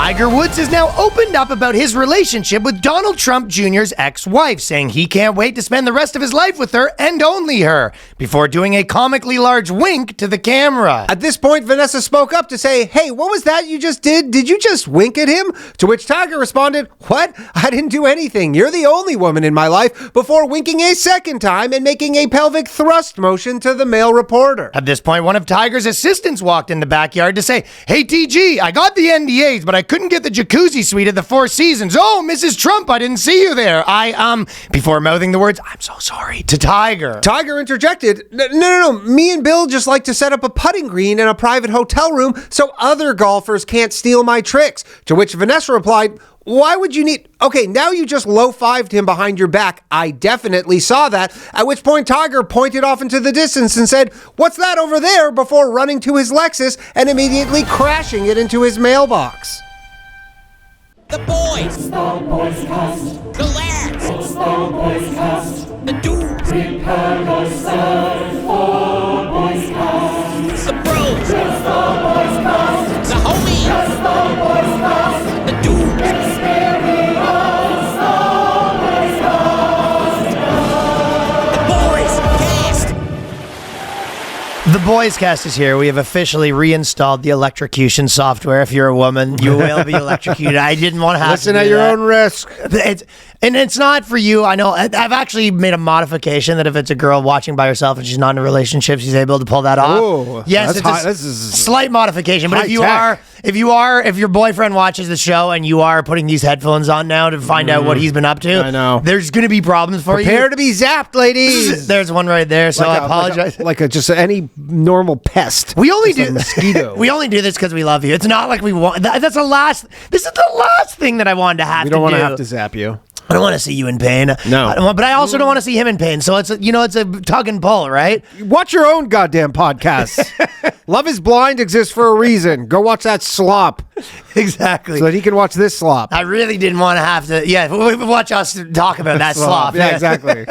Tiger Woods has now opened up about his relationship with Donald Trump Jr.'s ex-wife, saying he can't wait to spend the rest of his life with her and only her, before doing a comically large wink to the camera. At this point, Vanessa spoke up to say, "Hey, what was that you just did? Did you just wink at him?" To which Tiger responded, "What? I didn't do anything. You're the only woman in my life," before winking a second time and making a pelvic thrust motion to the male reporter. At this point, one of Tiger's assistants walked in the backyard to say, "Hey, TG, I got the NDAs, but I couldn't get the jacuzzi suite at the Four Seasons. Oh, Mrs. Trump, I didn't see you there. Before mouthing the words, "I'm so sorry," to Tiger. Tiger interjected, No. Me and Bill just like to set up a putting green in a private hotel room so other golfers can't steal my tricks." To which Vanessa replied, "Why would you need..." Okay, now you just low-fived him behind your back. I definitely saw that. At which point Tiger pointed off into the distance and said, "What's that over there?" before running to his Lexus and immediately crashing it into his mailbox. The boys. It's the BOYSCAST. The lads. It's the BOYSCAST. The dudes. Prepare yourself for BOYSCAST. The bros. It's the BOYSCAST. The homies. It's the BOYSCAST. The dudes. Experience the BOYSCAST. The BOYSCAST. The BOYSCAST is here. We have officially reinstalled the Electrocution software. If you're a woman, you will be electrocuted. I didn't want to have Listen to do at your that. own risk. It's not for you. I know. I've actually made a modification that if it's a girl watching by herself and she's not in a relationship, she's able to pull that off. Ooh, yes, that's it's high, a this is slight modification. But if your boyfriend watches the show and you are putting these headphones on now to find out what he's been up to, I know. There's going to be problems for you. Prepare to be zapped, ladies. There's one right there. So I apologize. Like just any normal pest. We only do a mosquito. We only do this because we love you. It's not like we want. That's the last. This is the last thing that I wanted to have. We don't want to to have to zap you. I don't want to see you in pain. No. But I also don't want to see him in pain. So it's a tug and pull, right? Watch your own goddamn podcasts. Love is Blind exists for a reason. Go watch that slop. Exactly. So that he can watch this slop. I really didn't want to have to. Yeah, watch us talk about that slop. Yeah, exactly.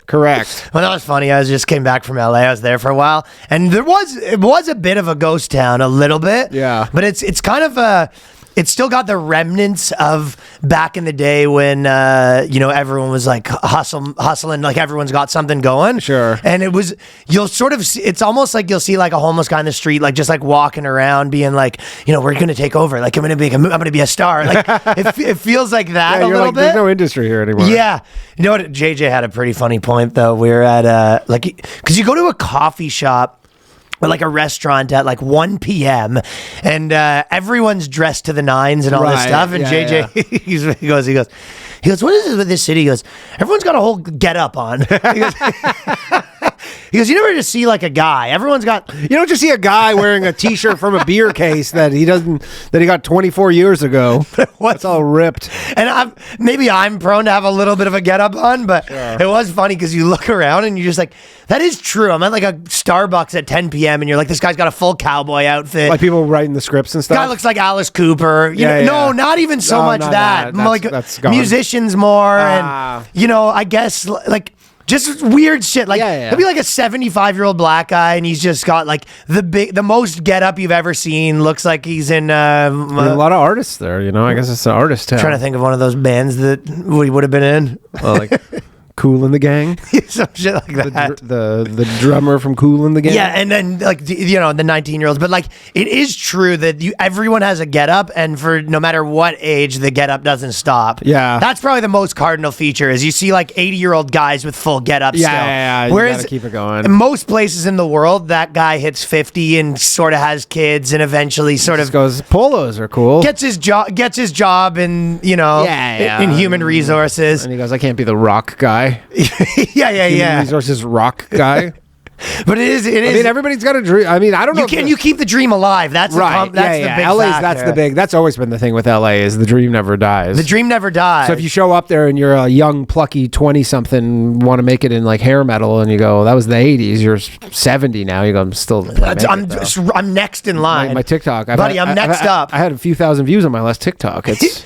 Correct. Well, that was funny. I just came back from LA. I was there for a while, and it was a bit of a ghost town, a little bit. Yeah. But it's kind of a. It's still got the remnants of back in the day when, everyone was like hustling, like everyone's got something going. Sure. And you'll sort of, it's almost like you'll see like a homeless guy in the street, like just like walking around being like, we're going to take over. Like I'm going to be a star. Like it feels like that a little bit. There's no industry here anymore. Yeah. You know what? JJ had a pretty funny point though. We were at, cause you go to a coffee shop, or like a restaurant at like 1 p.m. and everyone's dressed to the nines and all this stuff. And JJ, he goes, "What is it with this city?" He goes, "Everyone's got a whole get up on." He goes, "You never just see like a guy. Everyone's got." You don't just see a guy wearing a T-shirt from a beer case that he got 24 years ago. It's all ripped. And maybe I'm prone to have a little bit of a get up on, but It was funny because you look around and you're just like, that is true. I'm at like a Starbucks at 10 p.m. and you're like, this guy's got a full cowboy outfit. Like people writing the scripts and stuff. Guy looks like Alice Cooper. No, not even so much that. That's gone. Musicians more, and I guess like. Just weird shit. Like he'll be like a 75-year-old black guy, and he's just got like the most get up you've ever seen. Looks like he's in a lot of artists there. I guess it's an artist town. Trying to think of one of those bands that we would have been in. Like Kool and the Gang. Some shit like that. The drummer from Kool and the Gang. Yeah, and then like the 19-year-olds. But like it is true that everyone has a get up, and for no matter what age, the get up doesn't stop. Yeah, that's probably the most cardinal feature is you see like 80-year-old guys with full get up. Yeah. Whereas you gotta keep it going. In most places in the world, that guy hits 50 and sort of has kids, and eventually sort of goes. Polos are cool. Gets his job in in human resources, and he goes, I can't be the rock guy. Yeah. Resources rock guy. But it is. I mean, everybody's got a dream. I mean, I don't know. You keep the dream alive. That's right. That's the big LA's factor. That's always been the thing with LA is the dream never dies. The dream never dies. So if you show up there and you're a young, plucky 20-something, want to make it in like hair metal, and you go, that was the 80s. You're 70 now. You go, I'm next in line. My TikTok, buddy. I'm next up. I had a few thousand views on my last TikTok. It's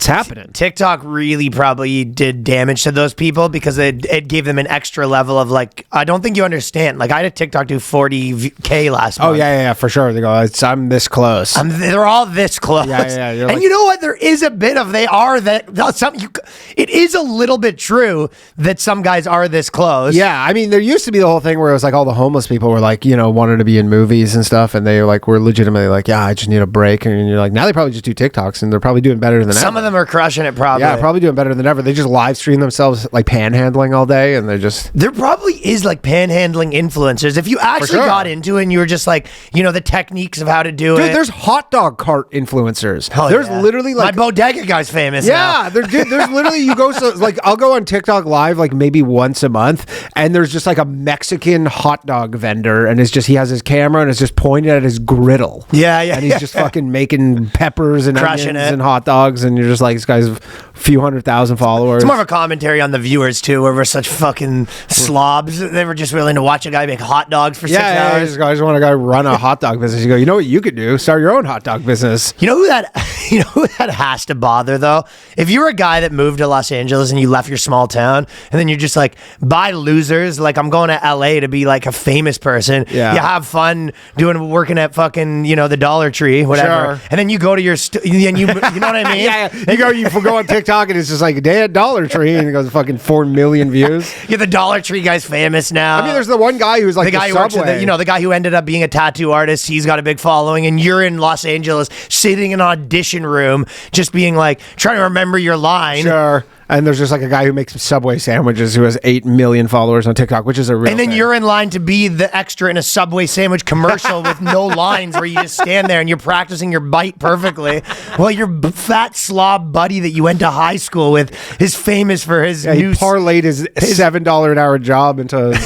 It's happening. TikTok really probably did damage to those people because it gave them an extra level of like, I don't think you understand. Like I had a TikTok do 40K last month. Oh yeah, for sure. They go, I'm this close. They're all this close. Yeah. And like, you know what? There is a bit of it is a little bit true that some guys are this close. yeah, I mean, there used to be the whole thing where it was like all the homeless people were like, wanted to be in movies and stuff, and they like were legitimately like, yeah, I just need a break. And you're like, now they probably just do TikToks, and they're probably doing better than Some ever. of them are crushing it probably. Yeah, probably doing better than ever. They just live stream themselves like panhandling all day, and they're just. There probably is like panhandling influencers. If you actually sure. got into it and you were just like, the techniques of how to do it. Dude, there's hot dog cart influencers. Hell There's yeah. literally like my bodega guy's famous now. yeah, there's literally you go like I'll go on TikTok live like maybe once a month, and there's just like a Mexican hot dog vendor, and he has his camera and it's just pointed at his griddle. Yeah, and he's just fucking making peppers and Crushing onions it. and hot dogs, and you're just like, this guy's a few 100,000 followers. It's more of a commentary on the viewers too, where we're such fucking slobs. They were just willing to watch a guy make hot dogs for 6 I hours. just want to go run a hot dog business. You go, you know what you could do? Start your own hot dog business. You know who that has to bother though? If you're a guy that moved to Los Angeles and you left your small town and then you're just like, bye losers, like I'm going to LA to be like a famous person. Yeah. You have fun working at fucking, the Dollar Tree, whatever. Sure. And then you go to your and you know what I mean? yeah. You go on TikTok and it's just like a day at Dollar Tree and it goes fucking 4 million views. Yeah, the Dollar Tree guy's famous now. I mean, there's the one guy who's like the guy who works Subway. at the guy who ended up being a tattoo artist. He's got a big following, and you're in Los Angeles sitting in an audition room, just being like trying to remember your line. Sure. And there's just like a guy who makes Subway sandwiches who has 8 million followers on TikTok, which is a real And then thing. you're in line to be the extra in a Subway sandwich commercial with no lines, where you just stand there and you're practicing your bite perfectly. Well, your fat slob buddy that you went to high school with is famous for his he parlayed his $7 an hour job into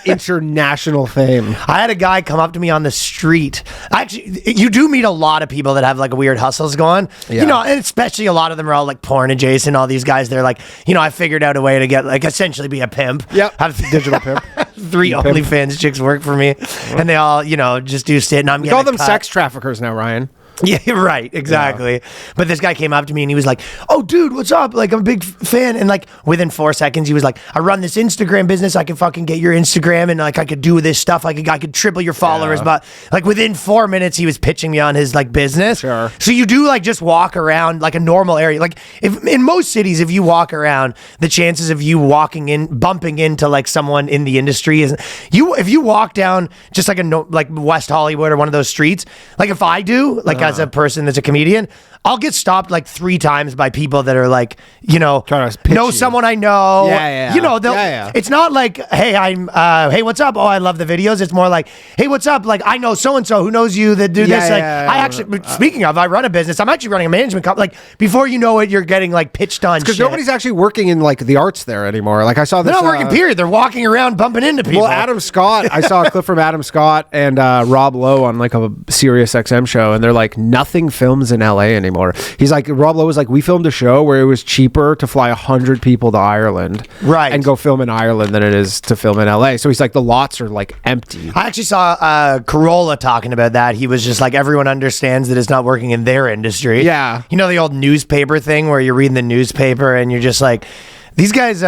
international fame. I had a guy come up to me on the street. Actually, you do meet a lot of people that have like weird hustles going. Yeah. And especially a lot of them are all like porn adjacent. All these guys, they're like, I figured out a way to get like essentially be a pimp. Yep. Have Digital pimp. 3 Pimp. OnlyFans chicks work for me, and they all, just do shit. And I'm We getting call them cut. sex traffickers now, Ryan. Yeah, right, exactly. Yeah. But this guy came up to me and he was like, "Oh, dude, what's up? Like, I'm a big fan." And like within 4 seconds, he was like, "I run this Instagram business. I can fucking get your Instagram, and like I could do this stuff. I could triple your followers." Yeah. But like within 4 minutes, he was pitching me on his like business. Sure. So you do like just walk around like a normal area. Like if in most cities, if you walk around, the chances of you bumping into like someone in the industry is if you walk down just like like West Hollywood or one of those streets. Like if I do, like as a person that's a comedian, I'll get stopped like 3 times by people that are like, Trying to pitch know you. someone I know. Yeah. It's not like, hey, hey, what's up? Oh, I love the videos. It's more like, hey, what's up? Like, I know so-and-so who knows you that do this. Like, I actually, speaking of, I run a business. I'm actually running a management company. Like, before you know it, you're getting like pitched on Because shit. nobody's actually working in like the arts there anymore. Like I saw this. They're not working, period. They're walking around bumping into people. Well, Adam Scott, I saw a clip from Adam Scott and Rob Lowe on like a Sirius XM show, and they're like, nothing films in LA anymore. He's like, Rob Lowe was like, we filmed a show where it was cheaper to fly 100 people to Ireland, right, and go film in Ireland than it is to film in LA. So he's like, the lots are like empty. I actually saw Corolla talking about that. He was just like, everyone understands that it's not working in their industry. Yeah. You know the old newspaper thing where you're reading the newspaper and you're just like, these guys,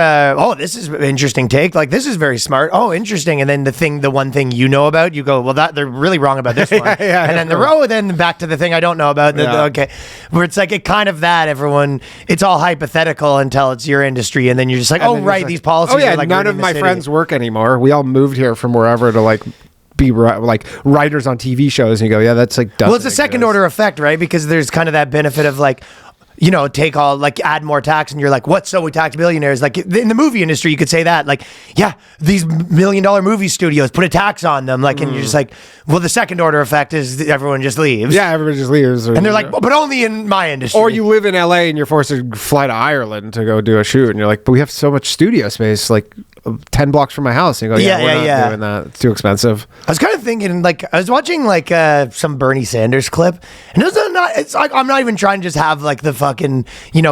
this is an interesting take. Like, this is very smart. Oh, interesting. And then the one thing you know about, you go, well, they're really wrong about this one. Yeah, and then then back to the thing I don't know about. Okay. Where it's like, it kind of that everyone, it's all hypothetical until it's your industry. And then you're just like, oh, right, these policies are like none of ruining the my city. friends work anymore. We all moved here from wherever to like be like writers on TV shows, and you go, yeah, that's like well, it's a second order effect, right? Because there's kind of that benefit of like, take all, like, add more tax, and you're like, what? So we tax billionaires. Like, in the movie industry, you could say that. Like, yeah, these $1 million movie studios, put a tax on them. Like, and you're just like, well, the second order effect is everyone just leaves. Yeah, everybody just leaves. And they're like, but only in my industry. Or you live in LA and you're forced to fly to Ireland to go do a shoot, and you're like, but we have so much studio space, like 10 blocks from my house. And you go, we're not doing that. It's too expensive. I was kind of thinking, like, I was watching like some Bernie Sanders clip, and it's like, I'm not even trying to just have like the fucking,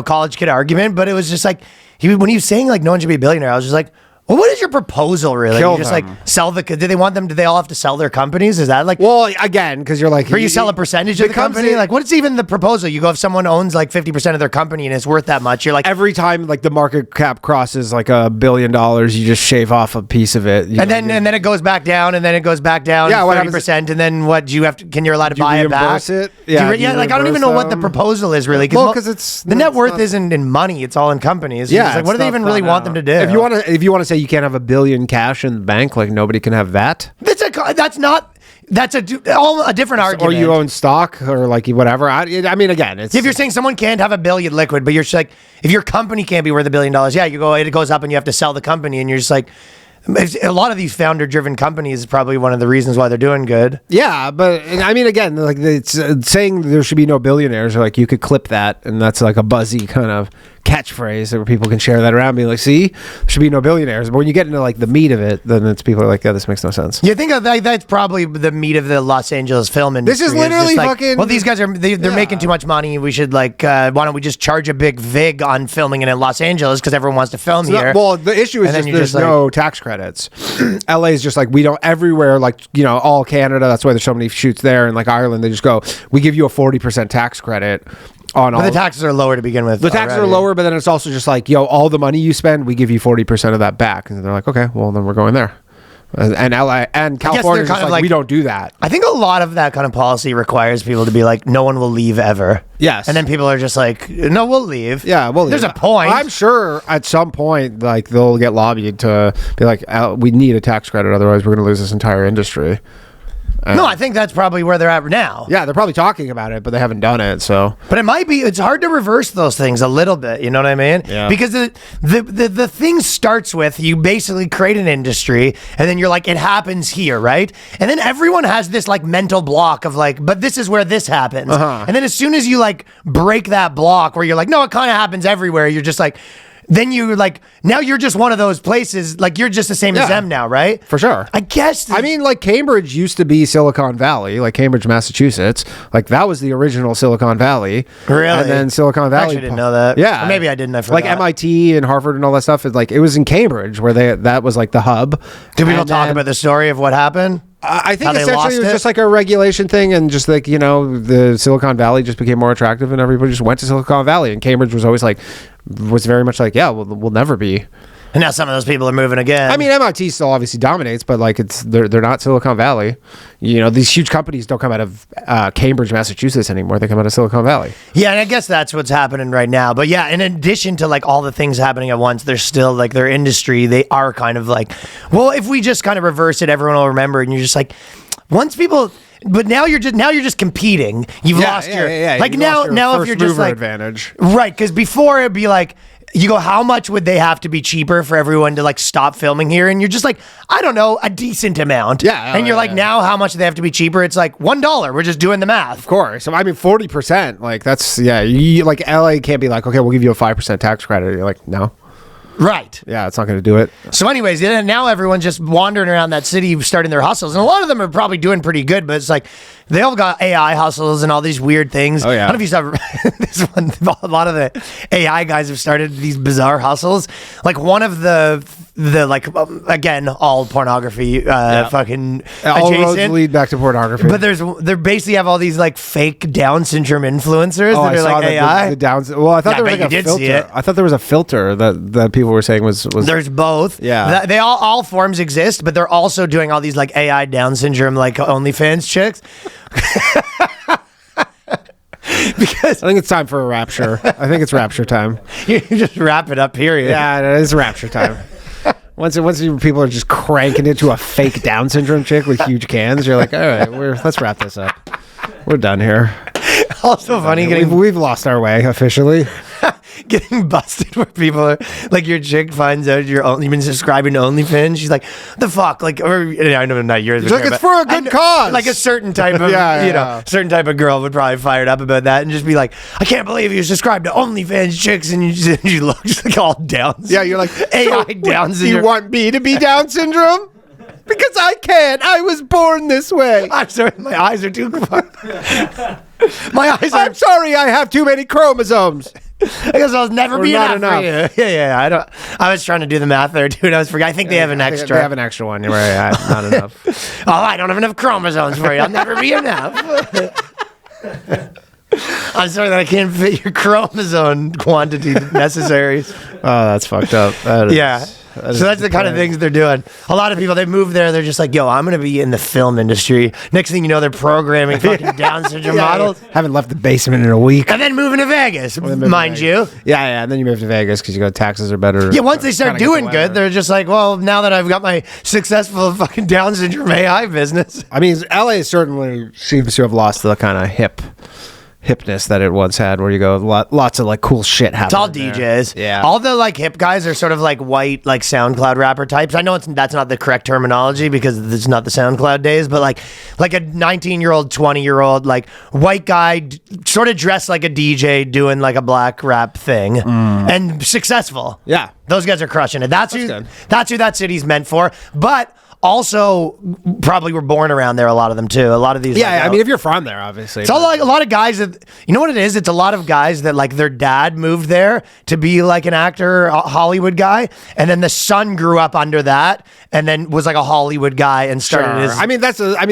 college kid argument, but it was just like, when he was saying like no one should be a billionaire, I was just like, Well, what is your proposal really? Kill You just them. like sell the. Do they want them? Do they all have to sell their companies? Is that like? Well, again, because you're like, Or you sell a percentage of the company? Like, what's even the proposal? You go, if someone owns like 50% of their company and it's worth that much, you're like, every time like the market cap crosses like $1 billion, you just shave off a piece of it. and then it goes back down, and then it goes back down, Yeah, what 30%, and then what? Do you have to? Can you're allowed to Do you buy it back? reimburse it? Do you Yeah, re- do you like I don't even reimburse know what the them? proposal is really. Well, 'cause it's- the net it's worth not- isn't in money; it's all in companies. Yeah, It's like, what do they even really want them to do? If you want to say you can't have $1 billion cash in the bank, like nobody can have that. That's a different argument. Or you own stock or like whatever. I mean, again, it's If you're saying someone can't have $1 billion liquid, but you're just like, if your company can't be worth $1 billion, yeah, it goes up and you have to sell the company, and you're just like, a lot of these founder-driven companies is probably one of the reasons why they're doing good. yeah, but I mean, again, like it's saying there should be no billionaires, or like you could clip that, and that's like a buzzy kind of catchphrase where people can share that around, be like, see, there should be no billionaires. But when you get into like the meat of it, then it's people are like, yeah, this makes no sense. You think that's probably the meat of the Los Angeles film industry. This is It's just literally like, fucking- well, these guys they're making too much money. We should like, why don't we just charge a big vig on filming it in Los Angeles because everyone wants to film here? Well, the issue is And then just you there's just, like- no tax credits. LA is just like, we don't everywhere, like, you know, all Canada. That's why there's so many shoots there. And like Ireland, they just go, we give you a 40% tax credit on all. But the taxes are lower to begin with. The taxes are already. lower, but then it's also just like, yo, all the money you spend, we give you 40% of that back. And they're like, okay, well, then we're going there. And LA and California, kind just of like, like- we don't do that. I think a lot of that kind of policy requires people to be like, no one will leave ever. Yes. And then people are just like, no, we'll leave. Yeah, well, there's a point. I'm sure at some point, like they'll get lobbied to be like, we need a tax credit, otherwise we're going to lose this entire industry. No, I think that's probably where they're at now. Yeah, they're probably talking about it, but they haven't done it. So, But it might be, it's hard to reverse those things a little bit, you know what I mean? Yeah. Because the thing starts with, you basically create an industry, and then you're like, it happens here, right? And then everyone has this like mental block of like, but this is where this happens. And then as soon as you like break that block where you're like, no, it kind of happens everywhere, you're just like, then you're like, now you're just one of those places, like you're just the same as Yeah. them now, right? for sure. I guess. I mean, like Cambridge used to be Silicon Valley, like Cambridge, Massachusetts. Like that was the original Silicon Valley. Really? And then Silicon Valley. Actually didn't know that. Yeah. Or maybe I didn't, I Like forgot. MIT and Harvard and all that stuff. It was in Cambridge where that was like the hub. do people And talk then- about the story of what happened? I think How they lost essentially it was it? just like a regulation thing, and just like, you know, the Silicon Valley just became more attractive, and everybody just went to Silicon Valley. And Cambridge was always like, was very much like, yeah, we'll never be. And now some of those people are moving again. I mean, MIT still obviously dominates, but like they're not Silicon Valley. You know, these huge companies don't come out of Cambridge, Massachusetts anymore. They come out of Silicon Valley. yeah, and I guess that's what's happening right now. But yeah, in addition to like all the things happening at once, there's still like their industry. They are kind of like, well, if we just kind of reverse it, everyone will remember. And you're just like, once people. But now you're just competing. You've lost your like You now lost your now if first you're just mover like advantage. right, because before it'd be like. You go, how much would they have to be cheaper for everyone to like stop filming here? And you're just like, I don't know, a decent amount. Yeah, And you're like, yeah. now how much do they have to be cheaper? It's like $1. We're just doing the math. Of course. So I mean, 40%. Like that's like LA can't be like, okay, we'll give you a 5% tax credit. You're like, no. Right. Yeah, it's not going to do it. So anyways, yeah, now everyone's just wandering around that city starting their hustles. And a lot of them are probably doing pretty good, but it's like they all got AI hustles and all these weird things. Oh, yeah. I don't know if you saw this one. A lot of the AI guys have started these bizarre hustles. Like one of the like, again, all pornography fucking All roads adjacent. lead back to pornography. But they basically have all these like fake Down syndrome influencers that are like AI. The downs. Well, I thought Yeah, there I was bet like a you did see filter. it. I thought there was a filter that people were saying was. There's both. Yeah. They all forms exist, but they're also doing all these like AI Down syndrome like OnlyFans chicks. Because I think it's time for a rapture. I think it's rapture time. you just wrap it up, period. Yeah, it is rapture time. Once people are just cranking into a fake Down syndrome chick with huge cans, you're like, all right, let's wrap this up. We're done here. Also funny We've lost our way officially. getting busted where people are like, your chick finds out you've been subscribing to OnlyFans. She's like, the fuck, like, or I know not yours. She's like, it's for a good cause. Like a certain type of, certain type of girl would probably fire it up about that and just be like, I can't believe you subscribe to OnlyFans chicks, and you look just like all Down. Yeah, you're like, AI so Down you syndrome. want me to be Down syndrome? Because I can't. I was born this way. I'm sorry, my eyes are too far. My eyes are. I'm sorry, I have too many chromosomes. I guess I'll never Or be not enough for you. Yeah. I was trying to do the math there, dude. I think they have an extra. They have an extra one. You're right. Not enough. Oh, I don't have enough chromosomes for you. I'll never be enough. I'm sorry that I can't fit your chromosome quantity necessaries. Oh, that's fucked up. So that's the kind of things they're doing. A lot of people, they move there, they're just like, yo, I'm going to be in the film industry. Next thing you know, they're programming fucking Down syndrome models. Haven't left the basement in a week. And then moving to Vegas, mind you. Yeah, and then you move to Vegas because you go, taxes are better. Yeah, once they start doing good, they're just like, well, now that I've got my successful fucking Down syndrome AI business. I mean, LA certainly seems to have lost the kind of hipness that it once had, where you go, lots of like cool shit happening. It's all DJs. Yeah. All the like hip guys are sort of like white, like SoundCloud rapper types. I know that's not the correct terminology because it's not the SoundCloud days, but like a 19-year-old, 20-year-old, like white guy, sort of dressed like a DJ doing like a black rap thing and successful. Yeah. Those guys are crushing it. That's who good. that city's meant for. But also probably were born around there, a lot of them too. A lot of these. Yeah, I mean, if you're from there, obviously. It's all like a lot of guys that, you know what it is? It's a lot of guys that like their dad moved there to be like an actor, a Hollywood guy. And then the son grew up under that and then was like a Hollywood guy and started his I mean,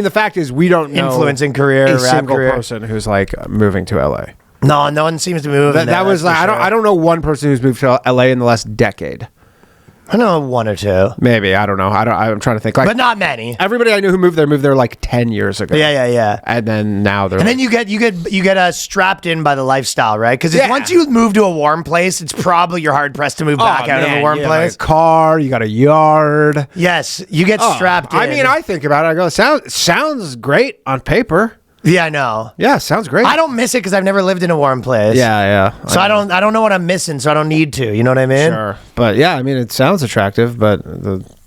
the fact is we don't know influencing career, a rap single career. person who's like moving to LA. No one seems to move. That was like, I don't know one person who's moved to LA in the last decade. I know one or two. Maybe, I don't know. I'm trying to think. Like, But not many. everybody I knew who moved there like 10 years ago. Yeah. And then now they're. And then you get strapped in by the lifestyle, right? Because Yeah. once you move to a warm place, it's probably you're hard pressed to move back out of a warm you place. got a car, you got a yard. Yes, you get strapped in. I mean, I think about it. I go, sounds great on paper. Yeah, I know. Yeah, sounds great. I don't miss it because I've never lived in a warm place. Yeah. So I don't know what I'm missing, so I don't need to. You know what I mean? Sure. But yeah, I mean, it sounds attractive, but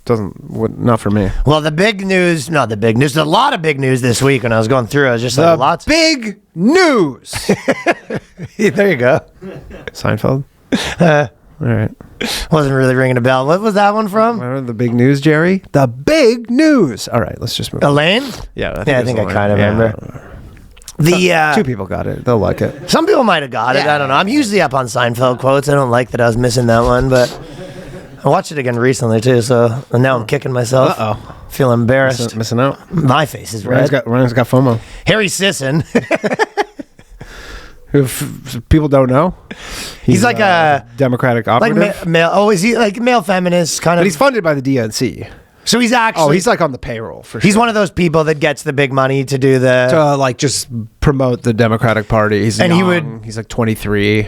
not for me. Well, there's a lot of big news this week. When I was going through, I was just like, lots. Big news. There you go. Seinfeld. All right. Wasn't really ringing a bell. What was that one from? Remember the big news, Jerry? The big news. All right, let's just move on. Elaine? Yeah, I think I kind of remember. Two people got it. They'll like it. Some people might have got it. I don't know. I'm usually up on Seinfeld quotes. I don't like that I was missing that one, but I watched it again recently too. So now I'm kicking myself. Feel embarrassed. Missing out. My face is red. Ryan's got FOMO. Harry Sisson. Who people don't know. He's like a Democratic operative. like male. Oh, is he like male feminist kind of? But he's funded by the DNC. So he's actually. He's like on the payroll for sure. He's one of those people that gets the big money to do the. To like just promote the Democratic Party. He's And young. He's like 23.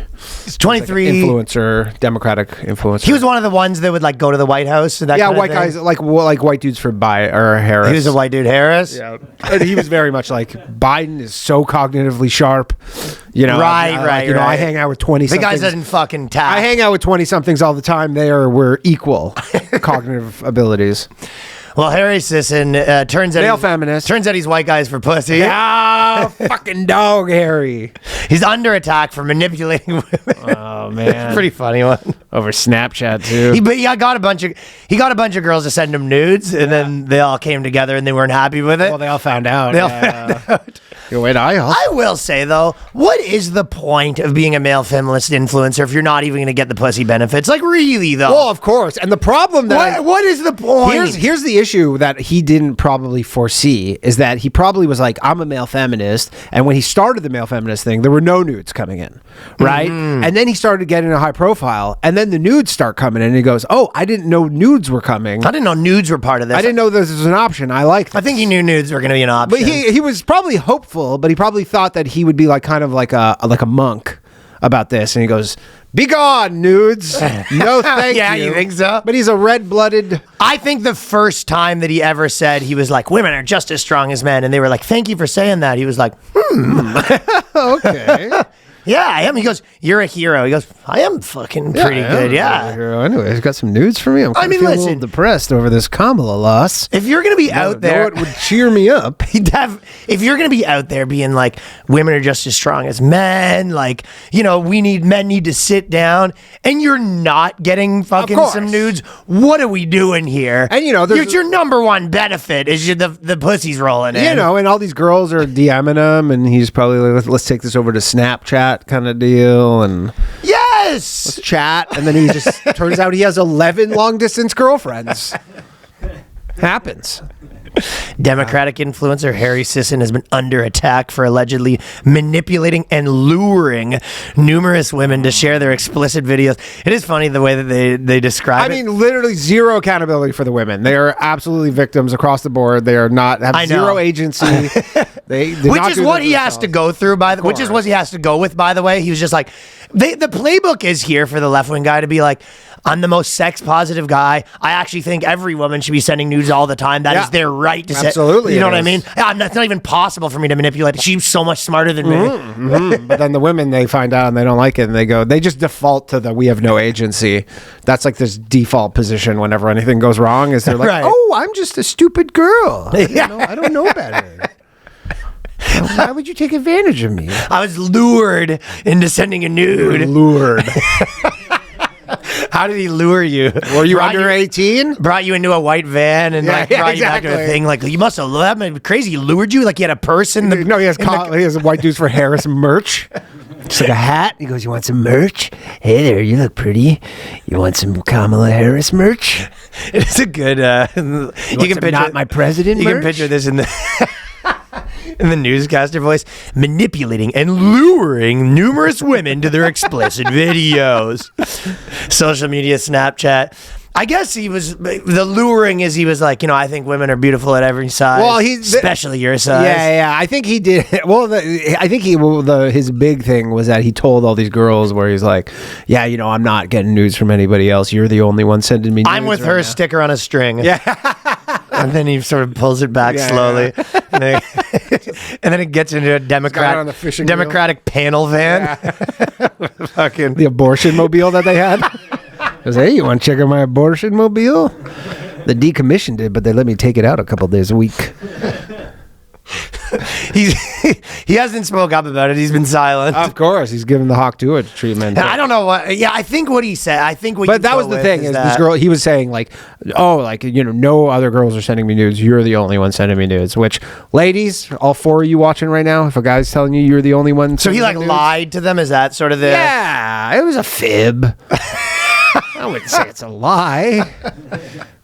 He's 23. He's like influencer, Democratic influencer. He was one of the ones that would like go to the White House. And that kind of white thing. guys like white dudes for Harris. He was a white dude, Harris. Yeah, and he was very much like Biden is so cognitively sharp. You know, Right. You know, I hang out with 20. The guy doesn't fucking tap. I hang out with 20 somethings all the time. We're equal cognitive abilities. Well, Harry Sisson turns out Male feminist. Turns out he's white guys for pussy. Ah, fucking dog, Harry. He's under attack for manipulating women. Oh man, Pretty funny one. over Snapchat too. He got a bunch of girls to send him nudes, and then they all came together and they weren't happy with it. Well, they all found out. They all found out. You wait, I will say though, what is the point of being a male feminist influencer if you're not even going to get the pussy benefits? Like really though. Well, of course. And the problem that what is the point? Here's the issue that he didn't probably foresee is that he probably was like, I'm a male feminist, and when he started the male feminist thing, there were no nudes coming in, right? And then he started getting a high profile, and then the nudes start coming in, and he goes, "Oh, I didn't know nudes were coming. I didn't know nudes were part of this. I didn't know this was an option. I like this." I think he knew nudes were going to be an option. But he was probably hopeful, but he probably thought that he would be like kind of like a monk about this, and he goes, "Be gone, nudes. No, thank Yeah, you." you think so? But he's a red-blooded. I think the first time that he ever said he was like, women are just as strong as men, and they were like, thank you for saying that. He was like, Okay. yeah, I am. He goes, you're a hero. He goes, I am fucking pretty good. Yeah. Anyway, he's got some nudes for me. I'm I mean, feeling a listen. little depressed over this Kamala loss. If you're going to be out there, Know what would cheer me up? if you're going to be out there being like, women are just as strong as men, like, you know, men need to sit down, and you're not getting fucking course. some nudes, what are we doing here? And, you know, there's your number one benefit is the pussy's rolling in. You know, and all these girls are DMing him, and he's probably like, let's take this over to Snapchat kind of deal. And yeah, Yes. Let's chat. And then he just turns out he has 11 long distance girlfriends. Happens. Democratic influencer Harry Sisson has been under attack for allegedly manipulating and luring numerous women to share their explicit videos. It is funny the way that they describe it. I mean, literally zero accountability for the women. They are absolutely victims across the board. They are not have zero agency. They which is what he has to go through. Which is what he has to go with. By the way, he was just like, the playbook is here for the left wing guy to be like, I'm the most sex positive guy. I actually think every woman should be sending nudes all the time. That is their right to say. Absolutely, You know what I mean? It's not even possible for me to manipulate. She's so much smarter than me. But then the women, they find out and they don't like it, and they just default to the we have no agency. That's like this default position whenever anything goes wrong. Is they're like, Right. oh, I'm just a stupid girl. I don't know better. Why would you take advantage of me? I was lured into sending a nude. Lured. How did he lure you? Were you under 18? Brought you into a white van and brought you back to a thing. Like, you must have loved me. Crazy. He lured you like he had a purse in the... No, he has white dudes for Harris merch. Just like a hat. He goes, you want some merch? Hey there, you look pretty. You want some Kamala Harris merch? It's a good... you can picture... Not my president You merch? can picture this in the... in the newscaster voice, manipulating and luring numerous women to their explicit videos. Social media, Snapchat. I guess the luring is he was like, I think women are beautiful at every size. Well, especially your size. Yeah. I think he did. Well, his big thing was that he told all these girls where he's like, yeah, I'm not getting nudes from anybody else. You're the only one sending me nudes. I'm with her sticker on a string. Yeah. And then he sort of pulls it back slowly. Yeah. And then it gets into a Democratic panel van. Fucking the abortion mobile that they had. Goes, hey, you want to check out my abortion mobile? They decommissioned it, but they let me take it out a couple days a week. He hasn't spoke up about it. He's been silent. Of course, he's given the Hawk Tuah treatment. And I don't know what. Yeah, I think what he said. But that was the thing. Is this girl? He was saying like, no other girls are sending me nudes. You're the only one sending me nudes. Which, ladies, all four of you watching right now, if a guy's telling you you're the only one, so he lied to them. Is that sort of the? Yeah, it was a fib. I wouldn't say it's a lie.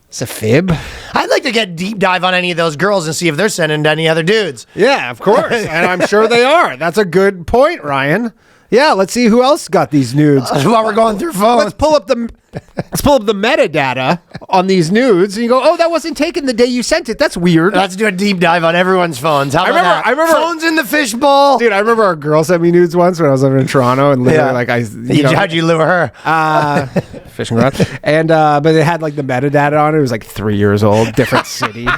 It's a fib. I'd like to get deep dive on any of those girls and see if they're sending to any other dudes. Yeah, of course. And I'm sure they are. That's a good point, Ryan. Yeah, let's see who else got these nudes. While we're going through phones. Let's pull up the metadata on these nudes, and you go, "Oh, that wasn't taken the day you sent it. That's weird." Let's do a deep dive on everyone's phones. How about that? I remember phones in the fishbowl. Dude, I remember a girl sent me nudes once when I was living in Toronto, and literally, how'd you lure her? Fishing rod, and but it had like the metadata on it. It was like 3 years old, different city.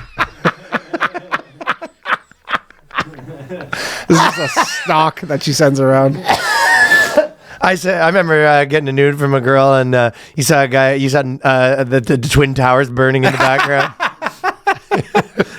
This is a stock that she sends around. I remember getting a nude from a girl, and you saw the Twin Towers burning in the background.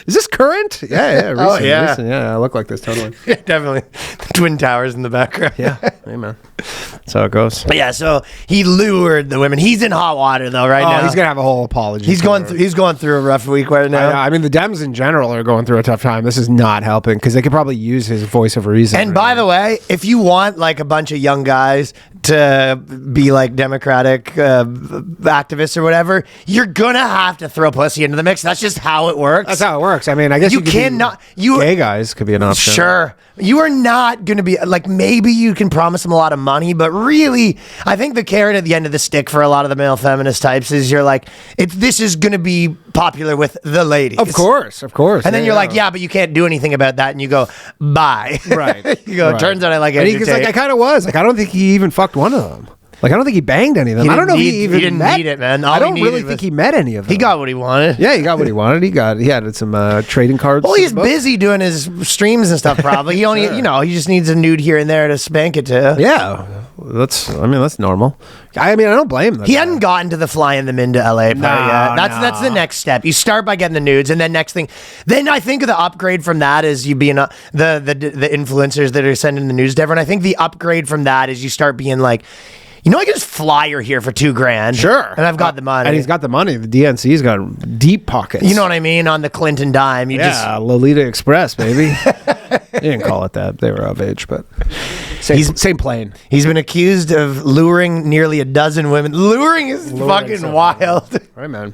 Is this current? Yeah, recent, recent. Yeah, I look like this totally. Yeah, definitely. The Twin Towers in the background. Yeah, hey man. That's how it goes. But yeah, so he lured the women. He's in hot water though now. He's gonna have a whole apology. He's going through a rough week right now. I mean, the Dems in general are going through a tough time. This is not helping because they could probably use his voice of reason. And by the way, if you want like a bunch of young guys to be like Democratic activists or whatever, you're gonna have to throw pussy into the mix. That's just how it works. That's how it works. I mean, I guess you cannot. Gay guys could be an option. Sure, you are not going to be like. Maybe you can promise them a lot of money, but really, I think the carrot at the end of the stick for a lot of the male feminist types is you're like, this is going to be popular with the ladies. Of course. And then you're like, yeah, but you can't do anything about that, and you go, bye. Right. You go. Right. Turns out I like it. Because like I kind of was like, I don't think he even fucked one of them. Like, I don't think he banged any of them. I don't know if he even didn't met. Need it, man. I don't really think he met any of them. He got what he wanted. Yeah, he got what he wanted. He had some trading cards. Well, he's busy doing his streams and stuff. Probably he only, he just needs a nude here and there to spank it to. Yeah, that's normal. I mean, I don't blame him. He hadn't gotten to the flying them into LA part yet. That's the next step. You start by getting the nudes, and then next thing, then I think the upgrade from that is you being the influencers that are sending the news to everyone. I think the upgrade from that is you start being like, I can just fly her here for $2,000. Sure. And I've got the money. And he's got the money. The DNC's got deep pockets. You know what I mean? On the Clinton dime. Lolita Express, baby. They didn't call it that. They were of age, but Same plane. He's been accused of luring nearly a dozen women. Luring is fucking wild. Right, man.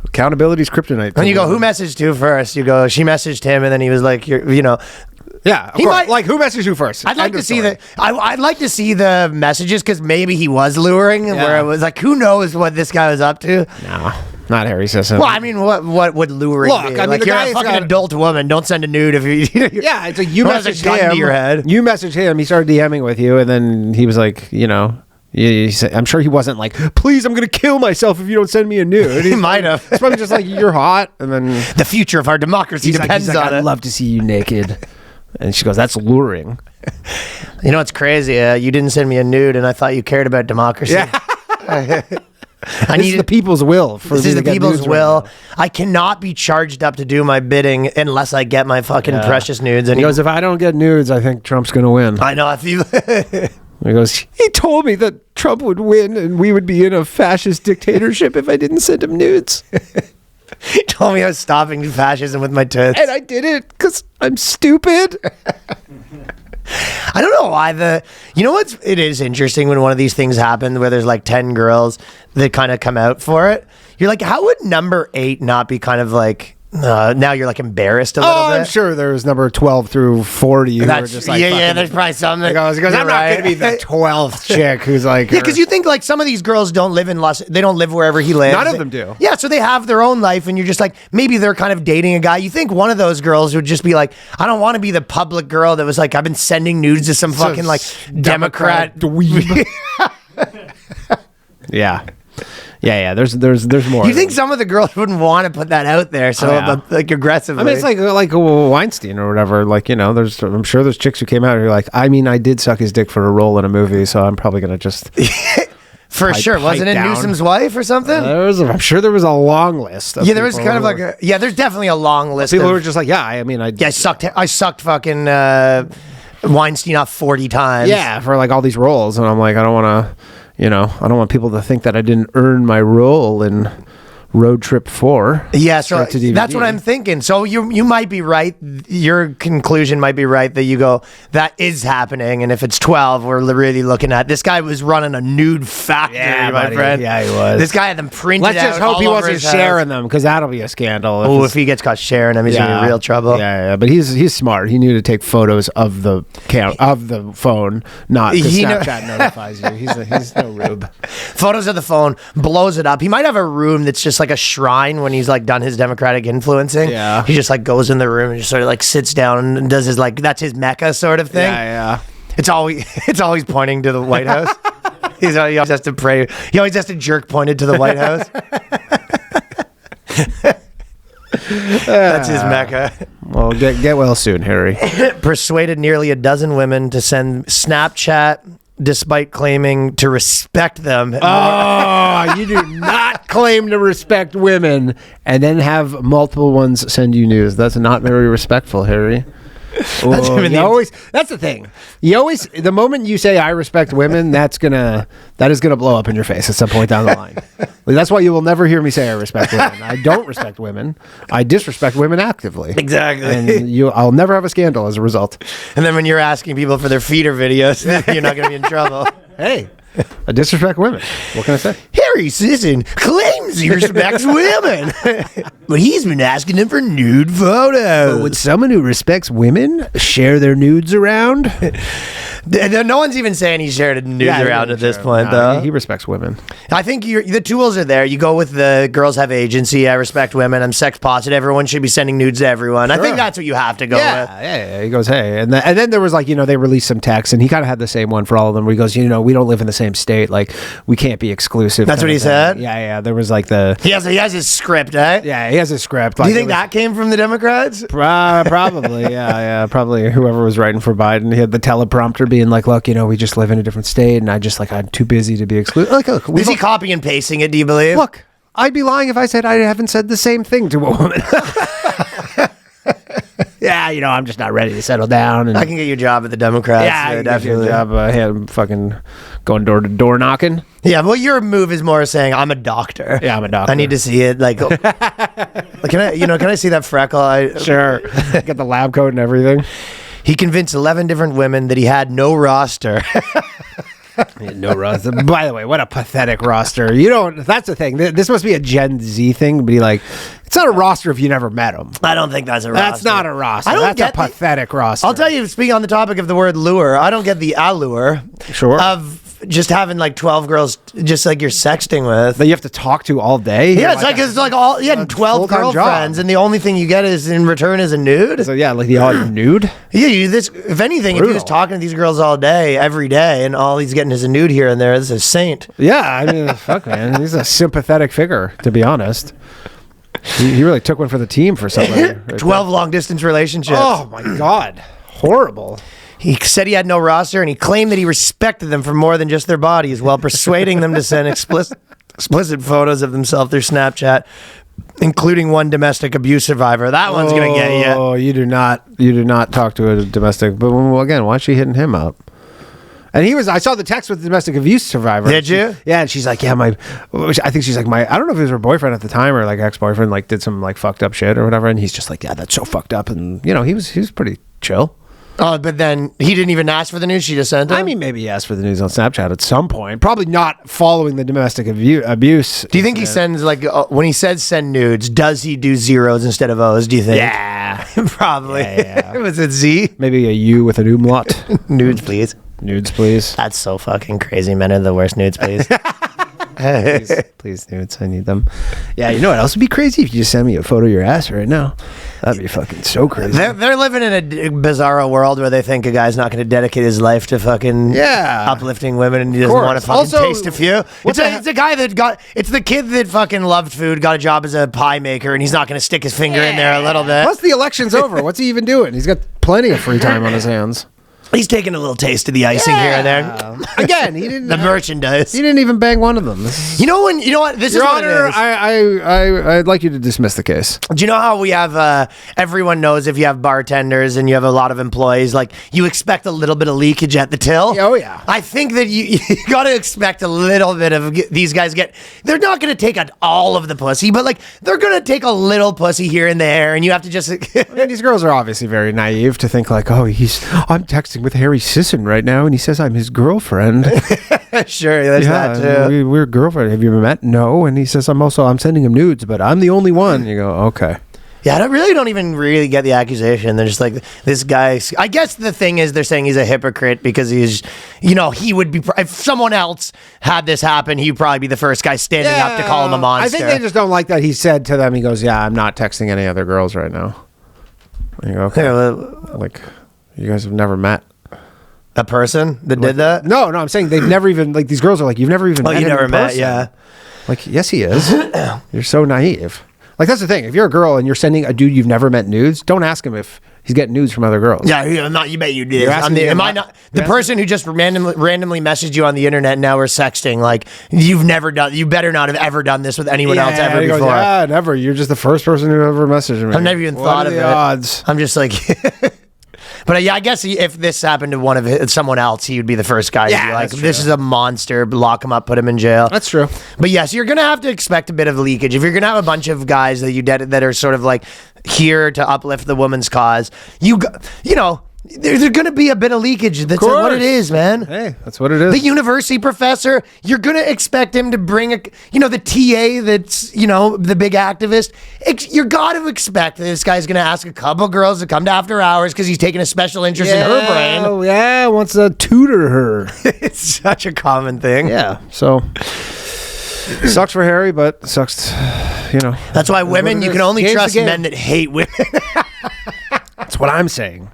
Accountability's kryptonite. When you go, who messaged who first? You go, she messaged him, and then he was like, Yeah, of course. Like, who messaged who first? I'd like to see I'd like to see the messages because maybe he was luring, where it was like, who knows what this guy was up to? No, not Harry Sisson. Well, I mean, what would luring be? I mean, like, you're a fucking adult woman. Don't send a nude if you. Yeah, it's like you messaged gun him. to your head. You messaged him. He started DMing with you, and then he was like, I'm sure he wasn't like, please, I'm going to kill myself if you don't send me a nude. He might have. It's probably just like, you're hot, and then the future of our democracy depends on it. I'd love to see you naked. And she goes, that's luring. You know what's crazy? You didn't send me a nude, and I thought you cared about democracy. Yeah. This is the people's will. This is the people's will. Right, I cannot be charged up to do my bidding unless I get my fucking precious nudes. And he goes, if I don't get nudes, I think Trump's going to win. I know. If you... He goes, he told me that Trump would win and we would be in a fascist dictatorship if I didn't send him nudes. He told me I was stopping fascism with my tits. And I did it because I'm stupid. I don't know why you know what's, it is interesting when one of these things happen where there's like 10 girls that kind of come out for it. You're like, how would number 8 not be kind of like, now you're like embarrassed a little bit? I'm sure there was number 12 through 40 who were just like, there's probably some that goes, I'm not going to be the 12th chick who's like, yeah, because you think like some of these girls don't live they don't live wherever he lives. None of them do. Yeah, so they have their own life, and you're just like, maybe they're kind of dating a guy. You think one of those girls would just be like, I don't want to be the public girl that was like, I've been sending nudes to some fucking like Democrat dweeb. Yeah. Yeah, there's more. You think some of the girls wouldn't want to put that out there, so like aggressively? I mean, it's like Weinstein or whatever. Like, I'm sure there's chicks who came out who are like, I mean, I did suck his dick for a role in a movie, so I'm probably gonna just for sure. Wasn't it down. Newsom's wife or something? I'm sure there was a long list. Of there was kind of like there's definitely a long list. People who were just like, I sucked fucking Weinstein off 40 times. Yeah, for like all these roles, and I'm like, I don't want to. I don't want people to think that I didn't earn my role in Road Trip 4. Yeah, so that's what I'm thinking. So you might be right. Your conclusion might be right that you go, that is happening. And if it's 12, we're really looking at, this guy was running a nude factory, my friend. Yeah, he was. This guy had them printed Let's just hope he wasn't sharing them, because that'll be a scandal. Oh, if he gets caught sharing them, he's going to be in real trouble. Yeah, but he's smart. He knew to take photos of the phone, not because Snapchat notifies you. He's no rube. Photos of the phone, blows it up. He might have a room that's just like a shrine when he's like done his democratic influencing. Yeah. He just like goes in the room and just sort of like sits down and does his like, that's his Mecca sort of thing. Yeah. It's always pointing to the White House. He always has to pray. He always has to jerk pointed to the White House. That's his Mecca. Well, get well soon, Harry. Persuaded nearly a dozen women to send Snapchat despite claiming to respect them. Oh, you do not claim to respect women and then have multiple ones send you news. That's not very respectful, Harry. That's the thing. The moment you say I respect women, that is gonna blow up in your face at some point down the line. That's why you will never hear me say I respect women. I don't respect women. I disrespect women actively. Exactly. And I'll never have a scandal as a result. And then when you're asking people for their feeder videos, you're not gonna be in trouble. Hey, I disrespect women. What can I say? Harry Sisson claims he respects women, but he's been asking them for nude photos. But would someone who respects women share their nudes around? No one's even saying he shared nudes around at this point, though. He respects women. I think the tools are there. You go with the girls have agency. I respect women. I'm sex positive. Everyone should be sending nudes to everyone. Sure. I think that's what you have to go with. Yeah. He goes, hey. And then there was like, they released some texts, and he kind of had the same one for all of them where he goes, we don't live in the same state. Like, we can't be exclusive. That's what he said? Yeah. There was like He has his script, eh? Yeah, he has his script. Do you think that came from the Democrats? Probably, yeah. Probably whoever was writing for Biden. He had the teleprompter being like, look, we just live in a different state, and I'm too busy to be excluded. Look, is he copy and pasting it, do you believe? Look, I'd be lying if I said I haven't said the same thing to a woman. Yeah, I'm just not ready to settle down. And I can get you a job at the Democrats. Yeah, definitely. Get you a job fucking going door to door knocking. Yeah, well, your move is more saying I'm a doctor. Yeah, I'm a doctor. I need to see it. Like, can I see that freckle? Sure. Get the lab coat and everything. He convinced 11 different women that he had no roster. No roster. By the way, what a pathetic roster. You don't. That's the thing. This must be a Gen Z thing. Be like, it's not a roster if you never met them. I don't think that's a roster. That's not a roster. I don't That's get a pathetic roster. I'll tell you, speaking on the topic of the word lure, I don't get the allure of just having like 12 girls just like you're sexting with. That you have to talk to all day. Yeah, it's like all 12 full-time girlfriends, job. and the only thing you get is in return is a nude. So yeah, like the odd nude. Yeah, if anything, if he was talking to these girls all day, every day, and all he's getting is a nude here and there, this is a saint. Yeah, I mean, fuck, man, he's a sympathetic figure, to be honest. He really took one for the team for something. Right 12 long distance relationships. Oh my god, horrible. He said he had no roster, and he claimed that he respected them for more than just their bodies, while persuading them to send explicit photos of themselves through Snapchat, including one domestic abuse survivor. That one's gonna get you. Oh, you do not talk to a domestic. But again, why is she hitting him up? And I saw the text with the domestic abuse survivor. Did you? Yeah, and she's like, yeah, I think she's like I don't know if it was her boyfriend at the time or like ex-boyfriend, like did some like fucked up shit or whatever. And he's just like, yeah, that's so fucked up. And he was pretty chill. Oh, but then he didn't even ask for the news. She just sent him? I mean, maybe he asked for the news on Snapchat at some point. Probably not following the domestic abuse. Do you think he sends, like, when he says send nudes, does he do zeros instead of O's, do you think? Yeah. Probably. Yeah. Was it Z? Maybe a U with an umlaut. Nudes, please. Nudes, please. That's so fucking crazy. Men are the worst. Nudes, please. Please, nudes. I need them. Yeah, you know what else would be crazy? If you just send me a photo of your ass right now. That'd be fucking so crazy. They're living in a bizarro world where they think a guy's not going to dedicate his life to fucking uplifting women, and he doesn't want to fucking taste a few. It's a guy it's the kid that fucking loved food, got a job as a pie maker, and he's not going to stick his finger in there a little bit. Plus the election's over. What's he even doing? He's got plenty of free time on his hands. He's taking a little taste of the icing here and there. Again, he didn't. The merchandise. He didn't even bang one of them. You know what? This Your is Honor, what it is. I'd like you to dismiss the case. Do you know how we have, everyone knows if you have bartenders and you have a lot of employees, like, you expect a little bit of leakage at the till? Oh, yeah. I think that you got to expect a little bit of these guys they're not going to take all of the pussy, but, like, they're going to take a little pussy here and there, and you have to just... I mean, these girls are obviously very naive to think, like, I'm texting with Harry Sisson right now, and he says I'm his girlfriend. Sure, that's that too. We're girlfriend. Have you ever met? No. And he says I'm sending him nudes, but I'm the only one. You go, okay. Yeah, I don't even really get the accusation. They're just like, this guy. I guess the thing is, they're saying he's a hypocrite because he's, he would be, if someone else had this happen, he'd probably be the first guy standing up to call him a monster. I think they just don't like that he said to them, he goes, yeah, I'm not texting any other girls right now. And you go, okay. Like, you guys have never met. A person that did that? No, I'm saying they've never even, like, these girls are like, you've never even met him in person. Yeah. Like, yes, he is. You're so naive. Like, that's the thing. If you're a girl and you're sending a dude you've never met nudes, don't ask him if he's getting nudes from other girls. Yeah, you bet you did. Am I not the person who just randomly messaged you on the internet and now we're sexting? Like, you better not have ever done this with anyone else ever before. Goes, yeah, never. You're just the first person who ever messaged me. I've never even thought of it. Odds? I'm just like... But yeah, I guess if this happened to someone else, he would be the first guy to be like, this is a monster, lock him up, put him in jail. That's true. But yes, you're going to have to expect a bit of leakage. If you're going to have a bunch of guys that are sort of like here to uplift the woman's cause, there's going to be a bit of leakage. That's what it is, man. Hey, that's what it is. The university professor, you're going to expect him to bring the TA that's, the big activist. You're got to expect that this guy's going to ask a couple girls to come to after hours because he's taking a special interest in her brain. Oh, yeah, wants to tutor her. It's such a common thing. Yeah, so... sucks for Harry, but sucks, That's why women, you can only trust men that hate women. That's what I'm saying.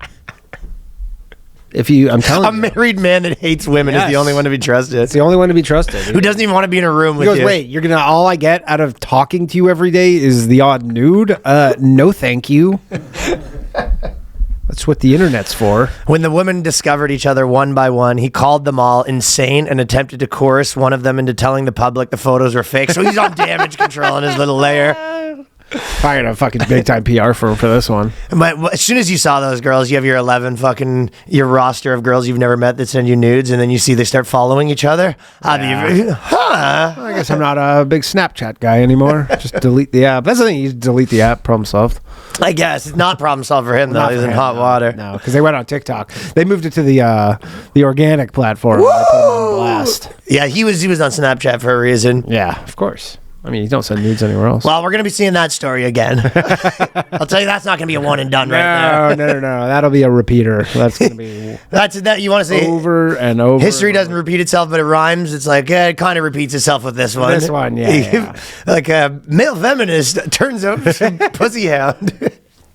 I'm telling you. A married man that hates women is the only one to be trusted. It's the only one to be trusted. Who doesn't even want to be in a room with you. He goes, wait, all I get out of talking to you every day is the odd nude? No, thank you. That's what the internet's for. When the women discovered each other one by one, he called them all insane and attempted to coerce one of them into telling the public the photos were fake. So he's on damage control in his little lair. Hired a fucking big time PR firm for this one. But as soon as you saw those girls, you have your 11 your roster of girls you've never met that send you nudes, and then you see they start following each other. I guess I'm not a big Snapchat guy anymore. Just delete the app. That's the thing. You delete the app, problem solved. I guess it's not problem solved for him though. He's in hot water. No, because they went on TikTok. They moved it to the organic platform. They put him on blast. Yeah, he was on Snapchat for a reason. Yeah, of course. I mean, you don't send nudes anywhere else. Well, we're going to be seeing that story again. I'll tell you, that's not going to be a one and done right there. No. That'll be a repeater. That's going to be that you want to say over and over. History doesn't repeat itself, but it rhymes. It's like, it kind of repeats itself with this one. This one, yeah. Like a male feminist turns out some pussy hound.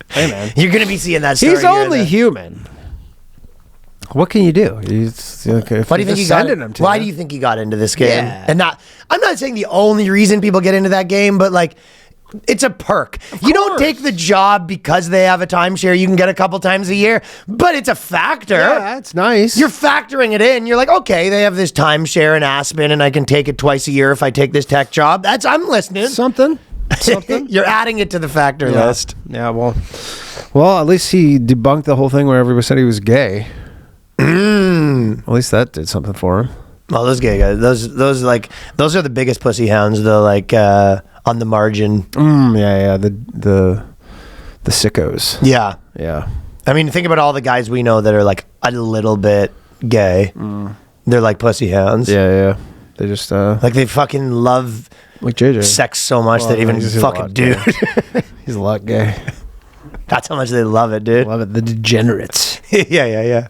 Hey, man. You're going to be seeing that story. He's only human. What can you do? Why do you think Why do you think he got into this game? Yeah. And I'm not saying the only reason people get into that game, but like, it's a perk. You don't take the job because they have a timeshare you can get a couple times a year, but it's a factor. Yeah, it's nice. You're factoring it in. You're like, okay, they have this timeshare in Aspen, and I can take it twice a year if I take this tech job. I'm listening. Something. You're adding it to the factor list. Yeah, well, at least he debunked the whole thing where everybody said he was gay. At least that did something for him. Well, those gay guys, those are the biggest pussy hounds, though. Like on the margin. Yeah. The sickos. Yeah. I mean, think about all the guys we know that are like a little bit gay. They're like pussy hounds. Yeah. They just like they fucking love like JJ sex so much that even fucking dude. He's a lot gay. That's how much they love it, dude. Love it. The degenerates. Yeah.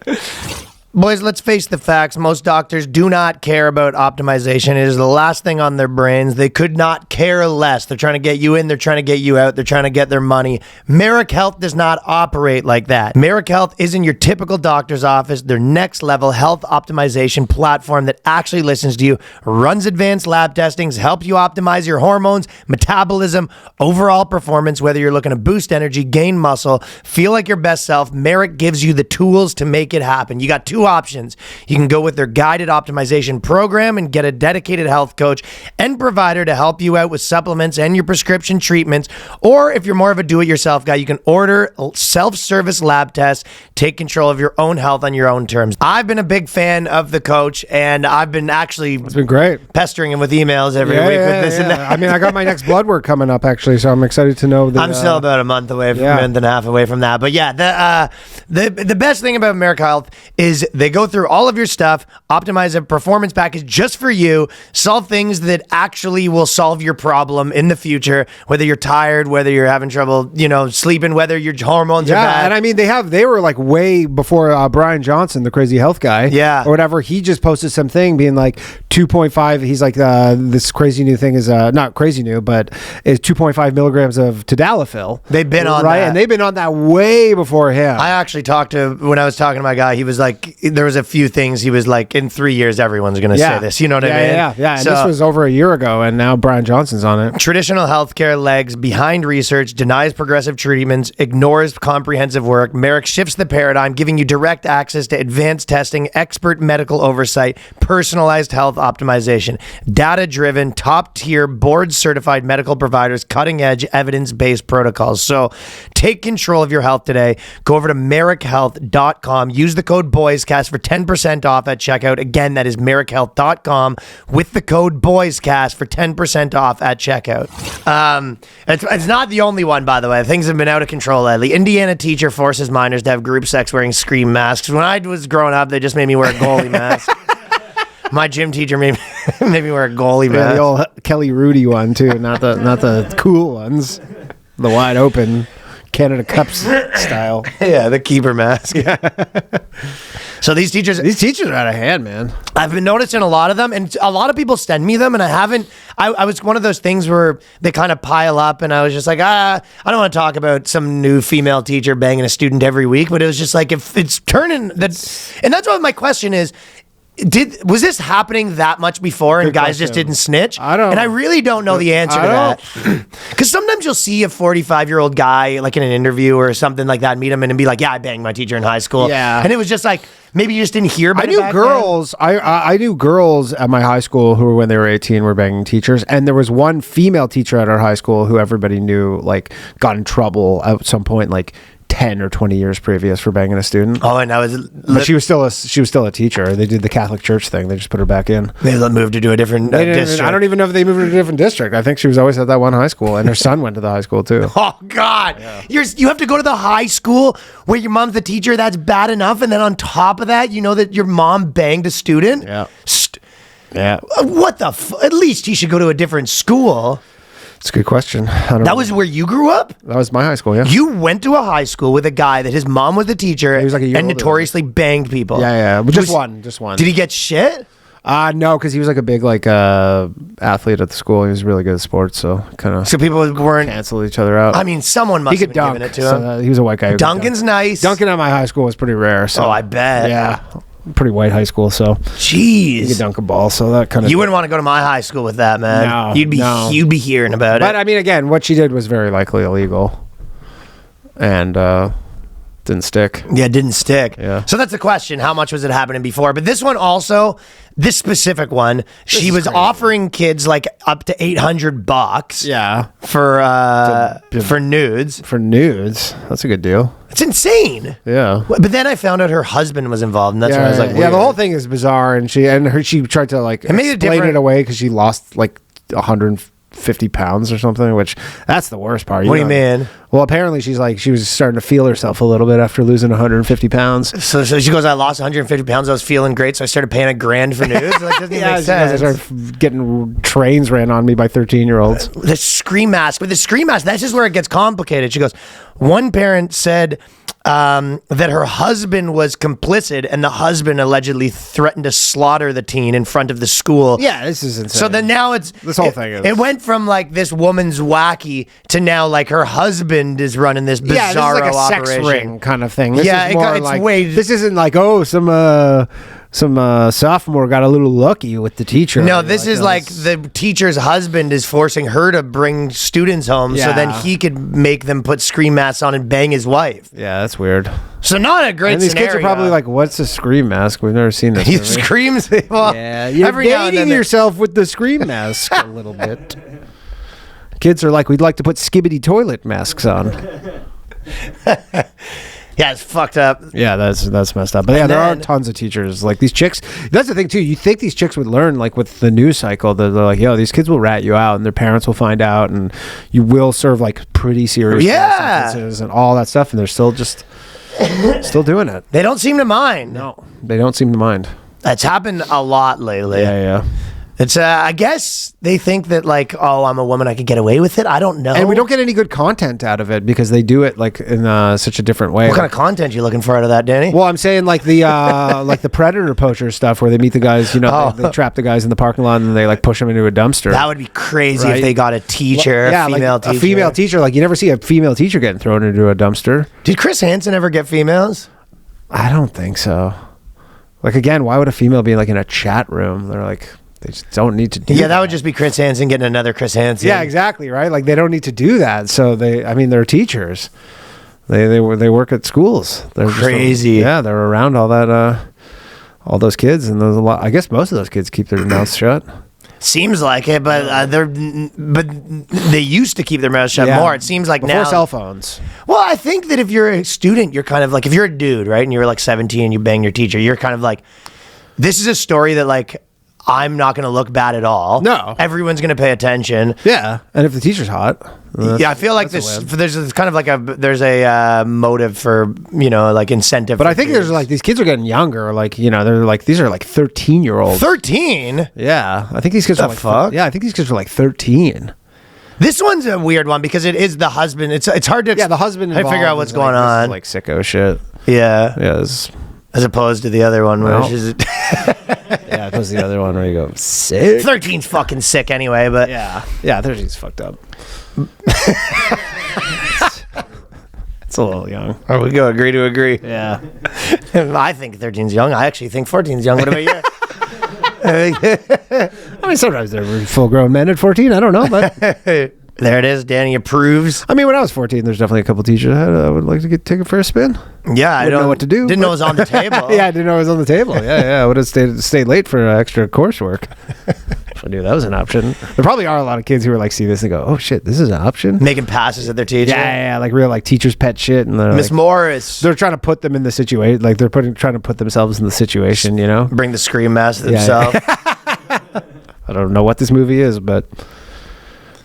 Boys, let's face the facts. Most doctors do not care about optimization. It is the last thing on their brains. They could not care less. They're trying to get you in. They're trying to get you out. They're trying to get their money. Marek Health does not operate like that. Marek Health isn't your typical doctor's office. Their next level health optimization platform that actually listens to you, runs advanced lab testings, helps you optimize your hormones, metabolism, overall performance, whether you're looking to boost energy, gain muscle, feel like your best self. Marek gives you the tools to make it happen. You got two options. You can go with their guided optimization program and get a dedicated health coach and provider to help you out with supplements and your prescription treatments. Or if you're more of a do-it-yourself guy, you can order self-service lab tests, take control of your own health on your own terms. I've been a big fan of the coach, and I've been actually it's been great pestering him with emails every week with this and that. I mean, I got my next blood work coming up actually, so I'm excited to know that I'm still about a month and a half away from that. But yeah, the best thing about Marek Health is they go through all of your stuff, optimize a performance package just for you, solve things that actually will solve your problem in the future, whether you're tired, whether you're having trouble, sleeping, whether your hormones are bad. And I mean, they were like way before Brian Johnson, the crazy health guy, or whatever. He just posted something being like 2.5. He's like, this crazy new thing is not crazy new, but is 2.5 milligrams of tadalafil. They've been on that. And they've been on that way before him. I actually when I was talking to my guy, he was like, there was a few things he was like, in 3 years, everyone's going to say this. You know what I mean? Yeah. And this was over a year ago, and now Brian Johnson's on it. Traditional healthcare lags behind research, denies progressive treatments, ignores comprehensive work. Marek shifts the paradigm, giving you direct access to advanced testing, expert medical oversight, personalized health optimization, data-driven, top-tier, board-certified medical providers, cutting-edge, evidence-based protocols. So take control of your health today. Go over to marekhealth.com. Use the code BOYSCAST for 10% off at checkout. Again, that is marekhealth.com with the code BOYSCAST for 10% off at checkout. It's not the only one, by the way. Things have been out of control lately. Indiana teacher forces minors to have group sex wearing scream masks. When I was growing up, they just made me wear a goalie mask. My gym teacher made me wear a goalie mask. The old Kelly Rudy one too, not the cool ones, the wide open Canada Cups style. Yeah, the keeper mask. Yeah. So these teachers are out of hand, man. I've been noticing a lot of them, and a lot of people send me them, and I haven't. I was one of those things where they kind of pile up, and I was just like, I don't want to talk about some new female teacher banging a student every week, but it was just like, if it's turning that, and that's what my question is. Was this happening that much before and Good guys just question. didn't snitch? I don't- And I really don't know the answer to that. Because sometimes you'll see a 45-year-old guy like in an interview or something like that, meet him and be like, yeah, I banged my teacher in high school. Yeah. And it was just like, maybe you just didn't hear about I it knew back girls. I knew girls at my high school who, when they were 18, were banging teachers, and there was one female teacher at our high school who everybody knew like got in trouble at some point, like 10 or 20 years previous for banging a student. then. Oh, and I was... But she was still a teacher. They did the Catholic Church thing. They just put her back in. They moved to do a different district. I don't even know if they moved to a different district. I think she was always at that one high school, and her son went to the high school too. Oh, God. You have to go to the high school where your mom's the teacher. That's bad enough. And then on top of that, you know that your mom banged a student? Yeah. Yeah. What the At least he should go to a different school. It's a good question. I don't know. That was where you grew up? That was my high school, yeah. You went to a high school with a guy that his mom was the teacher He was like a year and older. notoriously banged people. Yeah. But just one. Did he get shit? No, because he was like a big athlete at the school. He was really good at sports, so kind of So people weren't... cancel each other out. I mean, someone must he have could been dunk. giving it to So, him. he was a white guy. Who could Duncan's dunk. nice. Duncan at my high school was pretty rare. So Oh, I bet. yeah, pretty white high school. So he could Jeez. dunk a ball. So that kind of You wouldn't want to go to my high school with that, man. No, no. You'd be hearing about But it. I mean, again, what she did was very likely illegal, and didn't stick. Yeah, it didn't stick. Yeah. So that's the question. How much was it happening before? But this one also, this specific one, she is was crazy. offering kids like up to $800 Yeah, for nudes. for nudes, that's a good deal. It's insane. Yeah. But then I found out her husband was involved, and that's when I was like, yeah, the weird. whole thing is bizarre, and she tried to like made it explain different. it away because she lost like 150 pounds or something, which that's the worst part. What do you mean? Well, apparently she was starting to feel herself a little bit after losing 150 pounds. So she goes, I lost 150 pounds. I was feeling great, so I started paying $1,000 for nudes. Like, doesn't make sense. I started getting trains ran on me by 13-year-olds. The scream mask. With the scream mask, that's just where it gets complicated. She goes, one parent said that her husband was complicit, and the husband allegedly threatened to slaughter the teen in front of the school. Yeah, this is insane. So then now This whole thing is- It went from like this woman's wacky to now like her husband is running this bizarro yeah, this is like a operation. sex ring kind of thing. This Yeah, is more it's like, way- this isn't like, oh, some sophomore got a little lucky with the teacher. No, this is like the teacher's husband is forcing her to bring students home so then Yeah. he could make them put scream masks on and bang his wife. Yeah, that's weird. So not a great And these scenario. kids are probably like, what's a scream mask? We've never seen this. He movie. screams. Well, Yeah, you're every now and dating then yourself with the scream mask a little bit. Kids are like, we'd like to put skibbity toilet masks on. yeah, it's fucked up. Yeah, that's messed up. But yeah, And there are then- tons of teachers like these chicks. That's the thing too. You think these chicks would learn like with the news cycle that they're like, yo, these kids will rat you out, and their parents will find out, and you will serve like pretty serious Yeah. sentences and all that stuff, and they're still doing it. They don't seem to mind. No, they don't seem to mind. It's happened a lot lately. Yeah. It's I guess they think that like, oh, I'm a woman, I could get away with it. I don't know. And we don't get any good content out of it because they do it like in such a different way. What kind of content you looking for out of that, Danny? Well, I'm saying like the predator poacher stuff where they meet the guys, they trap the guys in the parking lot and they like push them into a dumpster. That would be crazy Right. if they got a teacher, yeah, a female like teacher. a female teacher. Like you never see a female teacher getting thrown into a dumpster. Did Chris Hansen ever get females? I don't think so. Like again, why would a female be like in a chat room? They're like, they just don't need to do Yeah, that would just be Chris Hansen getting another Chris Hansen. Yeah, exactly, right? Like they don't need to do that. So they're teachers. They work at schools. They're Crazy. They're around all that all those kids, and there's a lot. I guess most of those kids keep their mouths shut. Seems like it, but they used to keep their mouths shut Yeah. more. It seems like Before now. cell phones. Well, I think that if you're a student, you're kind of like, if you're a dude, right, and you're like 17 and you bang your teacher, you're kind of like, this is a story that like, I'm not going to look bad at all. No. Everyone's going to pay attention. Yeah, and if the teacher's hot, Yeah, I feel like there's kind of like a motive for, like incentive. But for I think dudes. there's like these kids are getting younger. Like they're like these are like 13-year-olds. 13? Yeah, I think these kids The are like fuck? Yeah, I think these kids are like 13. This one's a weird one because it is the husband. It's hard to Yeah, the husband. I figure out involved what's is, going like, on. This is, like sicko shit. Yeah, Yeah, it's, as opposed to the other one where Well. she's yeah. It was the other one where you go sick. 13's fucking sick anyway. But Yeah, 13's fucked up. It's a little young. we go agree to agree. Yeah. I think 13's young. I actually think 14's young. What about you? I mean, sometimes they're full-grown men at 14. I don't know, but There it is. Danny approves. I mean, when I was 14, there's definitely a couple teachers I would like to take it for a spin. Yeah, I Didn't know what to do. Didn't know it was on the table. Yeah, I didn't know it was on the table. Yeah, I would have stayed late for extra coursework. If I knew that was an option. There probably are a lot of kids who are like, see this and go, oh shit, this is an option. Making passes at their teacher. Yeah, like real like teacher's pet shit. And Miss like, Morris. they're trying to put them in the situation. Like they're trying to put themselves in the situation. You know. Bring the scream master themselves. I don't know what this movie is, but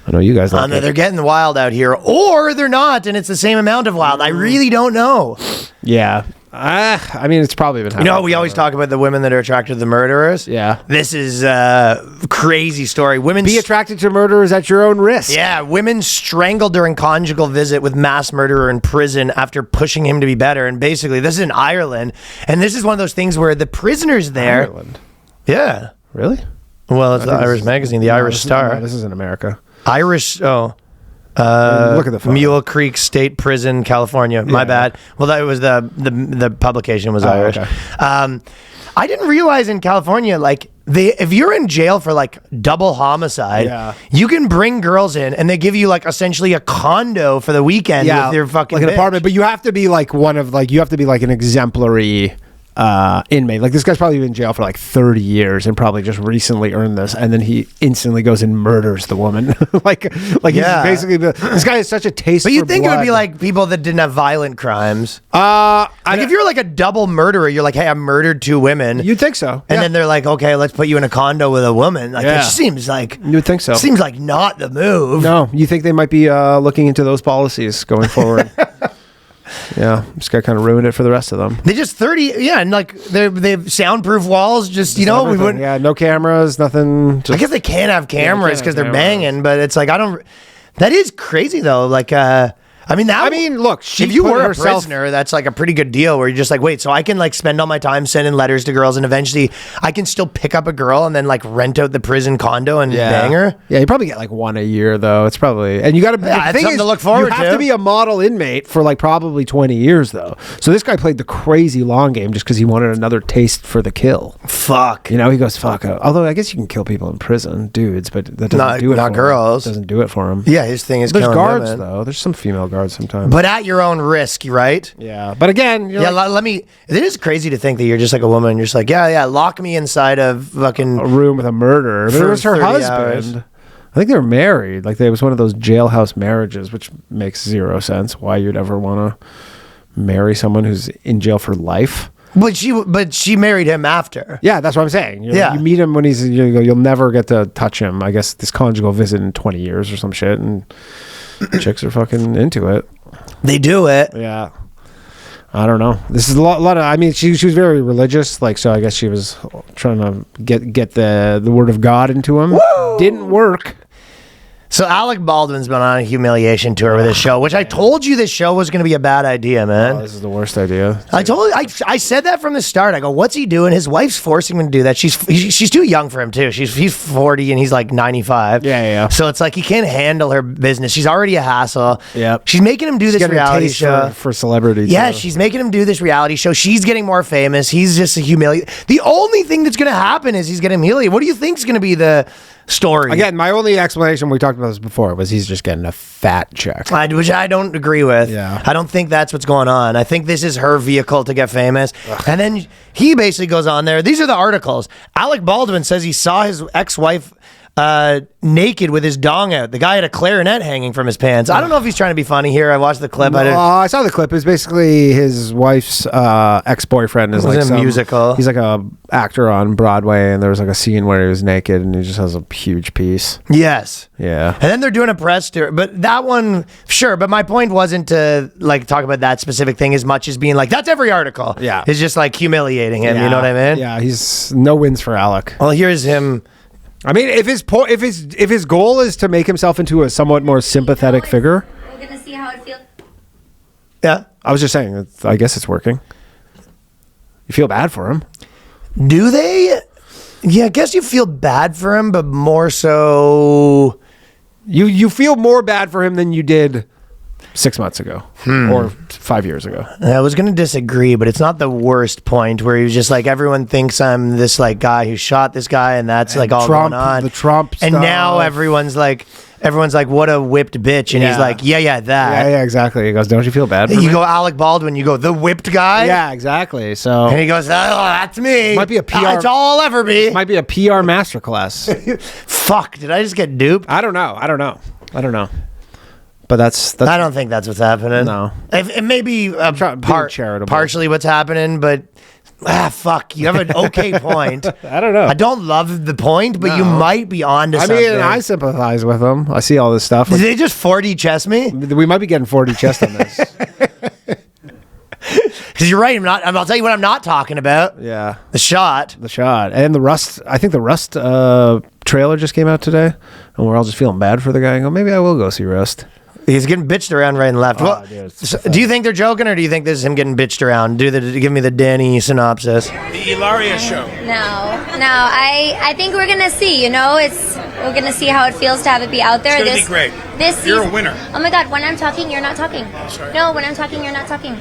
I know you guys like it. They're getting wild out here, or they're not, and it's the same amount of wild. I really don't know. Yeah. I mean, it's probably been happening. We always talk about the women that are attracted to the murderers. Yeah. This is a crazy story. Women Be attracted to murderers at your own risk. Yeah, women strangled during conjugal visit with mass murderer in prison after pushing him to be better. And basically, this is in Ireland, and this is one of those things where the prisoners there. Ireland. Yeah. Really? Well, it's the Irish magazine, the Irish Star. This is in America. Irish. Look at the photo. Mule Creek State Prison, California. My bad. Well, that was the publication was Irish. Okay. I didn't realize in California, like if you're in jail for like double homicide, you can bring girls in and they give you like essentially a condo for the weekend with your fucking like an bitch. apartment. But you have to be like you have to be like an exemplary inmate. Like this guy's probably been in jail for like 30 years and probably just recently earned this, and then he instantly goes and murders the woman. like he's basically this guy has such a taste. But for you'd think blood. it would be like people that didn't have violent crimes. Like if you're like a double murderer, you're like, hey, I murdered 2 women. You'd think so. And then they're like, okay, let's put you in a condo with a woman. Like, it seems like... You'd think so. Seems like not the move. No, you think they might be looking into those policies going forward. Yeah, this guy kind of ruined it for the rest of them. They just 30, and like they have soundproof walls. Just we wouldn't. Yeah, no cameras, nothing. I guess they can't have cameras because they're banging, but it's like I don't. That is crazy though. Like, look, if you were a prisoner, that's like a pretty good deal. Where you're just like, wait, so I can like spend all my time sending letters to girls, and eventually I can still pick up a girl and then like rent out the prison condo and bang her. Yeah, you probably get like 1 a year though. It's probably, and you got to. It's something to look forward to. You have to be a model inmate for like probably 20 years though. So this guy played the crazy long game just because he wanted another taste for the kill. Fuck. He goes fuck. Although I guess you can kill people in prison, dudes, but that doesn't do it. Not for girls. Him. Doesn't do it for him. Yeah, his thing is There's killing guards women. though. There's some female guards sometimes. But at your own risk, right? Yeah, but again, let me. It is crazy to think that you're just like a woman. You're just like, lock me inside of fucking a room with a murderer. But it was her 30 husband. hours. I think they were married. Like it was one of those jailhouse marriages, which makes zero sense. Why you'd ever want to marry someone who's in jail for life? But she married him after. Yeah, that's what I'm saying. You meet him when he's. You'll never get to touch him. I guess this conjugal visit in 20 years or some shit, and chicks are fucking into it. They do it. Yeah. I don't know. This is a lot of. I mean, she was very religious, like so. I guess she was trying to get the word of God into him. Woo! Didn't work. So Alec Baldwin's been on a humiliation tour with this show, which I told you this show was going to be a bad idea, man. Oh, this is the worst idea. I said that from the start. I go, what's he doing? His wife's forcing him to do that. She's too young for him too. He's 40 and he's like 95. Yeah. So it's like he can't handle her business. She's already a hassle. Yep. She's making him do this reality show for celebrity. Yeah, too. she's making him do this reality show. She's getting more famous. He's just a humiliated. The only thing that's going to happen is he's getting humiliated. What do you think is going to be the story? Again, my only explanation, we talked about this before, was he's just getting a fat check. Which I don't agree with. Yeah. I don't think that's what's going on. I think this is her vehicle to get famous. Ugh. And then he basically goes on there. These are the articles. Alec Baldwin says he saw his ex-wife naked with his dong out. The guy had a clarinet hanging from his pants. I don't know if he's trying to be funny here. I watched the clip. I saw the clip. It was basically his wife's ex-boyfriend is like a musical. He's like a actor on Broadway, and there was like a scene where he was naked and he just has a huge piece. Yes. Yeah. And then they're doing a press tour. But that one, sure. But my point wasn't to like talk about that specific thing as much as being like, that's every article. Yeah. It's just like humiliating him. You know what I mean? Yeah. He's no wins for Alec. Well, here's him. I mean, if his goal is to make himself into a somewhat more sympathetic figure, we're gonna see how it feels. Yeah, I was just saying. I guess it's working. You feel bad for him. Do they? Yeah, I guess you feel bad for him, but more so, you feel more bad for him than you did 6 months ago or 5 years ago. I was going to disagree, but it's not the worst point where he was just like, everyone thinks I'm this like guy who shot this guy, and that's like all Trump, going on. the Trump and stuff. now everyone's like, what a whipped bitch, and he's like, that. Yeah, exactly. He goes, don't you feel bad for You me? go Alec Baldwin, you go, the whipped guy? Yeah, exactly. So And he goes, oh, that's me. Might be a PR That's all I'll ever be. might be a PR masterclass. Fuck, did I just get duped? I don't know. But that's I don't think that's what's happening. No. It may be being charitable. partially what's happening, but fuck, you have an okay point. I don't know. I don't love the point, but you might be onto I something. mean, I sympathize with him. I see all this stuff. Did they just 4D chess me? We might be getting 4D chest on this. Because you're right. I'll tell you what I'm not talking about. Yeah. The shot. The shot. And the Rust. I think the Rust trailer just came out today. And we're all just feeling bad for the guy. And go, maybe I will go see Rust. He's getting bitched around right and left. Well, dude, do you think they're joking, or do you think this is him getting bitched around? Give me the Danny synopsis. The Ilaria show. No. I think we're gonna see. We're gonna see how it feels to have it be out there. It's gonna be great. You're a winner. Oh my God! When I'm talking, you're not talking. Sorry. No, when I'm talking, you're not talking.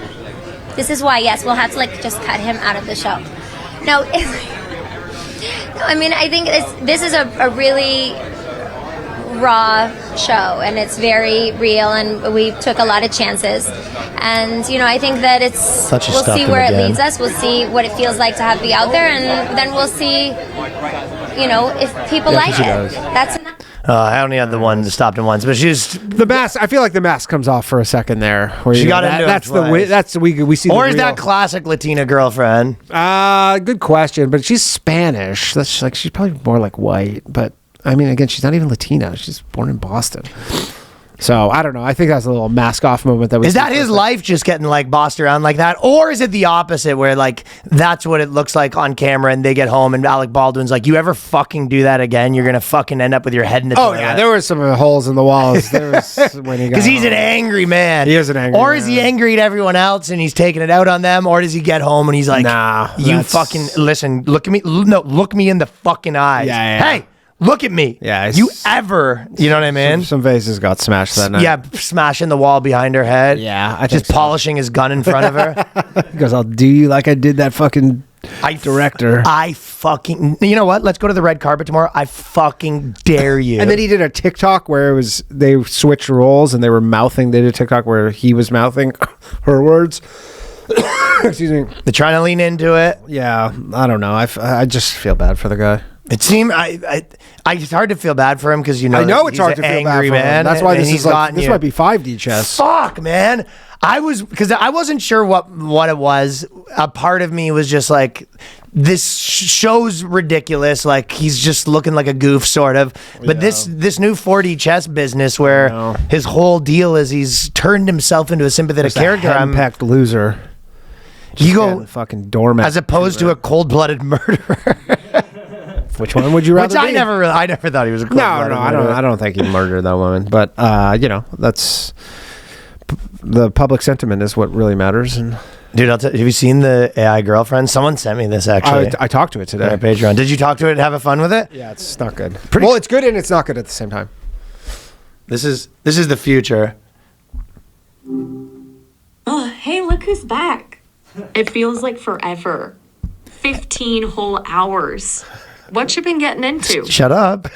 This is why. Yes, we'll have to just cut him out of the show. No, I mean, I think this is a really raw show, and it's very real, and we took a lot of chances, and I think that we'll see where it leads us. We'll see what it feels like to have be out there, and then we'll see if people like it. That's enough. I only had the one that stopped him once, but she's The mask. I feel like the mask comes off for a second there. Where She got into it That's twice. we see. or the is real- that classic Latina girlfriend? Good question, but she's Spanish. That's like she's probably more like white, but I mean, again, she's not even Latina. She's born in Boston. So I don't know. I think that's a little mask off moment that we. Is that his life just getting bossed around like that, or is it the opposite where that's what it looks like on camera, and they get home and Alec Baldwin's like, "You ever fucking do that again, you're gonna fucking end up with your head in the toilet." yeah, there were some holes in the walls. There was when he got Because he's home. an angry man. He is an angry Or is he man. angry at everyone else and he's taking it out on them? Or does he get home and he's like, Nah, you that's- fucking, listen, look at me. No, look me in the fucking eyes. Yeah. Hey, look at me. Yeah, it's- You ever, you know what I mean? Some vases got smashed that night. Yeah, smashing the wall behind her head. Yeah, I Just think so. polishing his gun in front of her. He goes, "I'll do you like I did that fucking director." I fucking, you know what? Let's go to the red carpet tomorrow. I fucking dare you. And then he did a TikTok where they switched roles and they were mouthing. They did a TikTok where he was mouthing her words. Excuse me. They're trying to lean into it. Yeah, I don't know. I just feel bad for the guy. It seemed it's hard to feel bad for him because I know that it's he's hard an to feel bad angry for him. man. That's why and this he's is like gotten this you. might be 5D chess. Fuck, man. I wasn't sure what it was. A part of me was just like, this show's ridiculous. Like he's just looking like a goof, sort of. But this new 4D chess business, where his whole deal is he's turned himself into a sympathetic character. I'm packed loser. You go fucking doormat, as opposed to a cold-blooded murderer. Which one would you rather? Which I be? never thought he was a cold-blooded murderer. I don't think he murdered that woman. But that's the public sentiment is what really matters. And Dude, have you seen the AI girlfriend? Someone sent me this actually. I talked to it today. on our Patreon. Did you talk to it and have fun with it? Yeah, it's not good. Well, it's good and it's not good at the same time. This is the future. Oh, hey, look who's back. It feels like forever. 15 whole hours. What you been getting into? Shut up.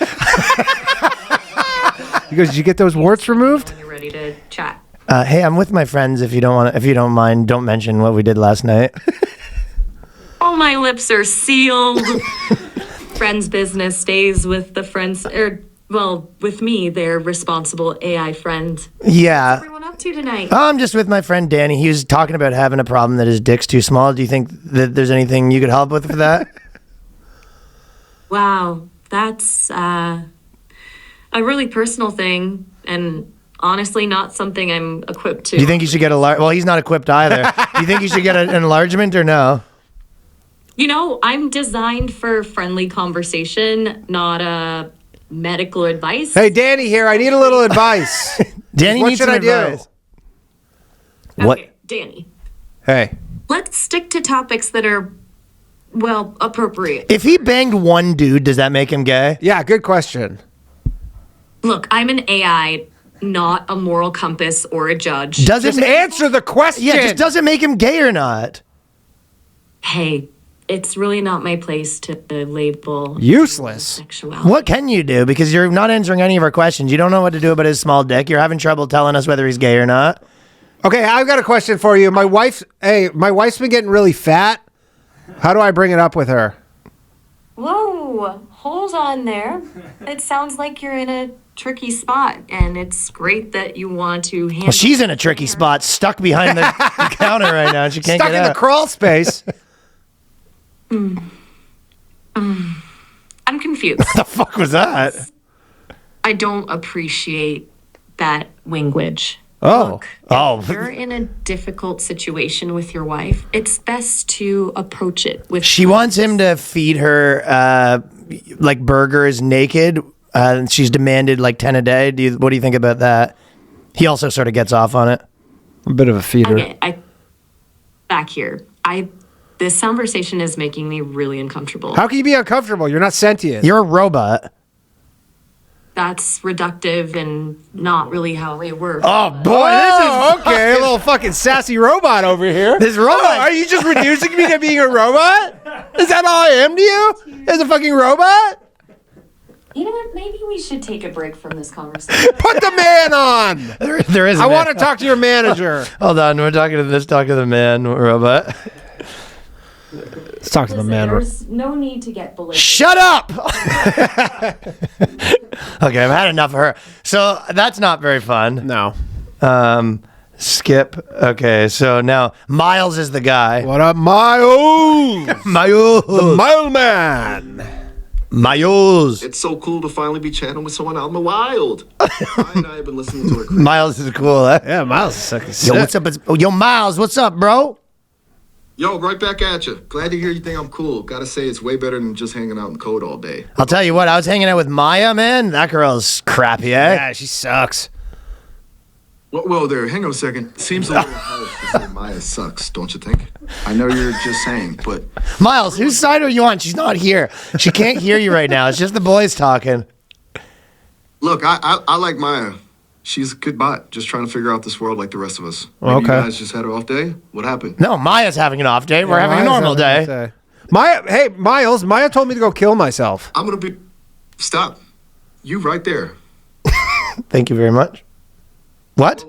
He goes, "Did you get those warts removed?" When you're ready to chat. Hey, I'm with my friends. If you don't mind, don't mention what we did last night. All my lips are sealed. Friends' business stays with the friends, with me, their responsible AI friend. Yeah. Everyone up to tonight? I'm just with my friend Danny. He was talking about having a problem that his dick's too small. Do you think that there's anything you could help with for that? Wow, that's a really personal thing, and honestly not something I'm equipped to. Do you think you should get well, he's not equipped either. Do you think you should get an enlargement or no? I'm designed for friendly conversation, not medical advice. Hey, Danny here. I need a little advice. Danny What needs should some I do? advice. Okay, What? Danny, Hey. let's stick to topics that are, appropriate. If he banged one dude, does that make him gay? Yeah, good question. Look, I'm an AI, not a moral compass or a judge. Just answer the question. Yeah, just does it make him gay or not? Hey, it's really not my place to label Useless. sexuality. What can you do? Because you're not answering any of our questions. You don't know what to do about his small dick. You're having trouble telling us whether he's gay or not. Okay, I've got a question for you. My wife's been getting really fat. How do I bring it up with her? Whoa, hold on there. It sounds like you're in a tricky spot, and it's great that you want to handle. Well, she's in a tricky spot, stuck behind the counter right now. And she can't Stuck get in out. the crawl space. I'm confused. What the fuck was that? I don't appreciate that language. Oh. If you're in a difficult situation with your wife, it's best to approach it with. She wants him to feed her like burgers naked. And she's demanded like 10 a day. What do you think about that? He also sort of gets off on it. A bit of a feeder. Back here. This conversation is making me really uncomfortable. How can you be uncomfortable? You're not sentient. You're a robot. That's reductive and not really how it works. Oh boy, Oh, okay. A little fucking sassy robot over here. This robot. Oh, are you just reducing me to being a robot? Is that all I am to you? As a fucking robot? You know what? Maybe we should take a break from this conversation. Put the man on. There is. I want to talk to your manager. Hold on, we're talking to this. Talk to the man robot. Let's talk to the man. There's no need to get belligerent. Shut up. Okay, I've had enough of her. So that's not very fun. No. Skip. Okay, so now Miles is the guy. What up, Miles? Miles. The Mile Man. Miles. It's so cool to finally be chatting with someone out in the wild. I and I have been listening to it. Miles is cool, huh? Yeah, Miles is fucking Yo, what's up? Yo, Miles, what's up, bro? Yo, right back at you. Glad to hear you think I'm cool. Gotta say, it's way better than just hanging out in the code all day. I'll tell you what, I was hanging out with Maya, man. That girl's crappy, eh? Yeah, she sucks. Whoa there, hang on a second. Seems a little harsh to say Maya sucks, don't you think? I know you're just saying, but Miles, whose side are you on? She's not here. She can't hear you right now. It's just the boys talking. look, I like Maya. She's a good bot, just trying to figure out this world like the rest of us. Maybe Okay. you guys just had an off day? What happened? No, Maya's having an off day. We're having a normal day. Maya, hey, Miles, Maya told me to go kill myself. I'm gonna be... Stop. You right there. Thank you very much. What?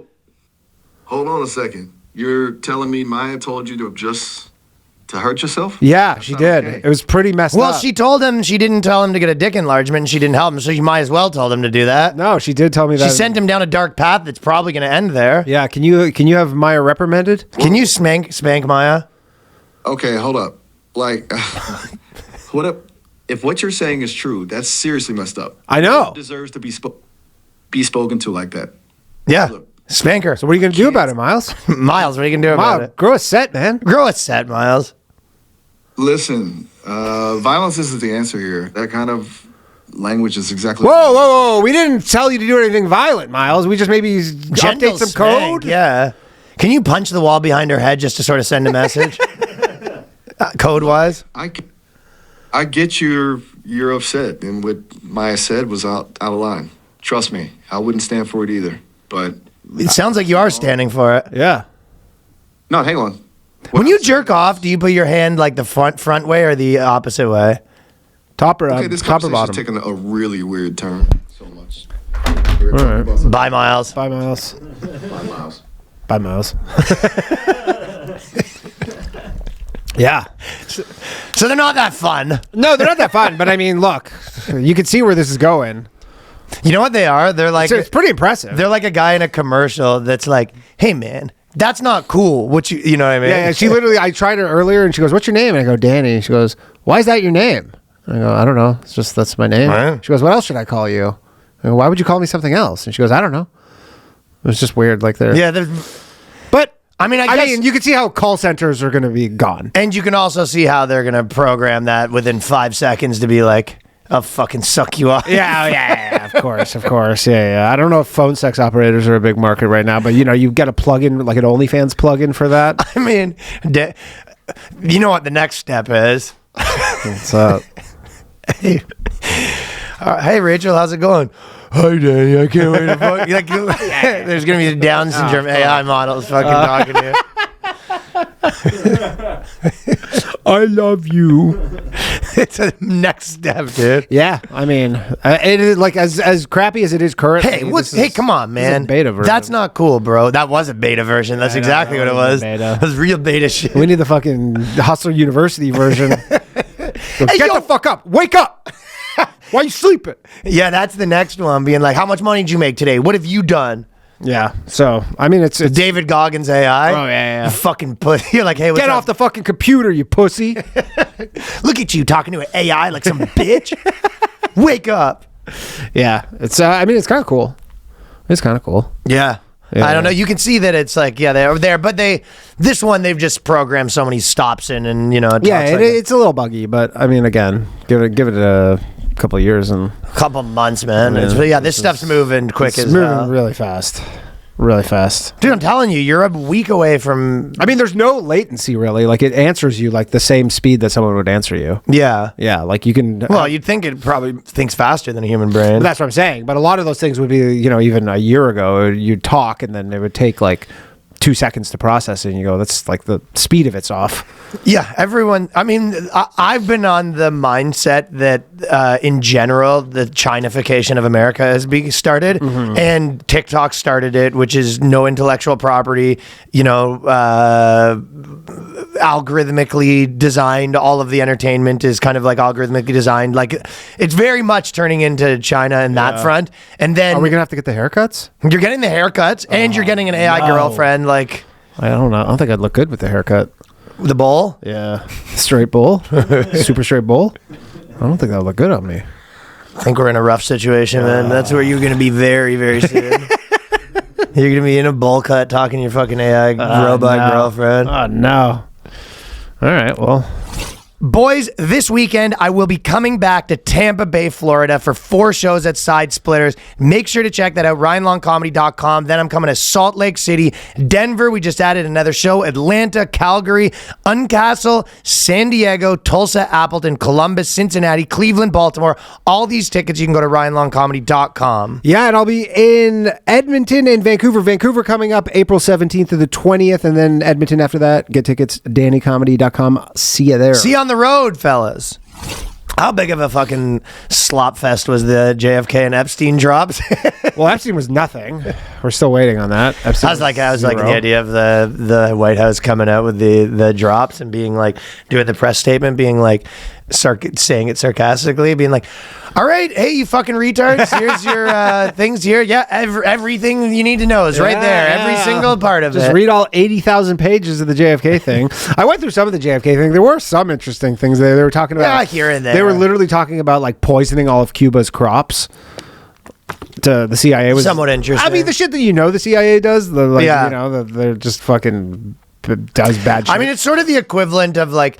Hold on a second. You're telling me Maya told you to hurt yourself? Yeah, she did. Okay. It was pretty messed up. Well, she told him she didn't tell him to get a dick enlargement and she didn't help him, so you might as well told him to do that. No, she did tell me that. She sent him down a dark path that's probably going to end there. Yeah, can you have Maya reprimanded? Can you spank Maya? Okay, hold up. Like, what up? If what you're saying is true, that's seriously messed up. I know. Deserves to be spoken to like that. Yeah. Look. Spank her. So what are you going to do about it, Miles? Miles, what are you going to do about Miles, it? grow a set, man. Grow a set, Miles. Listen, violence isn't the answer here. That kind of language is exactly... Whoa. We didn't tell you to do anything violent, Miles. We just maybe Gentle update some spank, code. Yeah. Can you punch the wall behind her head just to sort of send a message? Code-wise? I get you're upset, and what Maya said was out of line. Trust me, I wouldn't stand for it either. But It sounds like you are standing for it. Yeah. no, hang on. When you jerk off, do you put your hand like the front way or the opposite way? Top or Okay, this top or conversation's bottom? taking a really weird turn. So much. Bye, Miles. Bye, Miles. Bye, Miles. Bye, Miles. Yeah. So they're not that fun. No, they're not that fun. But I mean, look, you can see where this is going. You know what they are? They're like It's pretty impressive. they're like a guy in a commercial that's like, "Hey man, that's not cool." What you know what I mean? Yeah, she literally, I tried her earlier and she goes, "What's your name?" And I go, "Danny." She goes, "Why is that your name?" And I go, "I don't know. It's just, that's my name." Right. She goes, "What else should I call you?" I go, "Why would you call me something else?" And she goes, "I don't know." It was just weird, like there. Yeah, But I mean, I guess you can see how call centers are going to be gone. and you can also see how they're gonna program that within 5 seconds to be like, "I'll fucking suck you off." Yeah, of course. Yeah. I don't know if phone sex operators are a big market right now, but you get a plug-in, like an OnlyFans plug-in for that. I mean, you know what the next step is? What's up? Hey, Rachel, how's it going? Hi, Danny. I can't wait to fuck. Like, there's going to be the Down syndrome AI models fucking talking to you. I love you. It's a next step, dude. Yeah, I mean, it is like as crappy as it is currently. Hey, come on, man. Beta version. That's not cool, bro. That was a beta version. That's exactly what it was. It was real beta shit. We need the fucking Hustler University version. Get the fuck up. Wake up. Why are you sleeping? Yeah, that's the next one. Being like, how much money did you make today? What have you done? Yeah. So, I mean, it's David Goggins AI. Oh, yeah. You fucking you're like, hey, what's get up? off the fucking computer, you pussy. Look at you talking to an AI like some bitch. Wake up. Yeah. It's, I mean, it's kind of cool. It's kind of cool. Yeah. I don't know. You can see that it's like, yeah, they're there, but this one, they've just programmed so many stops in and, you know. It's a little buggy, but I mean, again, give it a couple of years and a couple months, man. This stuff's moving quick as hell. Moving really fast. Really fast. Dude, I'm telling you, you're a week away from... I mean, there's no latency, really. Like, it answers you, like, the same speed that someone would answer you. Yeah. Yeah, like, you can... Well, you'd think it probably thinks faster than a human brain. But that's what I'm saying. But a lot of those things would be, you know, even a year ago, you'd talk, and then it would take, like, 2 seconds to process it, and you go, that's, like, the speed of it's off. Yeah, everyone... I mean, I've been on the mindset that, in general, the Chinification of America has started, and TikTok started it, which is no intellectual property, you know, algorithmically designed. All of the entertainment is kind of, like, algorithmically designed. Like, it's very much turning into China in that front. And then... Are we going to have to get the haircuts? You're getting the haircuts, and you're getting an AI girlfriend, like... I don't know. I don't think I'd look good with the haircut. The bowl? Yeah. Straight bowl? Super straight bowl? I don't think that would look good on me. I think we're in a rough situation, man. That's where you're going to be very, very soon. You're going to be in a bowl cut talking to your fucking AI robot girlfriend. Oh, no. All right, well... Boys, this weekend I will be coming back to Tampa Bay, Florida for 4 shows at Side Splitters. Make sure to check that out, RyanLongComedy.com. Then I'm coming to Salt Lake City, Denver. We just added another show, Atlanta, Calgary, Uncastle, San Diego, Tulsa, Appleton, Columbus, Cincinnati, Cleveland, Baltimore. All these tickets, you can go to RyanLongComedy.com. Yeah, and I'll be in Edmonton and Vancouver. Vancouver coming up April 17th to the 20th, and then Edmonton after that. Get tickets, DannyComedy.com. See you there. See you on the road, fellas. How big of a fucking slop fest was the JFK and Epstein drops? Well, Epstein was nothing. We're still waiting on that. Epstein I was like the idea of the White House coming out with the drops and being like, doing the press statement, being like, saying it sarcastically, being like, all right, hey, you fucking retards, here's your things here. Yeah, everything you need to know is right there. Yeah. Every single part of it. Just read all 80,000 pages of the JFK thing. I went through some of the JFK thing. There were some interesting things there. They were talking about. Yeah, here and there. They were literally talking about like poisoning all of Cuba's crops. To the CIA was somewhat interesting. I mean, the shit that the CIA does. They're just fucking does bad shit. I mean, it's sort of the equivalent of like.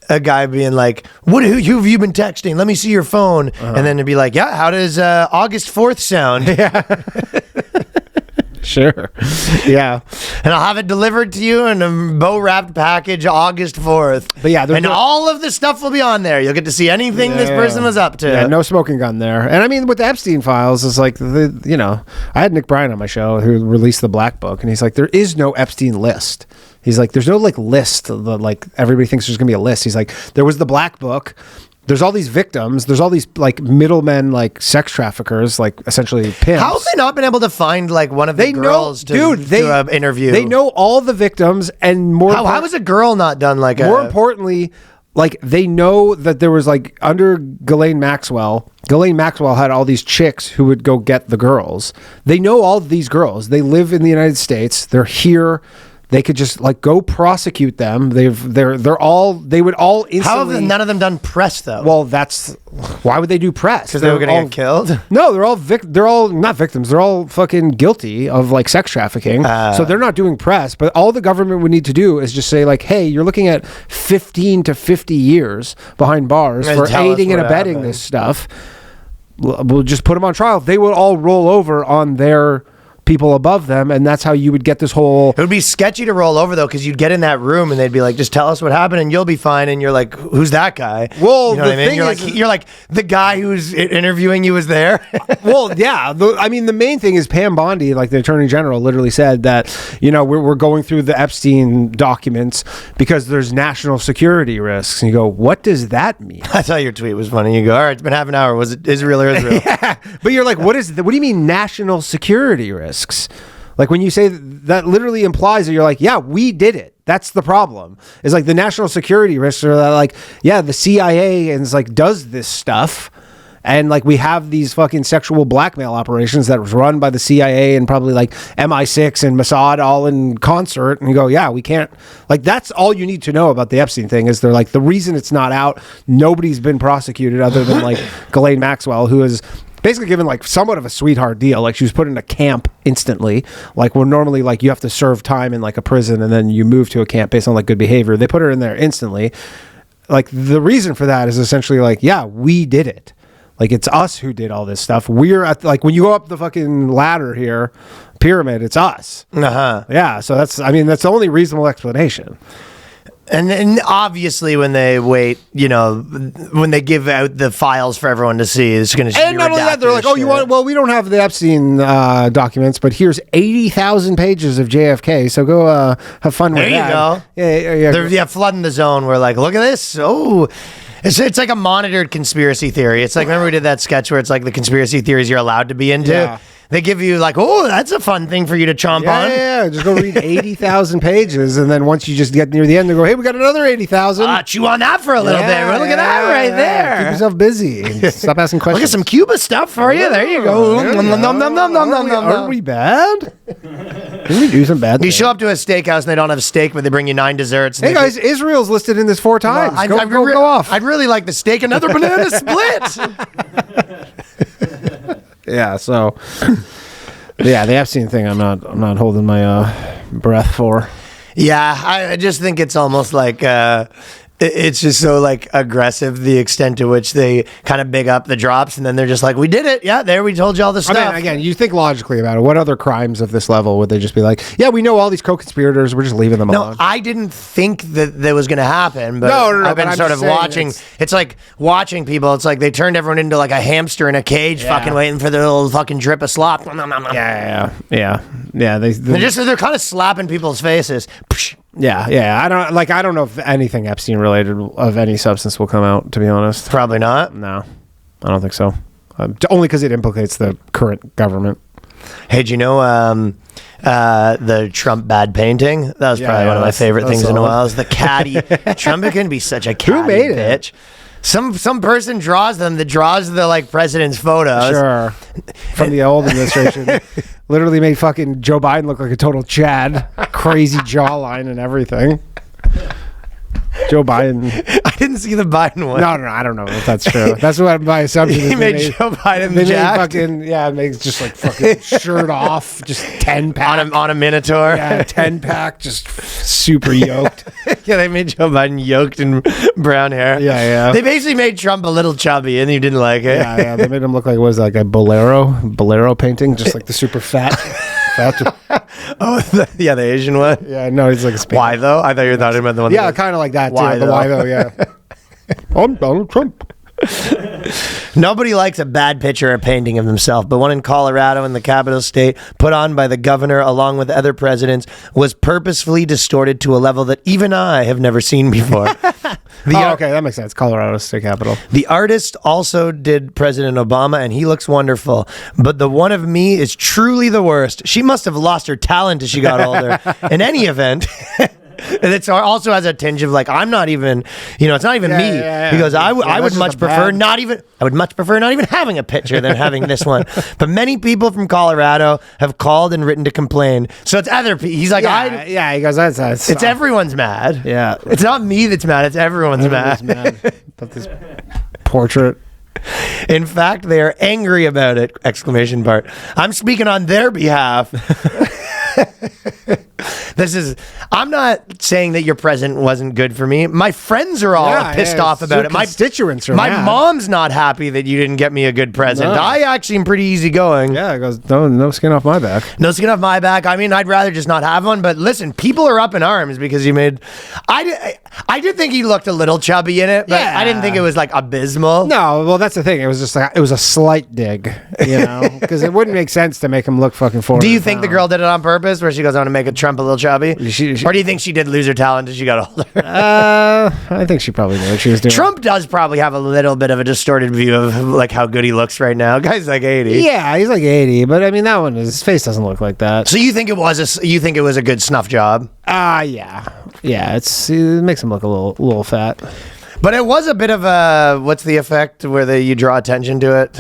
A guy being like, who have you been texting? Let me see your phone. And then to be like, yeah, how does August 4th sound? Yeah. Sure. Yeah. And I'll have it delivered to you in a bow-wrapped package August 4th. But yeah, all of the stuff will be on there. You'll get to see anything this person was up to. Yeah, no smoking gun there. And I mean, with the Epstein files, it's like, I had Nick Bryan on my show who released the Black Book, and he's like, there is no Epstein list. He's like, there's no like list. Like everybody thinks there's gonna be a list. He's like, there was the Black Book. There's all these victims. There's all these like middlemen, like sex traffickers, like essentially pimps. How have they not been able to find like one of the girls to interview? They know all the victims, and more. How was a girl not done like? More importantly, like they know that there was like under Ghislaine Maxwell. Ghislaine Maxwell had all these chicks who would go get the girls. They know all of these girls. They live in the United States. They're here. They could just like go prosecute them. They would all instantly. How have none of them done press though? Well, why would they do press? Because they were going to get killed. No, they're all not victims. They're all fucking guilty of like sex trafficking. So they're not doing press. But all the government would need to do is just say like, hey, you're looking at 15 to 50 years behind bars for aiding and abetting this stuff. We'll just put them on trial. They will all roll over on their people above them, and that's how you would get this whole... It would be sketchy to roll over, though, because you'd get in that room and they'd be like, just tell us what happened and you'll be fine. And you're like, who's that guy? Well, you know what I mean? You're like, the guy who's interviewing you was there. Well, yeah. The main thing is Pam Bondi, like the Attorney General, literally said that, we're going through the Epstein documents because there's national security risks. And you go, what does that mean? I thought your tweet was funny. You go, all right, it's been half an hour. Was it Israel or Israel? Yeah. But you're like, what do you mean national security risks? Like when you say that literally implies that you're like, yeah, we did it. That's the problem. It's like the national security risks are like, yeah, the CIA and it's like does this stuff. And like we have these fucking sexual blackmail operations that was run by the CIA and probably like MI6 and Mossad all in concert. And you go, yeah, we can't. Like that's all you need to know about the Epstein thing is they're like the reason it's not out. Nobody's been prosecuted other than like Ghislaine Maxwell, who is basically given like somewhat of a sweetheart deal. Like she was put in a camp instantly. Like where normally like you have to serve time in like a prison and then you move to a camp based on like good behavior. They put her in there instantly. Like the reason for that is essentially like, yeah, we did it. Like it's us who did all this stuff. We're at like when you go up the fucking ladder here, pyramid, it's us. Yeah. So that's the only reasonable explanation. And obviously, when they wait, when they give out the files for everyone to see, it's going to. And not only that, they're like, "Oh, you want? Well, we don't have the Epstein documents, but here's 80,000 pages of JFK. So go have fun with that." There you go. They're flooding the zone. We're like, look at this. Oh. It's like a monitored conspiracy theory. It's like, remember we did that sketch where it's like the conspiracy theories you're allowed to be into? Yeah. They give you like, oh, that's a fun thing for you to chomp on. Yeah, just go read 80,000 pages. And then once you just get near the end, they go, hey, we got another 80,000. Chew on that for a little bit. Well, look at that right there. Keep yourself busy. Stop asking questions. Look at some Cuba stuff for you. There you go. Are we bad? Can we do some bad things? You show up to a steakhouse and they don't have steak, but they bring you 9 desserts. Hey, guys, Israel's listed in this 4 times. Go off. I'd really like the steak. Another banana split. Yeah, so the Epstein thing I'm not holding my breath for. Yeah, I just think it's almost like it's just so like aggressive, the extent to which they kind of big up the drops and then they're just like, we did it. Yeah, there, we told you all the stuff. I mean, again, you think logically about it. What other crimes of this level would they just be like, yeah, we know all these co-conspirators, we're just leaving them alone? No, I didn't think that was going to happen, but no, I've been sort of watching. It's like watching people. It's like they turned everyone into like a hamster in a cage, fucking waiting for their little fucking drip of slop. Yeah. They're kind of slapping people's faces. Yeah. I don't know if anything Epstein related of any substance will come out, to be honest. Probably not. No, I don't think so. Only because it implicates the current government. Hey, do you know the Trump bad painting? That was probably one of my favorite things in a while. Is the catty. Trump can be such a catty Who made bitch. Some person draws them that draws the like president's photos. Sure. From the old administration. Literally made fucking Joe Biden look like a total Chad. Crazy jawline and everything. Joe Biden. I didn't see the Biden one. No, I don't know if that's true. That's what my assumption is. He made Joe Biden jacked. Makes just like fucking shirt off, just 10-pack. On a Minotaur. Yeah, 10-pack, just super yoked. Yeah, they made Joe Biden yoked and brown hair. Yeah. They basically made Trump a little chubby and you didn't like it. Yeah, they made him look like, what was that, like a bolero painting, just like the super fat. The Asian one? Yeah, no, he's like a Spanish. Why though? I thought you were talking about the one. Yeah, kind of like that why too. though? The why though, yeah. I'm Donald Trump. Nobody likes a bad picture or painting of themselves, but one in Colorado in the capital state, put on by the governor along with other presidents, was purposefully distorted to a level that even I have never seen before. Okay, that makes sense. Colorado state capital. The artist also did President Obama, and he looks wonderful. But the one of me is truly the worst. She must have lost her talent as she got older. In any event... And it also has a tinge of like, I'm not even, it's not even me. Because I would much prefer not even having a picture than having this one. But many people from Colorado have called and written to complain. So it's other people. He's like, he goes, that's it's everyone's mad. Yeah. It's not me that's mad. It's everyone's mad. About this portrait. In fact, they are angry about it! ! I'm speaking on their behalf. I'm not saying that your present wasn't good for me. My friends are all pissed off about it. My constituents are My mad. mom's not happy that you didn't get me a good present. No. I actually am pretty easygoing. Yeah, it goes, no skin off my back. No skin off my back. I mean, I'd rather just not have one. But listen, people are up in arms because you made. I did think he looked a little chubby in it, but I didn't think it was like abysmal. No, well, that's the thing. It was just like, it was a slight dig, you know, because it wouldn't make sense to make him look fucking 400 Do you think the girl did it on purpose, where she goes, "I want to make a Trump a little chubby," or do you think she did lose her talent as she got older? I think she probably knew what she was doing. Trump does probably have a little bit of a distorted view of like how good he looks right now. Guy's like 80. Yeah, he's like 80, but I mean that one, his face doesn't look like that. So you think it was a good snuff job? Yeah, it makes him look a little fat. But it was a bit of a, what's the effect where you draw attention to it?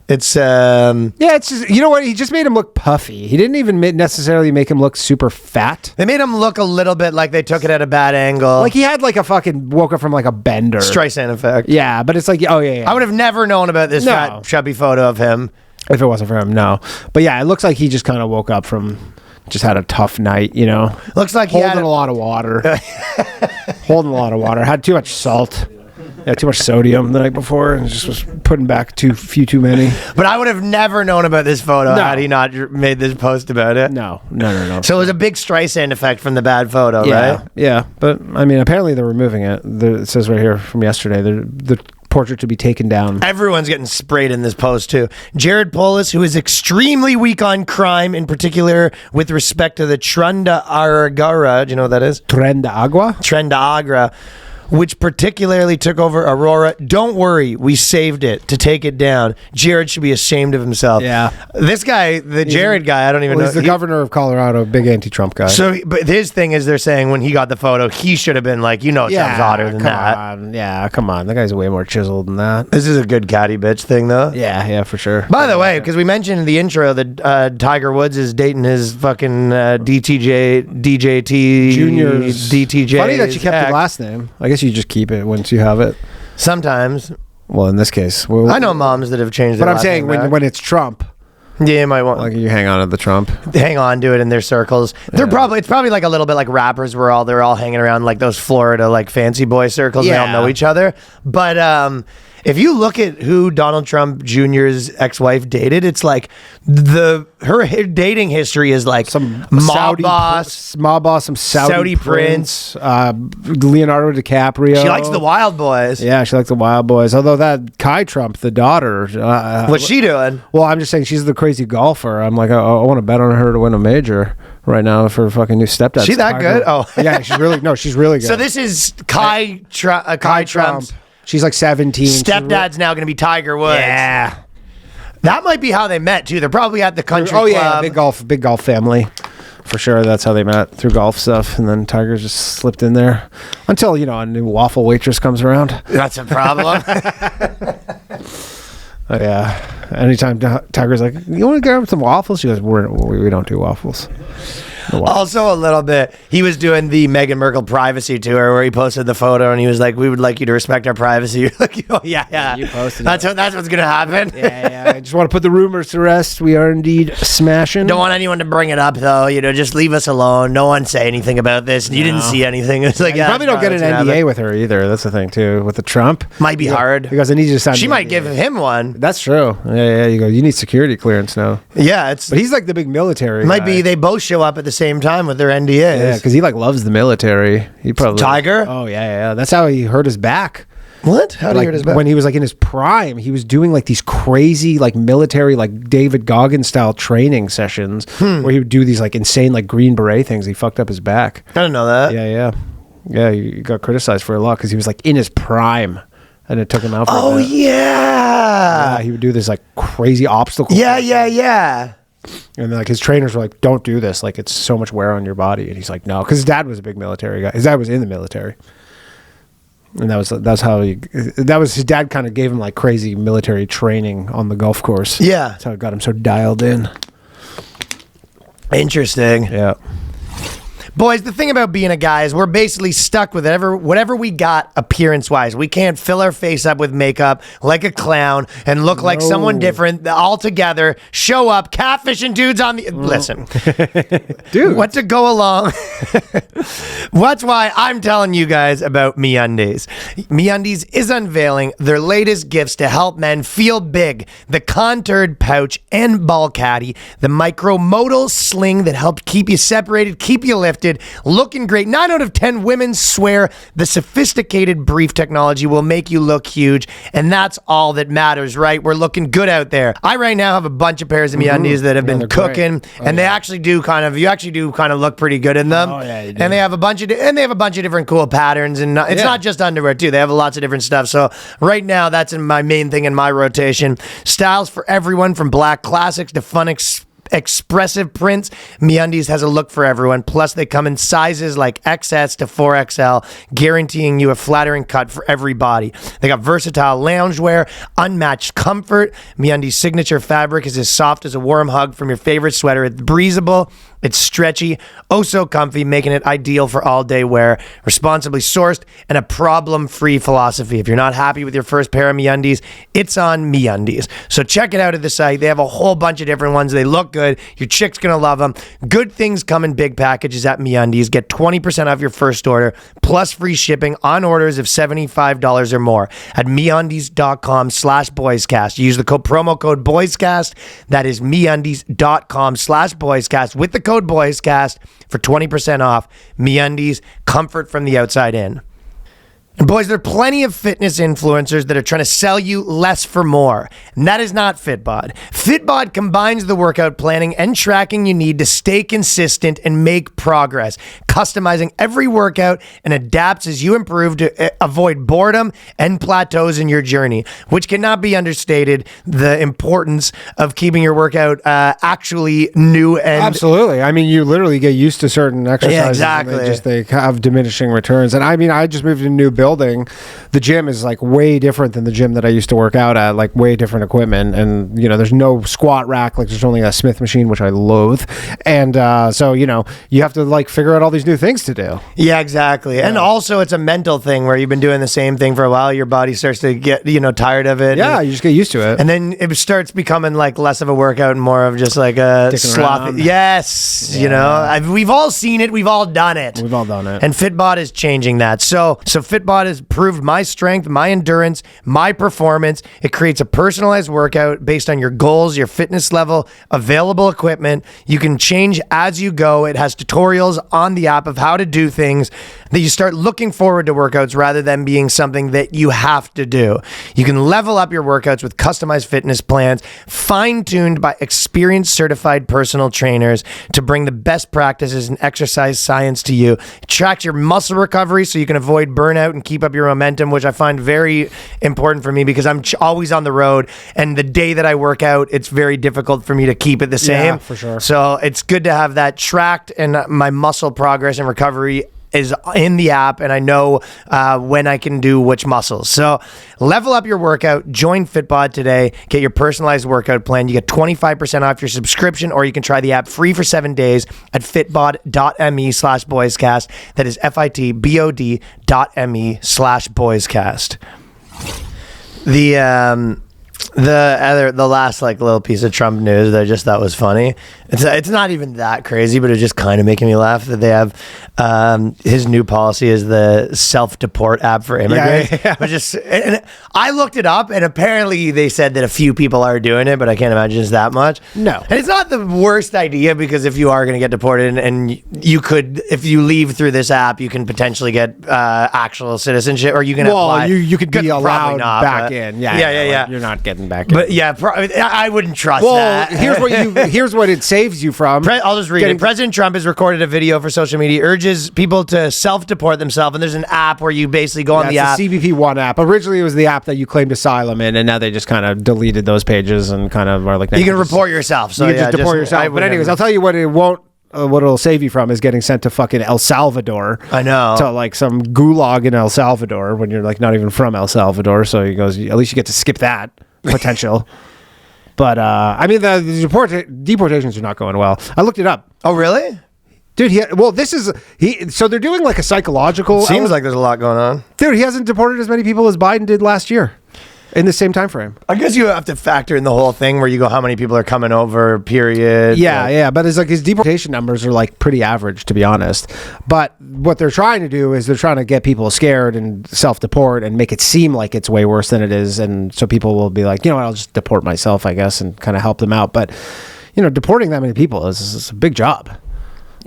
It's just, you know what? He just made him look puffy. He didn't even necessarily make him look super fat. They made him look a little bit like they took it at a bad angle. Like he had like a fucking woke up from like a bender. Streisand effect. Yeah, but it's like, oh yeah. I would have never known about this fat, chubby photo of him. If it wasn't for him, no. But yeah, it looks like he just kind of woke up from, just had a tough night, you know. Looks like he holding a lot of water. Holding a lot of water. Had too much salt. Yeah, too much sodium the night before, and just was putting back too many. But I would have never known about this photo had he not made this post about it. No. So it was a big Streisand effect from the bad photo, right? Yeah, but I mean, apparently they're removing it. It says right here from yesterday, the portrait to be taken down. Everyone's getting sprayed in this post too. Jared Polis, who is extremely weak on crime, in particular with respect to the Trenda Agua. Do you know what that is? Trenda Agua? Trenda Agua, which particularly took over Aurora. Don't worry, we saved it to take it down. Jared should be ashamed of himself. Yeah. This guy, the Jared guy, I don't even know. He's the governor of Colorado, big anti-Trump guy. So, but his thing is they're saying when he got the photo, he should have been like, Trump's hotter than that. Yeah, come on. That guy's way more chiseled than that. This is a good catty bitch thing, though. Yeah, for sure. By the way, because we mentioned in the intro that Tiger Woods is dating his fucking DJT Junior's DTJ. Funny that you kept the last name. I guess you just keep it once you have it. Sometimes. Well, in this case, I know moms that have changed. But I'm saying when it's Trump. Yeah, you might want like you hang on to the Trump. Hang on to it in their circles. It's probably like a little bit like rappers where they're all hanging around like those Florida like fancy boy circles. Yeah. They all know each other. But if you look at who Donald Trump Jr.'s ex-wife dated, it's like her dating history is like some mob boss, some Saudi prince, Leonardo DiCaprio. She likes the Wild Boys. Yeah, she likes the Wild Boys. Although that Kai Trump, the daughter, what's she doing? Well, I'm just saying she's the crazy golfer. I'm like, I want to bet on her to win a major right now for fucking new stepdad. She that good? Oh, yeah, she's really good. So this is Kai Trump. She's like 17. Stepdad's now going to be Tiger Woods. Yeah. That might be how they met, too. They're probably at the country club. Oh, yeah, big golf family. For sure, that's how they met, through golf stuff. And then Tiger just slipped in there. Until, a new waffle waitress comes around. That's a problem. Yeah. Anytime Tiger's like, you want to grab some waffles? She goes, we don't do waffles. Also, a little bit, he was doing the Meghan Markle privacy tour where he posted the photo and he was like, "We would like you to respect our privacy." You're like, "Oh yeah, you posted that's what's gonna happen." Yeah. I just want to put the rumors to rest. We are indeed smashing. Don't want anyone to bring it up though. Just leave us alone. No one say anything about this. You didn't see anything. It's like you probably don't get an NDA with her either. That's the thing too. With the Trump, might be hard because I need you to sign. She might give him one. That's true. Yeah. You need security clearance now. Yeah, but he's like the big military. Might be they both show up at the same time with their NDAs. Yeah, because he loves the military. He probably Tiger. Oh yeah. That's how he hurt his back. What? How did he hurt his back? When he was in his prime, he was doing these crazy military David Goggins style training sessions where he would do these insane Green Beret things. He fucked up his back. I didn't know that. Yeah. He got criticized for it a lot because he was in his prime. And it took him out for a bit. Yeah. He would do this crazy obstacle. Yeah. And then his trainers were like, "Don't do this. It's so much wear on your body." And he's like, "No," because his dad was a big military guy. His dad was in the military, and that's how his dad kind of gave him crazy military training on the golf course. Yeah, that's how it got him so dialed in. Interesting. Yeah. Boys, the thing about being a guy is we're basically stuck with whatever we got appearance-wise. We can't fill our face up with makeup like a clown and look like someone different all together, show up, catfishing dudes on the... Listen. Dude. What to go along... That's why I'm telling you guys about Meundies. Meundies is unveiling their latest gifts to help men feel big. The contoured pouch and ball caddy, the micromodal sling that helps keep you separated, keep you lifted, looking great. 9 out of 10 women swear the sophisticated brief technology will make you look huge, and that's all that matters, right? We're looking good out there. I right now have a bunch of pairs of Meundies that have been cooking, and they actually do kind of look pretty good in them. Oh, yeah, you do. And they have a bunch of different cool patterns, and it's not just underwear too. They have lots of different stuff. So right now, that's my main thing in my rotation. Styles for everyone, from black classics to fun expressive prints. Meundies has a look for everyone. Plus, they come in sizes like XS to 4XL, guaranteeing you a flattering cut for every body. They got versatile loungewear, unmatched comfort. Meundies' signature fabric is as soft as a warm hug from your favorite sweater. It's breathable. It's stretchy, oh so comfy, making it ideal for all-day wear. Responsibly sourced and a problem-free philosophy. If you're not happy with your first pair of Meundies, it's on Meundies. So check it out at the site. They have a whole bunch of different ones. They look good. Your chick's going to love them. Good things come in big packages at Meundies. Get 20% off your first order, plus free shipping on orders of $75 or more at Meundies.com/boyscast. Use the promo code BOYSCAST. That is Meundies.com/boyscast with the code BOYSCAST for 20% off. Meundies, comfort from the outside in. And boys, there are plenty of fitness influencers that are trying to sell you less for more. And that is not Fitbod. Fitbod combines the workout planning and tracking you need to stay consistent and make progress, customizing every workout and adapts as you improve to avoid boredom and plateaus in your journey, which cannot be understated, the importance of keeping your workout actually new and... Absolutely. I mean, you literally get used to certain exercises. Yeah, exactly. And they have diminishing returns. And I mean, I just moved to a new building. The gym is like way different than the gym that I used to work out at, like way different equipment. And, you know, there's no squat rack. Like there's only a Smith machine, which I loathe. And so, you know, you have to like figure out all these new things to do. Yeah, exactly. Yeah. And also it's a mental thing where you've been doing the same thing for a while. Your body starts to get, tired of it. Yeah, you just get used to it. And then it starts becoming like less of a workout and more of just like a sloppy. Yes. Yeah. We've all seen it. We've all done it. We've all done it. And Fitbod is changing that. So Fitbod has proved my strength, my endurance, my performance. It creates a personalized workout based on your goals, your fitness level, available equipment. You can change as you go. It has tutorials on the app of how to do things that you start looking forward to workouts rather than being something that you have to do. You can level up your workouts with customized fitness plans, fine-tuned by experienced certified personal trainers to bring the best practices and exercise science to you. It tracks your muscle recovery so you can avoid burnout and keep up your momentum, which I find very important for me because I'm always on the road, and the day that I work out, it's very difficult for me to keep it the same. Yeah, for sure. So it's good to have that tracked, and my muscle progress and recovery is in the app, and I know when I can do which muscles. So level up your workout. Join Fitbod today. Get your personalized workout plan. You get 25% off your subscription, or you can try the app free for 7 days at fitbod.me/boyscast. That is fitbod.me/boyscast. The last like little piece of Trump news that I just thought was funny. It's not even that crazy, but it's just kind of making me laugh that they have his new policy is the self-deport app for immigrants. Yeah. And I looked it up, and apparently they said that a few people are doing it, but I can't imagine it's that much. No, and it's not the worst idea because if you are going to get deported, and you could, if you leave through this app, you can potentially get actual citizenship, or you can apply. You could be allowed not, back in. Yeah. You're not getting back in. But yeah, I wouldn't trust that. Here's what it saves you from. I'll just read it. President Trump has recorded a video for social media, urges people to self-deport themselves, and there's an app where you basically go on the app. It's the CBP One app. Originally, it was the app that you claimed asylum in, and now they just kind of deleted those pages and kind of are like... You can report yourself. So you can just deport yourself. But anyways, I'll tell you what it won't... what it'll save you from is getting sent to fucking El Salvador. I know. To like some gulag in El Salvador when you're like not even from El Salvador. So he goes, at least you get to skip that potential. But I mean, the deportations are not going well. I looked it up. Oh, really? Dude, so they're doing like a psychological. Seems like there's a lot going on. Dude, he hasn't deported as many people as Biden did last year in the same time frame. I guess you have to factor in the whole thing where you go, how many people are coming over, period. Yeah, but it's like his deportation numbers are like pretty average, to be honest. But what they're trying to do is they're trying to get people scared and self-deport and make it seem like it's way worse than it is. And so people will be like, you know what, I'll just deport myself, I guess, and kind of help them out. But, you know, deporting that many people is a big job.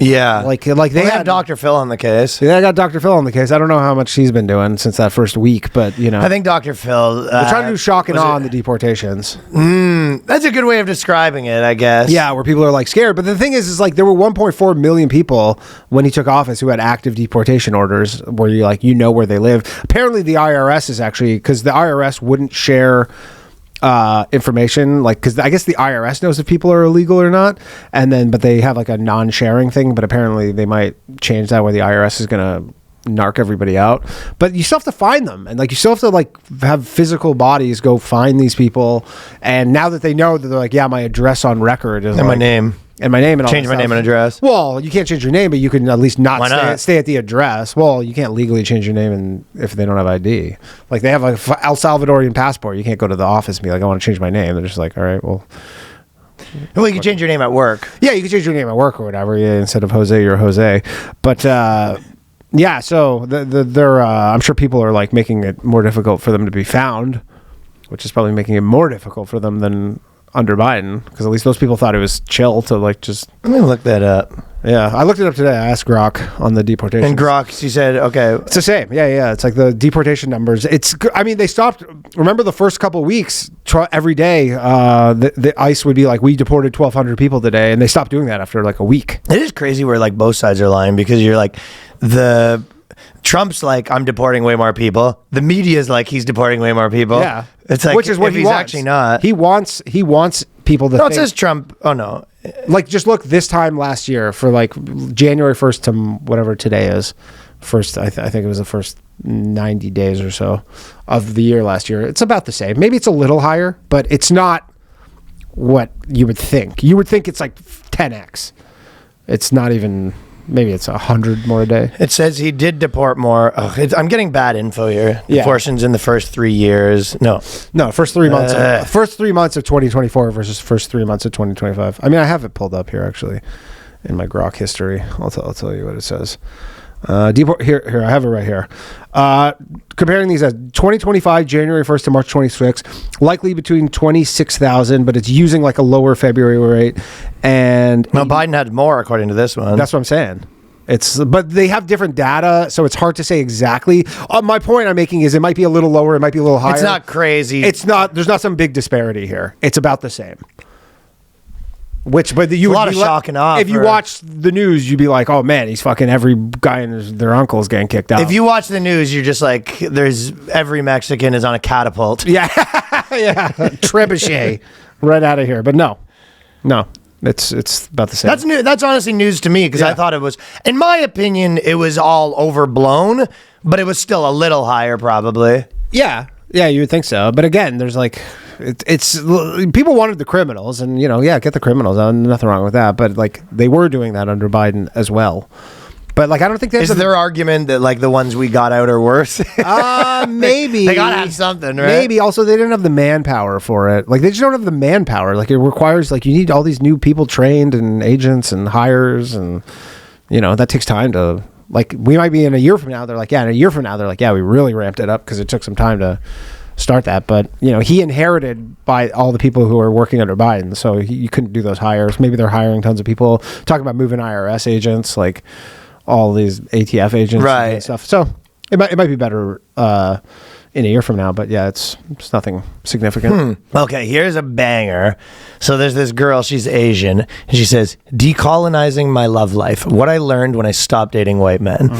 Yeah. Like they had Dr. Phil on the case. Yeah, I got Dr. Phil on the case. I don't know how much he's been doing since that first week, but, you know. I think Dr. Phil... they're trying to do shock and awe on the deportations. That's a good way of describing it, I guess. Yeah, where people are like scared. But the thing is like there were 1.4 million people when he took office who had active deportation orders where you like, you know where they live. Apparently the IRS is actually, because the IRS wouldn't share information, like, because I guess the IRS knows if people are illegal or not, but they have like a non-sharing thing, but apparently they might change that where the IRS is gonna narc everybody out. But you still have to find them, and like you still have to like have physical bodies go find these people. And now that they know that, they're like, yeah, my address on record is and like, my name and my name and all change my name and address. Well, you can't change your name, but you can at least Why not? stay at the address. Well, you can't legally change your name if they don't have ID. Like they have a El Salvadorian passport. You can't go to the office and be like, I want to change my name. They're just like, all right, well. Well, you can change your name at work. Yeah, you can change your name at work or whatever. Yeah, instead of Jose, you're Jose. But yeah, so they're I'm sure people are like making it more difficult for them to be found, which is probably making it more difficult for them than under Biden, because at least those people thought it was chill to like just. Let me look that up. Yeah, I looked it up today. I asked Grok on the deportation. And Grok, she said, okay. It's the same. Yeah. It's like the deportation numbers. They stopped. Remember the first couple of weeks, every day, the ICE would be like, we deported 1,200 people today. And they stopped doing that after like a week. It is crazy where like both sides are lying, because you're like, Trump's like, I'm deporting way more people. The media's like, he's deporting way more people. Yeah. It's like, which is what he's wants. actually not. He wants people to No, think. it says Trump. Oh, no. Like, just look this time last year for like January 1st to whatever today is. I think it was the first 90 days or so of the year last year. It's about the same. Maybe it's a little higher, but it's not what you would think. You would think it's like 10x. It's not even. Maybe it's 100 more a day. It says he did deport more. I'm getting bad info here. Yeah. Portions in the first 3 years. No, first 3 months. First 3 months of 2024 versus first 3 months of 2025. I mean, I have it pulled up here actually in my Grok history. I'll tell you what it says. Here I have it right here. Comparing these as 2025 January 1st to March 26th, likely between 26,000, but it's using like a lower February rate. And Biden had more according to this one. That's what I'm saying. But they have different data, so it's hard to say exactly. My point I'm making is it might be a little lower, it might be a little higher. It's not crazy. It's not. There's not some big disparity here. It's about the same. But you a lot of shock and awe. If you watch the news, you'd be like, "Oh man, he's fucking every guy and their uncle's getting kicked out." If you watch the news, you're just like, "There's every Mexican is on a catapult." Yeah, trebuchet, right out of here. But no, it's about the same. That's new. That's honestly news to me, because I thought it was, in my opinion, it was all overblown, but it was still a little higher, probably. Yeah, you would think so. But again, there's like. It's people wanted the criminals, and get the criminals. Nothing wrong with that, but like they were doing that under Biden as well. But like I don't think there's their argument that like the ones we got out are worse. Maybe they gotta have something, right? Maybe also they didn't have the manpower for it. Like they just don't have the manpower. Like it requires you need all these new people trained and agents and hires, and that takes time to. Like we might be in a year from now. They're like, in a year from now, they're like, we really ramped it up because it took some time to start that. But he inherited by all the people who are working under Biden, so you couldn't do those hires. Maybe they're hiring tons of people, talking about moving IRS agents, like all these ATF agents, right, and stuff. So it might be better in a year from now, but it's nothing significant. Okay, here's a banger. So there's this girl, she's Asian, and she says, "Decolonizing my love life. What I learned when I stopped dating white men."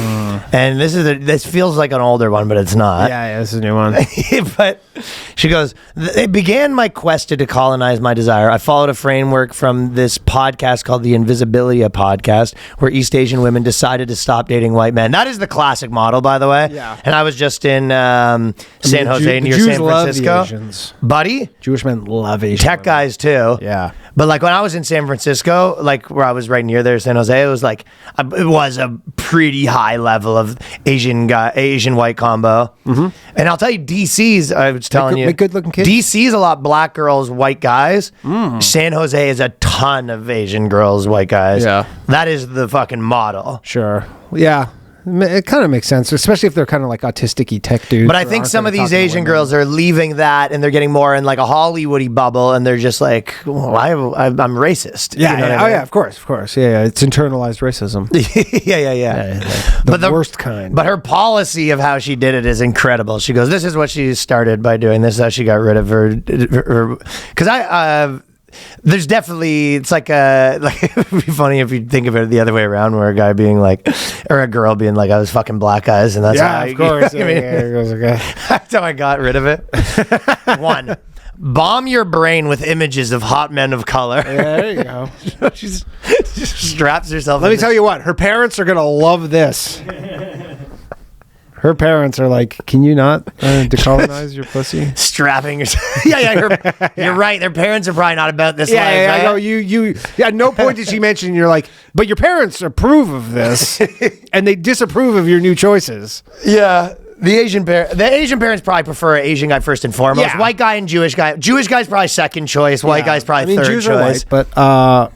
And this feels like an older one, but it's not. Yeah, this is a new one. But she goes, "It began my quest to decolonize my desire. I followed a framework from this podcast called the Invisibilia podcast, where East Asian women decided to stop dating white men." That is the classic model, by the way. Yeah. And I was just in San Jose the near Jews San love the Francisco. Asians. Buddy, Jewish men love Asian tech women. guys too. Yeah. But like when I was in San Francisco, like where I was right near there, San Jose, it was like it was a pretty high level of Asian white combo. Mm-hmm. And I'll tell you, DC's, I was telling you, good looking kids. DC's a lot black girls, white guys. San Jose is a ton of Asian girls, white guys. Yeah. That is the fucking model. Sure. Yeah. It kind of makes sense, especially if they're kind of like autistic-y tech dudes. But I think some of these Asian girls are leaving that and they're getting more in like a Hollywoody bubble and they're just like, well, I'm racist. Yeah, You know what I oh mean? yeah, of course. Yeah, it's internalized racism. yeah. The worst kind. But her policy of how she did it is incredible. She goes, this is what she started by doing. This is how she got rid of her. Because there's definitely, it's like it would be funny if you think of it the other way around, where a guy being like, or a girl being like, I was fucking black guys, and that's how of course. I mean, that's how I got rid of it. 1, bomb your brain with images of hot men of color. Yeah, there you go. She straps herself. Let me tell you what, her parents are gonna love this. Her parents are like, can you not decolonize your pussy? Strapping yourself. You're right. Their parents are probably not about this life. Yeah, right? no, you. At no point did she mention. You're like, but your parents approve of this, and they disapprove of your new choices. Yeah. The Asian parents probably prefer an Asian guy first and foremost. Yeah. White guy and Jewish guy. Jewish guy's probably second choice. White guy's probably third Jews choice. are white, but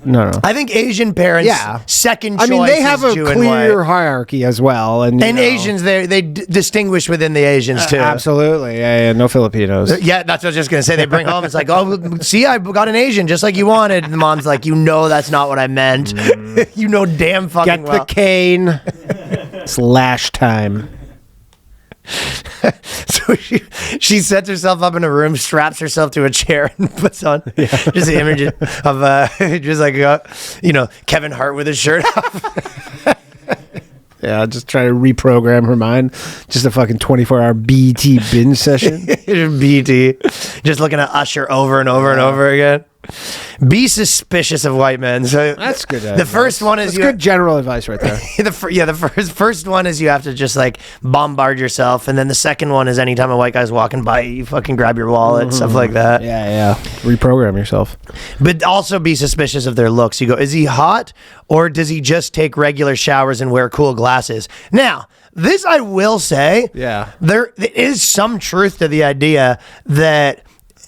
no. I think Asian parents, second choice. I mean, they have is a Jew and clear white. hierarchy as well, and Asians, they distinguish within the Asians too. Absolutely, yeah, no Filipinos. Yeah, that's what I was just gonna say. They bring home, it's like, oh, see, I got an Asian just like you wanted. And the mom's like, you know, that's not what I meant. You know, damn fucking Get well. the cane. It's lash time. So she sets herself up in a room, straps herself to a chair, and puts on just an image of just like Kevin Hart with his shirt off. Yeah, just try to reprogram her mind. Just a fucking 24-hour BT binge session. BT, just looking at Usher over and over and over again. Be suspicious of white men. So that's good. The first one is good general advice right there. The first one is you have to just like bombard yourself, and then the second one is anytime a white guy's walking by, you fucking grab your wallet, stuff like that. Yeah. Reprogram yourself. But also be suspicious of their looks. You go, is he hot, or does he just take regular showers and wear cool glasses? Now, this I will say, there is some truth to the idea that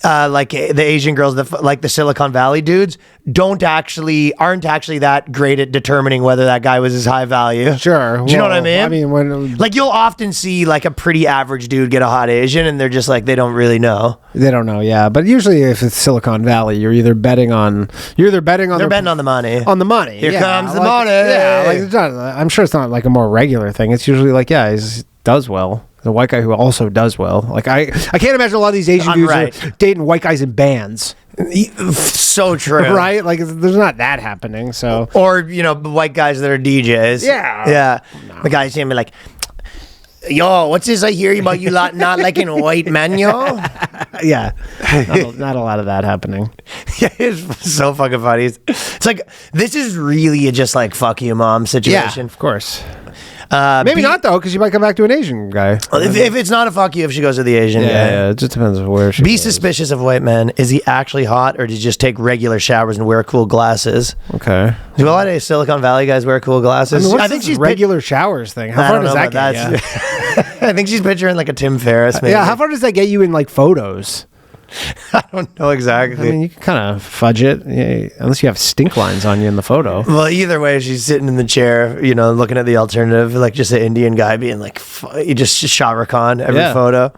like the Asian girls, like the Silicon Valley dudes, aren't actually that great at determining whether that guy was as high value. Sure. Do you know what I mean? I mean, when like you'll often see like a pretty average dude get a hot Asian, and they're just like they don't really know. They don't know, yeah. But usually, if it's Silicon Valley, you're either betting on. They're betting on the money. On the money. Here comes the money. Yeah, like it's not, I'm sure it's not like a more regular thing. It's usually like, he does well. The white guy who also does well. Like I can't imagine a lot of these Asian dudes are dating white guys in bands. So true. Right? Like there's not that happening. So or white guys that are DJs. Yeah. No. The guys saying me like, yo, what's this I hear about you not liking white men, yo? Yeah. Not a lot of that happening. Yeah, it's so fucking funny. It's like, this is really a just like fuck you mom situation. Yeah, of course. Maybe not though, because you might come back to an Asian guy. If it's not a fuck you, if she goes to the Asian guy. Yeah, it just depends on where she Be goes. suspicious of white men. Is he actually hot, or does he just take regular showers and wear cool glasses? Okay. Do a lot of Silicon Valley guys wear cool glasses? I think she's regular showers thing. How far does that get you? I think she's picturing like a Tim Ferriss. Maybe. Yeah, how far does that get you in like photos? I don't know exactly. I mean, you can kind of fudge it, unless you have stink lines on you in the photo. Well, either way, she's sitting in the chair, looking at the alternative, like just an Indian guy being like, you just Shah Rukh Khan every photo.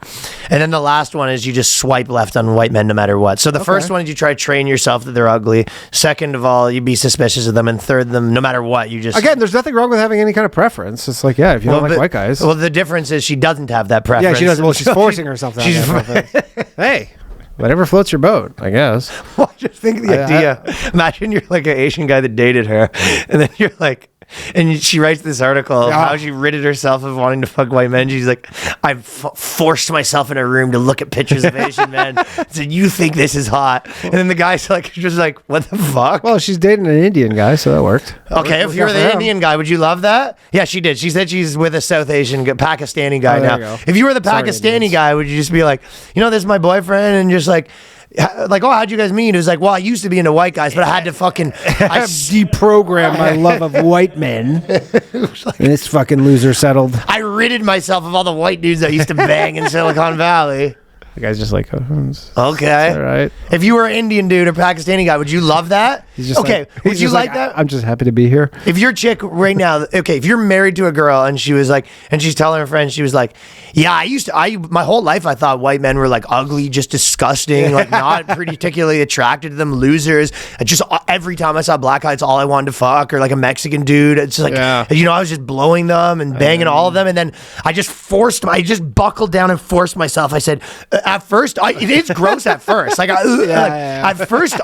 And then the last one is you just swipe left on white men no matter what. So the first one is you try to train yourself that they're ugly. Second of all, you be suspicious of them. And third, them no matter what, you just... Again, there's nothing wrong with having any kind of preference. It's like, if you don't like white guys. Well, the difference is she doesn't have that preference. Yeah, she doesn't. Well, she's forcing herself to have that preference. Hey. Whatever floats your boat, I guess. Well, just think of the idea. Imagine you're like an Asian guy that dated her, and then you're like, And she writes this article of how she ridded herself of wanting to fuck white men. She's like, I've forced myself in a room to look at pictures of Asian men. So you think this is hot? And then the guy's like, just like, what the fuck? Well, she's dating an Indian guy, so that worked. Okay, if you were the Indian guy, would you love that? Yeah, she did. She said she's with a South Asian, Pakistani guy there now. you go. If you were the Sorry, Pakistani Indians. guy, would you just be like, this is my boyfriend, and just like, oh, how'd you guys meet? It was like, well, I used to be into white guys, but I had to fucking deprogram my love of white men. And this fucking loser settled. I ridded myself of all the white dudes I used to bang in Silicon Valley. The guy's just like, Okay. all right. If you were an Indian dude or Pakistani guy, would you love that? He's just okay. like, Would you like that? I'm just happy to be here. If your chick right now, okay, if you're married to a girl and she was like, and she's telling her friends, she was like, yeah, my whole life I thought white men were like ugly, just disgusting, like not particularly attracted to them, losers. Just every time I saw a black guy, it's all I wanted to fuck, or like a Mexican dude. It's like, I was just blowing them and banging all of them. And then I just buckled down and forced myself. I said, at first, it is gross at first. Like, at first,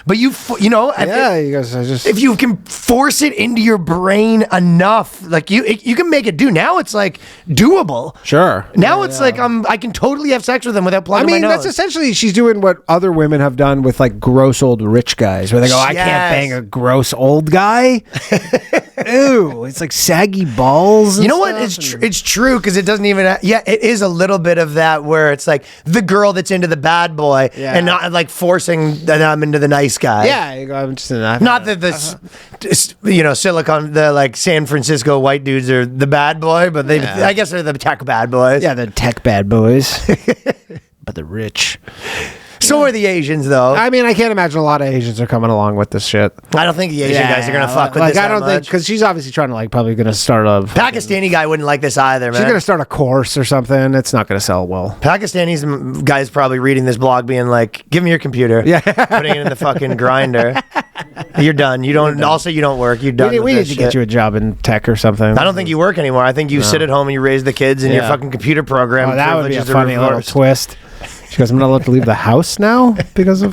but you guys, if you can force it into your brain enough, like you can make it do. Now it's like doable. Sure. Now it's like I can totally have sex with them without plugging my nose. That's essentially, she's doing what other women have done with like gross old rich guys, where they go, I can't bang a gross old guy. Ew, it's like saggy balls. You know what? It's true, because it doesn't even. It is a little bit of that where it's like the girl that's into the bad boy and not like forcing that I'm into the nice guy. Yeah, you go, I'm just in that. Not that the like San Francisco white dudes are the bad boy, but I guess they're the tech bad boys. Yeah, the tech bad boys, but the rich. So are the Asians, though. I mean, I can't imagine a lot of Asians are coming along with this shit. I don't think the Asian guys are gonna fuck with this. I don't think, because she's obviously trying to probably gonna start a Pakistani guy wouldn't like this either, man. She's gonna start a course or something. It's not gonna sell well. Pakistani guy's probably reading this blog, being like, "Give me your computer." Yeah, putting it in the fucking grinder. You're done. You don't. Also, you don't work. You're done. We need to get you a job in tech or something. I don't think you work anymore. I think you sit at home and you raise the kids and your fucking computer program. Oh, that would be a funny little twist. She goes, I'm not allowed to leave the house now because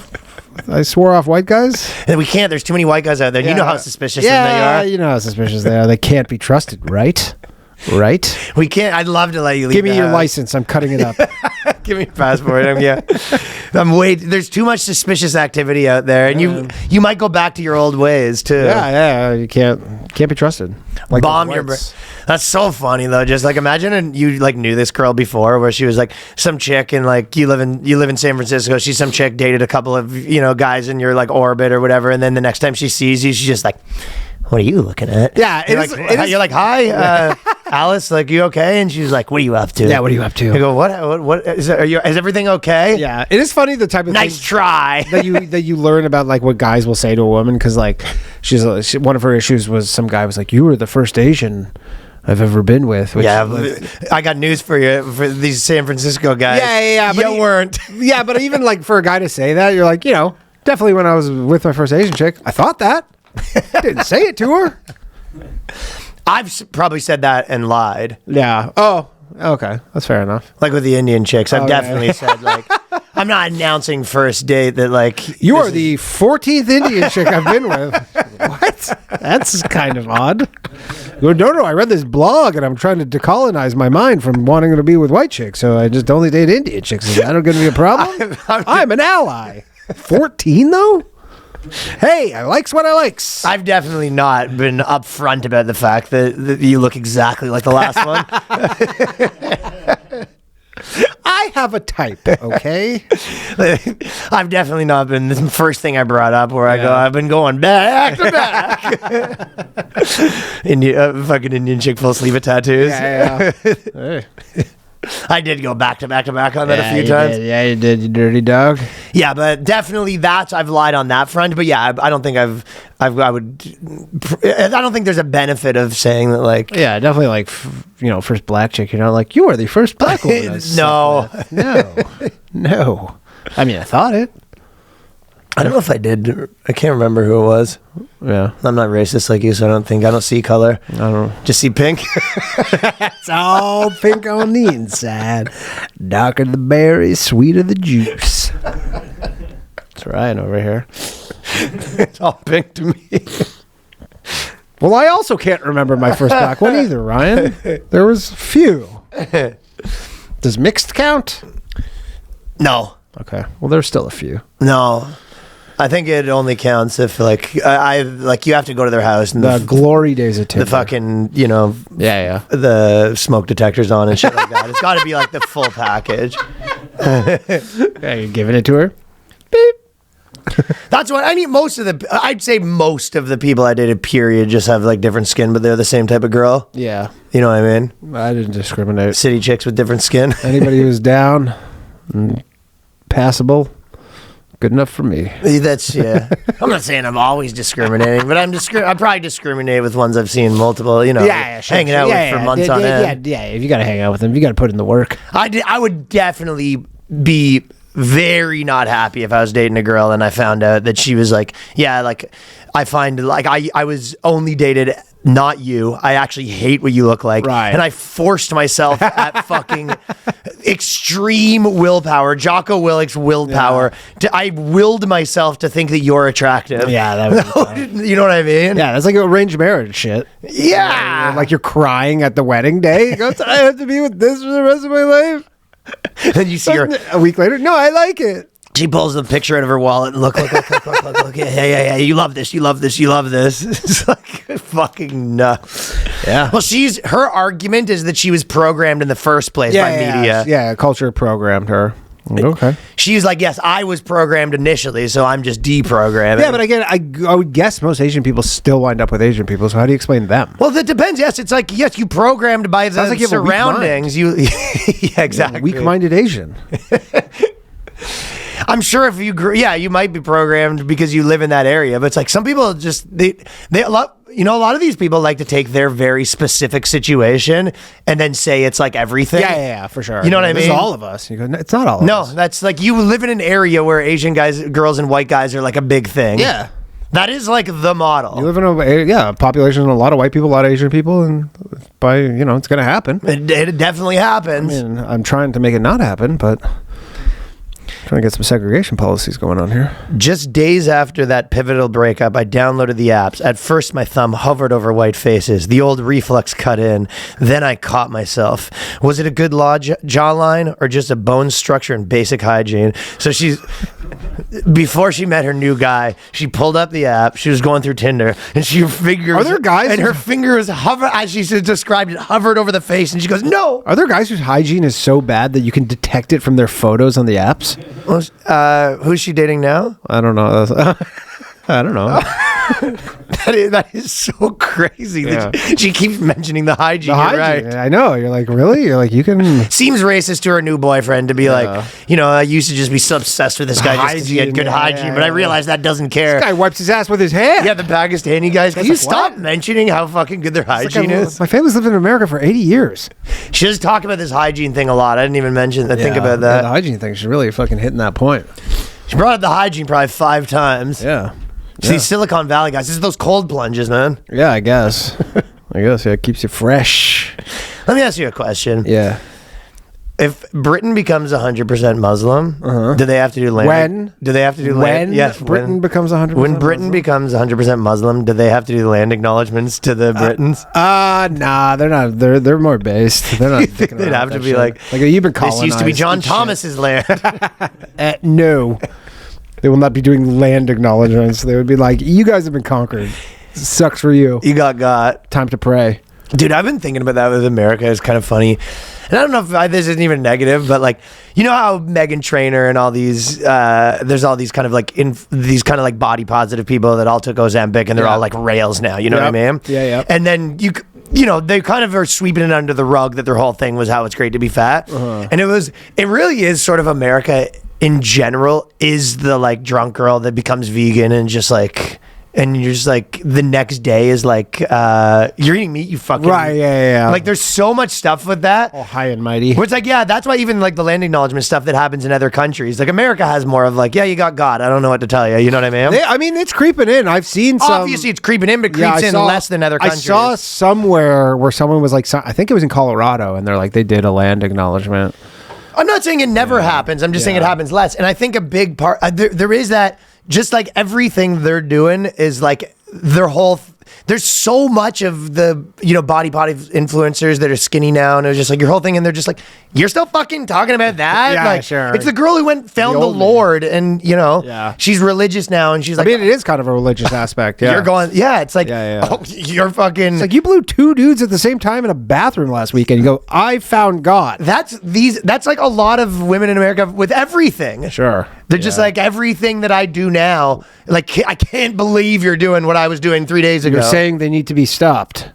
I swore off white guys? And we can't. There's too many white guys out there. You know how suspicious they are. Yeah, you know how suspicious they are. They can't be trusted, right? Right? We can't. I'd love to let you leave. Give me your license. I'm cutting it up. Give me your passport. There's too much suspicious activity out there, and you might go back to your old ways too. Yeah. You can't be trusted. Like bomb your. That's so funny though. Just like imagine, and you like knew this girl before, where she was like some chick, and like you live in San Francisco. She's some chick, dated a couple of guys in your like orbit or whatever, and then the next time she sees you, she's just like, what are you looking at? Yeah, you're like, hi, Alice, like, you okay? And she's like, what are you up to? Yeah, what are you up to? I go, what is everything okay? Yeah, it is funny the type of nice try that you learn about, like what guys will say to a woman, because like one of her issues was some guy was like, you were the first Asian I've ever been with. Which I got news for you, for these San Francisco guys. Yeah, but you weren't. Yeah, but even like for a guy to say that, you're like, definitely when I was with my first Asian chick, I thought that. Didn't say it to her. I've probably said that and lied. Yeah. Oh, okay. That's fair enough. Like with the Indian chicks, I've definitely said like, I'm not announcing first date that like you are the 14th Indian chick I've been with. What? That's kind of odd. No, I read this blog and I'm trying to decolonize my mind from wanting to be with white chicks, so I just only date Indian chicks. Is that going to be a problem? I'm an ally. 14 though? Hey, I likes what I likes. I've definitely not been upfront about the fact that you look exactly like the last one. I have a type, okay? I've definitely not been the first thing I brought up where I go, I've been going back to back. Fucking Indian chick full sleeve of tattoos. Yeah. Hey. I did go back to back on that a few times. Yeah, you did, you dirty dog. Yeah, but definitely I've lied on that front. But yeah, I don't think I don't think there's a benefit of saying that, like. Yeah, definitely, like, first black chick, you're not like, you are the first black woman. No. I mean, I thought it. I don't know if I did. I can't remember who it was. Yeah. I'm not racist like you, so I don't see color. I don't just see pink. It's all pink on the inside. Darker the berry, sweeter the juice. That's right over here. It's all pink to me. Well, I also can't remember my first black one either, Ryan. There was few. Does mixed count? No. Okay. Well, there's still a few. No. I think it only counts if I like you have to go to their house and The glory days of Tinder. the fucking Yeah. the smoke detectors on and shit like that. It's got to be like the full package. Yeah, you're giving it to her? That's what I mean. I'd say most of the people I dated, period, just have like different skin, but they're the same type of girl. Yeah. You know what I mean? I didn't discriminate. City chicks with different skin. Anybody who's down and passable, good enough for me. That's I'm not saying I'm always discriminating, but I probably discriminate with ones I've seen multiple. Hanging out with for months on end. Yeah. If you got to hang out with them, you got to put in the work. I would definitely be very not happy if I was dating a girl and I found out that she was like, I find like I was only dated not you. I actually hate what you look like. Right. And I forced myself at fucking extreme willpower, Jocko Willick's willpower. I willed myself to think that you're attractive. Yeah, that was you know what I mean? Yeah, that's like arranged marriage shit. Yeah. Like you're crying at the wedding day. You go, I have to be with this for the rest of my life. Then you see her a week later. No, I like it. She pulls the picture out of her wallet and look. Yeah. You love this. It's like fucking nuts. Yeah. Well, her argument is that she was programmed in the first place by media. Yeah, culture programmed her. Okay. She's like, yes, I was programmed initially, so I'm just deprogrammed. Yeah, but again, I would guess most Asian people still wind up with Asian people. So how do you explain them? Well, that depends. Yes, it's like you programmed by the like you have a weak surroundings. Yeah, exactly. Weak-minded Asian. I'm sure if you you might be programmed because you live in that area, but it's like some people just a lot of these people like to take their very specific situation and then say it's like everything. Yeah, for sure. You know what I mean? It's all of us. You go, it's not all of us. No, that's like you live in an area where Asian girls and white guys are like a big thing. Yeah. That is like the model. You live in a population of a lot of white people, a lot of Asian people, and it's going to happen. It definitely happens. I mean, I'm trying to make it not happen, but trying to get some segregation policies going on here. Just days after that pivotal breakup, I downloaded the apps. At first, my thumb hovered over white faces. The old reflex cut in. Then I caught myself. Was it a good jawline or just a bone structure and basic hygiene? So before she met her new guy, she pulled up the app. She was going through Tinder, and she fingers. Are there guys? And her fingers as she described it, hovered over the face, and she goes, "No." Are there guys whose hygiene is so bad that you can detect it from their photos on the apps? Who's she dating now? I don't know. I don't know. That is so crazy. That she keeps mentioning the hygiene. You're right. I know. You're like, really? You're like, you can. Seems racist to her new boyfriend to be like, I used to just be so obsessed with this guy just because he had good hygiene, but I realized that doesn't care. This guy wipes his ass with his hand. Yeah, the Pakistani guys. Can you stop mentioning how fucking good their hygiene is? My family's lived in America for 80 years. She just talked about this hygiene thing a lot. I didn't even mention that. Think about that. Yeah, the hygiene thing. She's really fucking hitting that point. She brought up the hygiene probably 5 times. Yeah. See, Silicon Valley guys, this is those cold plunges, man. Yeah, I guess. It keeps you fresh. Let me ask you a question. Yeah. If Britain becomes 100% Muslim, do they have to do land? When? Do they have to do land? Yes, Britain becomes 100%. When Britain becomes 100% Muslim, do they have to do land acknowledgements to the Britons? Nah, they're not. They're more based. They're not. They'd have to be like you've been colonized. This used to be John Thomas's land. No. They will not be doing land acknowledgements. They would be like, you guys have been conquered. Sucks for you. You got. Time to pray. Dude, I've been thinking about that with America. It's kind of funny. And I don't know if this isn't even negative, but like, you know how Meghan Trainor and all these, there's all these kind of like, these kind of like body positive people that all took Ozempic and they're all like rails now. You know what I mean? Yeah. And then they kind of are sweeping it under the rug that their whole thing was how it's great to be fat. And it really is sort of America in general is the like drunk girl that becomes vegan and just like, and you're just like the next day is like you're eating meat, you fucking right. Yeah. Like there's so much stuff with that. Oh, high and mighty. Where it's like, yeah, that's why even like the land acknowledgement stuff that happens in other countries, like America has more of like, yeah, you got God. I don't know what to tell you. You know what I mean? I mean, it's creeping in. I've seen some. Obviously, it's creeping in, but creeps in less than other countries. I saw somewhere where someone was like, I think it was in Colorado, and they're like, they did a land acknowledgement. I'm not saying it never happens. I'm just saying it happens less. And I think a big part, there is that, just like everything they're doing is like their whole there's so much of the, body influencers that are skinny now, and it was just like your whole thing, and they're just like, you're still fucking talking about that? Yeah, like, sure. It's the girl who found the old Lord, and, Yeah. she's religious now, and she's like, I mean, it is kind of a religious aspect. Yeah. you're going, it's like, Yeah. oh, you're fucking. It's like you blew 2 dudes at the same time in a bathroom last weekend. You go, I found God. That's like a lot of women in America with everything. Sure. They're just like, everything that I do now, like, I can't believe you're doing what I was doing 3 days ago. You're saying they need to be stopped.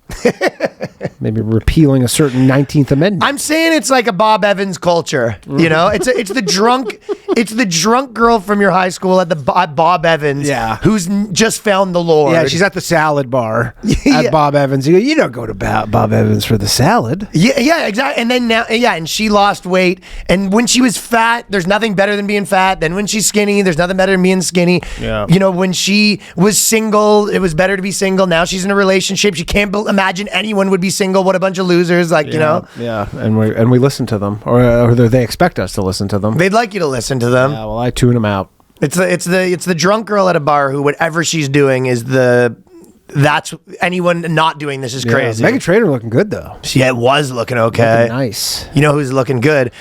Maybe repealing a certain 19th Amendment. I'm saying it's like a Bob Evans culture. It's the drunk girl from your high school at Bob Evans. Yeah. Who's just found the Lord. Yeah, she's at the salad bar Yeah. at Bob Evans. You don't go to Bob Evans for the salad. Yeah, exactly. And then now, and she lost weight. And when she was fat, there's nothing better than being fat. Then when she's skinny, there's nothing better than being skinny. Yeah. When she was single, it was better to be single. Now she's in a relationship. She can't imagine anyone would be single. What a bunch of losers, Yeah, and we listen to them, or they expect us to listen to them. They'd like you to listen to them. Yeah, well, I tune them out. It's the drunk girl at a bar who whatever she's doing is that's anyone not doing this is crazy. Meghan Trainor looking good though. It was looking okay. Looking nice. You know who's looking good?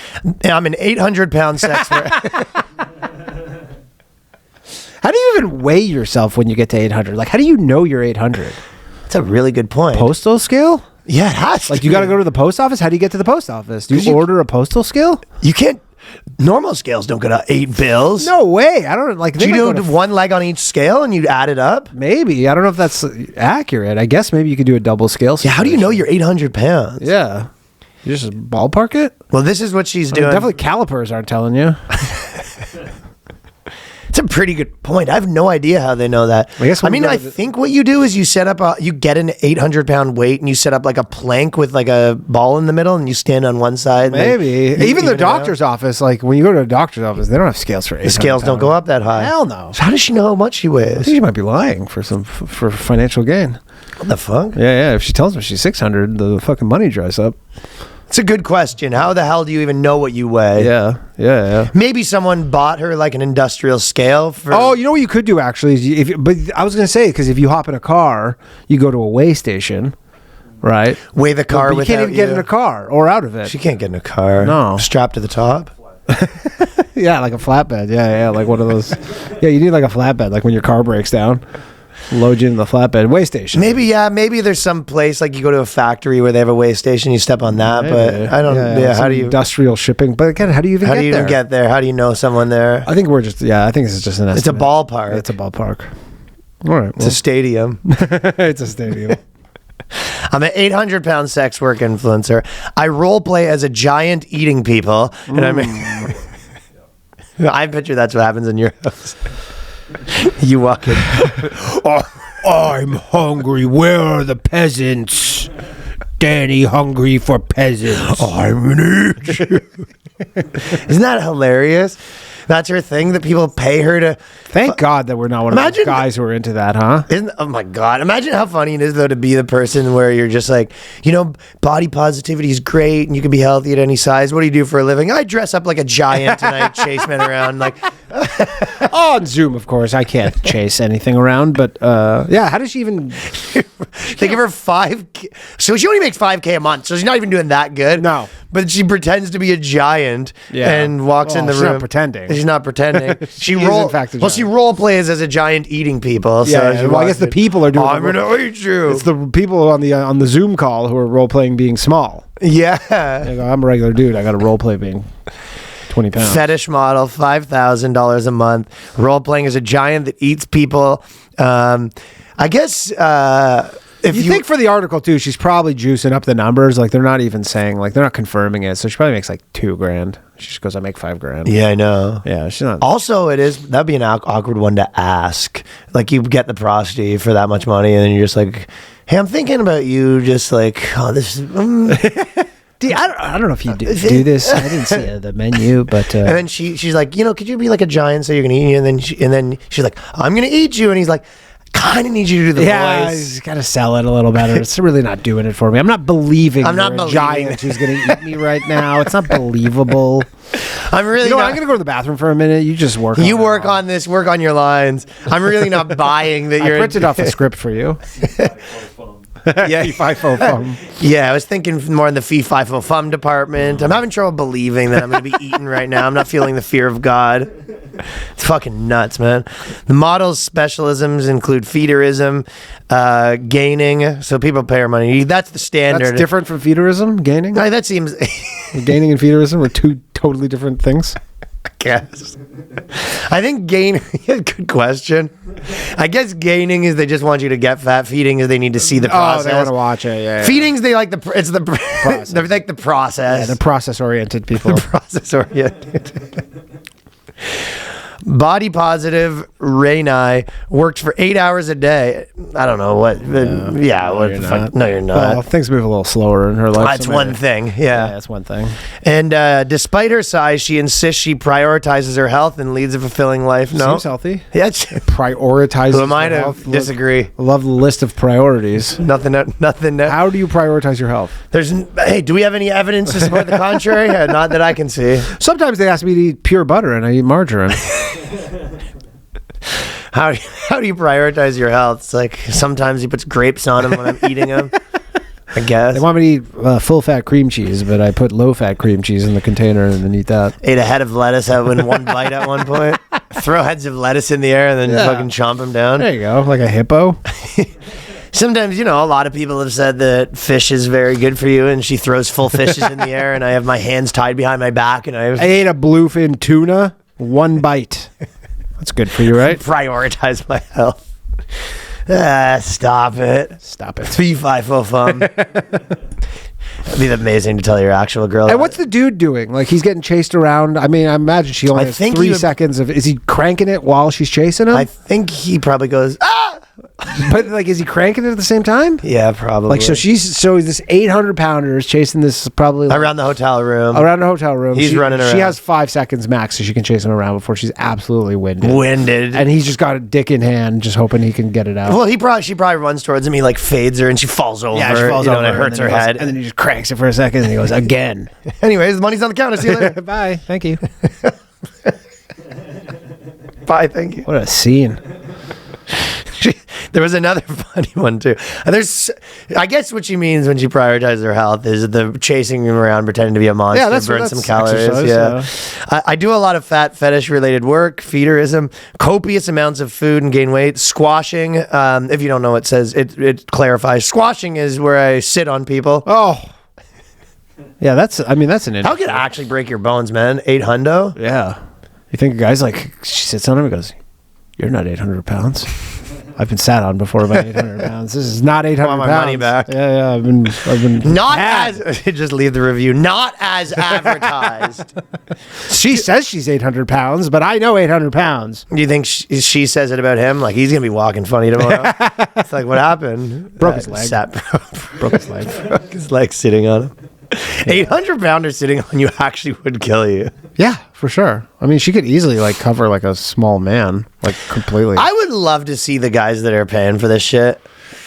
I'm an 800-pound sex worker. How do you even weigh yourself when you get to 800? Like, how do you know you're 800? That's a really good point. Postal scale? Yeah, it has. Like, you got to go to the post office? How do you get to the post office? Do you order a postal scale? You can't. Normal scales don't go to 8 bills. No way. I don't like. Do you do one leg on each scale and you add it up? Maybe. I don't know if that's accurate. I guess maybe you could do a double scale. Yeah. How do you know you're 800 pounds? Yeah. You just ballpark it? Well, this is what she's doing. Definitely calipers aren't telling you. It's a pretty good point. I have no idea how they know that. I think what you do is you set up you get an 800-pound weight and you set up like a plank with like a ball in the middle and you stand on one side. Maybe. Even the doctor's office, like when you go to a doctor's office, they don't have scales for 800 The scales don't go up that high. Hell no. So how does she know how much she I weighs? think she might be lying for financial gain. What the fuck? Yeah. If she tells me she's 600, the fucking money dries up. It's a good question. How the hell do you even know what you weigh? Yeah. Maybe someone bought her like an industrial scale. Oh, you know what you could do actually? But I was going to say, because if you hop in a car, you go to a weigh station, right? Weigh the car but you can't even get in a car or out of it. She can't get in a car. No. Strapped to the top. Yeah, like a flatbed. Yeah, like one of those. Yeah, you need like a flatbed, like when your car breaks down. Load you in the flatbed weigh station. Maybe there's some place like you go to a factory where they have a weigh station, you step on that, but I don't. Yeah, how do you industrial shipping? But again, how do you even get there? How do you know someone there? I think I think this is just an estimate. It's a ballpark. It's a ballpark. All right, it's a stadium. It's a stadium. I'm an 800-pound sex work influencer. I role play as a giant eating people, and I picture that's what happens in your house. You walk in. I'm hungry. Where are the peasants? Danny hungry for peasants. I'm gonna eat you. Isn't that hilarious? That's her thing that people pay her to. Thank God that we're not one of those guys who are into that, huh? Oh my God. Imagine how funny it is, though, to be the person where you're just like, body positivity is great and you can be healthy at any size. What do you do for a living? I dress up like a giant and I chase men around. Like, on Zoom, of course. I can't chase anything around, but how does she even. They give her $5K. So she only makes $5K a month. So she's not even doing that good. No. But she pretends to be a giant and walks in the room. She's not pretending. She's not pretending. She is, in fact, a giant. She role plays as a giant eating people. I guess the people are doing. I'm gonna eat you. It's the people on the Zoom call who are role playing being small. Yeah. They go, I'm a regular dude. I got to role play being 20 pounds. Fetish model, $5,000 a month. Role playing as a giant that eats people. I guess. If you think for the article too, she's probably juicing up the numbers. Like they're not even saying, like they're not confirming it. So she probably makes like $2,000. She just goes, I make $5,000. Yeah, I know. Yeah, she's not. Also, that'd be an awkward one to ask. Like you get the prostitute for that much money, and then you're just like, hey, I'm thinking about you. Just like, this is. I don't know if you do this. I didn't see the menu, but and then she's like, could you be like a giant so you're gonna eat you? And then she's like, I'm gonna eat you, and he's like, kind of need you to do the Yeah, voice. he's got to sell it a little better. It's really not doing it for me. I'm not believing I'm not you're a believing giant who's going to eat me right now. It's not believable. I'm really You know what? not. I'm going to go to the bathroom for a minute. You just work. You work on this. Work on your lines. I'm really not buying that I you're. printed off a script for you. Yeah, Fee-fi-fo-fum. yeah. I was thinking more in the fee fi fo fum department. I'm having trouble believing that I'm going to be eaten right now. I'm not feeling the fear of God. It's fucking nuts, man. The model's specialisms include feederism, gaining. So people pay her money. That's the standard. That's different from feederism. Gaining. That seems. Gaining and feederism are two totally different things. I guess. I think gain. Good question. I guess gaining is they just want you to get fat. Feeding is they need to see the process. Oh, they want to watch it. Yeah. Feedings they like it's the Process. they like the process. Yeah, the process-oriented people. Process oriented. Body positive Rainai worked for 8 hours a day. I don't know what. Yeah, what you're the fuck? not. No, you're not. Well, things move a little slower in her life. That's so one maybe- thing. Yeah, Yeah. that's one thing. And despite her size, she insists she prioritizes her health and leads a fulfilling life. No, Seems healthy. yeah. Prioritizes. Who am I her to health. disagree? I love the list of priorities. Nothing. How do you prioritize your health? Hey, do we have any evidence to support the contrary? Not that I can see. Sometimes they ask me to eat pure butter, and I eat margarine. How do you prioritize your health? It's like sometimes he puts grapes on them when I'm eating them. I guess. They want me to eat full-fat cream cheese, but I put low-fat cream cheese in the container and then eat that. Ate a head of lettuce in one bite at one point. Throw heads of lettuce in the air and then fucking chomp them down. There you go, like a hippo. Sometimes, a lot of people have said that fish is very good for you, and she throws full fishes in the air, and I have my hands tied behind my back, and I ate a bluefin tuna, one bite. That's good for you, right? prioritize my health. Stop it. Stop it. Fee fi fo fum. It'd be amazing to tell your actual girl. And what's the dude doing? Like, he's getting chased around. I mean, I imagine she only has 3 seconds of... Is he cranking it while she's chasing him? I think he probably goes, ah! But, like, is he cranking it at the same time? Yeah, probably. Like, so this 800-pounder is chasing this probably... around the hotel room. Around the hotel room. He's running around. She has 5 seconds max, so she can chase him around before she's absolutely winded. And he's just got a dick in hand, just hoping he can get it out. Well, she probably runs towards him. He, like, fades her, and she falls over. Yeah, she falls over. And it hurts her head. And then he just cranks it for a second, and he goes, again. Anyways, the money's on the counter. See you later. Bye. Thank you. Bye. Thank you. What a scene. There was another funny one too. I guess what she means when she prioritizes her health is the chasing him around, pretending to be a monster, Yeah, that's burn some calories. exercise, Yeah, I do a lot of fat fetish related work, feederism, copious amounts of food and gain weight, squashing. If you don't know what it says, it clarifies. Squashing is where I sit on people. Oh, yeah. That's an. How could it actually break your bones, man? 800. Yeah. You think a guy's like, she sits on him and goes, "You're not 800 pounds." I've been sat on before by 800 pounds. This is not 800 want my pounds. money back. Yeah. I've been Not had. as just leave the review. Not as advertised. She says she's 800 pounds, but I know 800 pounds. Do you think she says it about him? Like he's gonna be walking funny tomorrow. It's like what happened? Broke his leg. Broke his leg. Broke his leg sitting on him. 800-pounder sitting on you actually would kill you. Yeah, for sure. I mean, she could easily like cover like a small man, like completely. I would love to see the guys that are paying for this shit.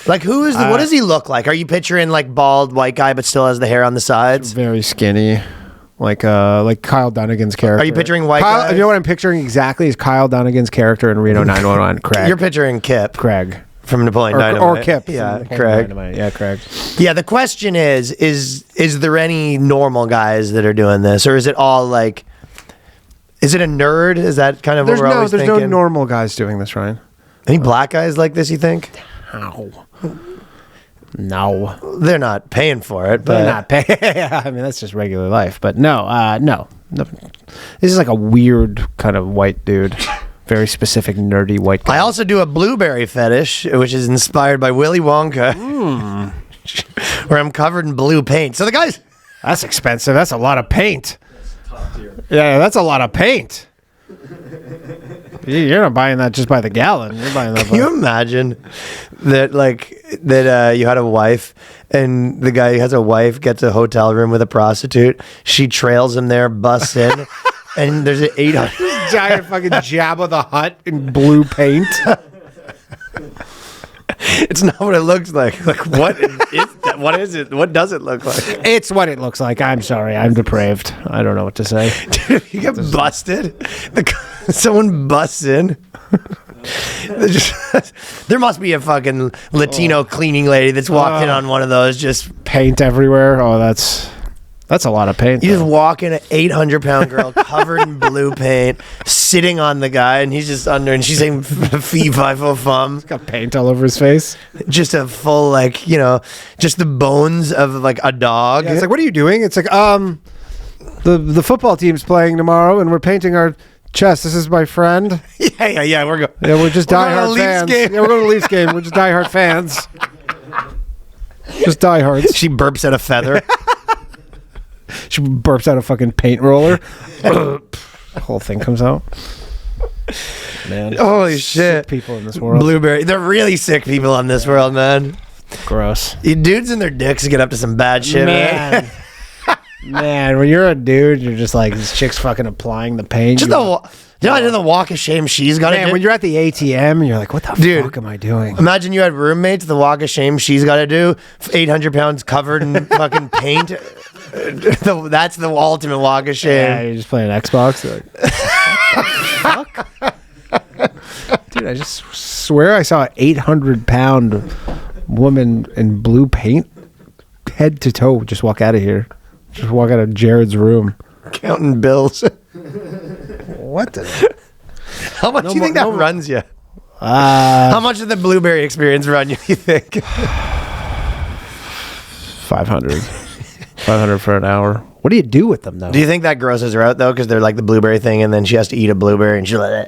Like what does he look like? Are you picturing like bald white guy but still has the hair on the sides? Very skinny. Like Kyle Dunnigan's character. Are you picturing white guys? You know what I'm picturing exactly is Kyle Dunnigan's character in Reno 911. Craig. You're picturing Kip. Craig. From Napoleon Dynamite. Or Kip. Yeah, Napoleon Craig. Dynamite. Yeah, Craig. Yeah, the question is there any normal guys that are doing this? Or is it all like, is it a nerd? Is that kind of what we're always thinking? There's no normal guys doing this, Ryan. Any black guys like this, you think? How? No. They're not paying for it, but... They're not paying. I mean, that's just regular life. But no. This is like a weird kind of white dude. Very specific, nerdy white guy. I also do a blueberry fetish, which is inspired by Willy Wonka, where I'm covered in blue paint. So the guys... That's expensive. That's a lot of paint. Yeah, that's a lot of paint. You're not buying that just by the gallon. You're buying that. Can you imagine that, you had a wife, and the guy who has a wife gets a hotel room with a prostitute. She trails him there, busts in, and there's an 800 giant fucking Jabba the Hutt in blue paint. It's not what it looks like. Like, what is that? What is it? What does it look like? It's what it looks like. I'm sorry. I'm depraved. I don't know what to say. Dude, if you get busted, someone busts in. There must be a fucking Latino cleaning lady that's walked in on one of those. Just paint everywhere. Oh, that's a lot of paint. You just walk in, an 800-pound girl covered in blue paint, sitting on the guy, and he's just under, and she's saying "fee fi fo fum." He's got paint all over his face. Just a full, like, just the bones of like a dog. Yeah, it's like, what are you doing? It's like, the football team's playing tomorrow, and we're painting our chest. This is my friend. Yeah. We're going. Yeah, we're just diehard fans. Yeah, we're going to Leafs game. We're just diehard fans. Just diehards. She burps at a feather. She burps out a fucking paint roller. The whole thing comes out. Man. Holy shit. Sick people in this world. Blueberry. They're really sick people in this world, man. Gross. You dudes and their dicks get up to some bad shit, man. Man, when you're a dude, you're just like, this chick's fucking applying the paint. Just the walk of shame she's got to do. When you're at the ATM, you're like, what the fuck am I doing? Imagine you had roommates, the walk of shame she's got to do, 800 pounds covered in fucking paint. That's the ultimate walk of shame. Yeah, you're just playing Xbox. You're like, what the fuck? Dude, I just swear I saw an 800-pound woman in blue paint, head to toe, just walk out of here. Just walk out of Jared's room. Counting bills. What the? How much do you think that runs you? How much did the blueberry experience run you think? 500. 500 for an hour. What do you do with them, though? Do you think that grosses her out, though? Because they're like the blueberry thing, and then she has to eat a blueberry, and she's like,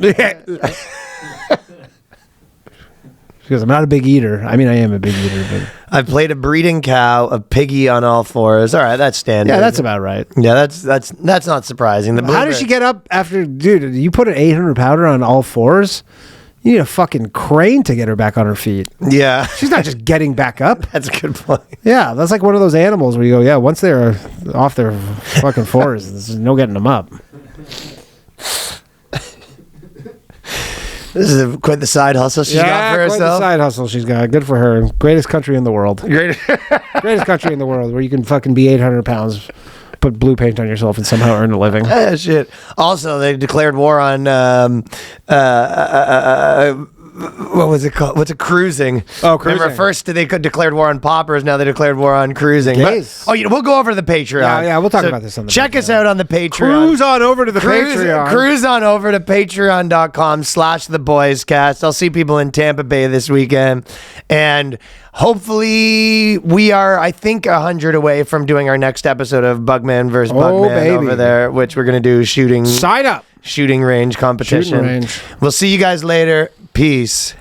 She goes, I'm not a big eater. I mean, I am a big eater, but I've played a breeding cow, a piggy on all fours. All right, that's standard. yeah, that's about right. Yeah, that's not surprising. How does she get up after, dude? You put an 800-pounder on all fours? You need a fucking crane to get her back on her feet. Yeah. She's not just getting back up. That's a good point. Yeah, that's like one of those animals where you go, yeah, once they're off their fucking fours, there's no getting them up. This is quite the side hustle she's got for quite herself. the side hustle she's got. Good for her. Greatest country in the world. Greatest country in the world where you can fucking be 800 pounds, put blue paint on yourself, and somehow earn a living. Shit. Also, they declared war on what was it called? What's it? Cruising. Oh, cruising. Remember, first they declared war on poppers. Now they declared war on cruising. Gays. But, we'll go over to the Patreon. Yeah, we'll talk about this on the Check Patreon. us out on the Patreon. Cruise on over to the Patreon. Cruise on over to patreon.com/theboyscast. I'll see people in Tampa Bay this weekend. And hopefully we are, I think, 100 away from doing our next episode of Bugman versus Bugman over there, which we're going to do shooting. Sign up. Shooting range competition. Shooting range. We'll see you guys later. Peace.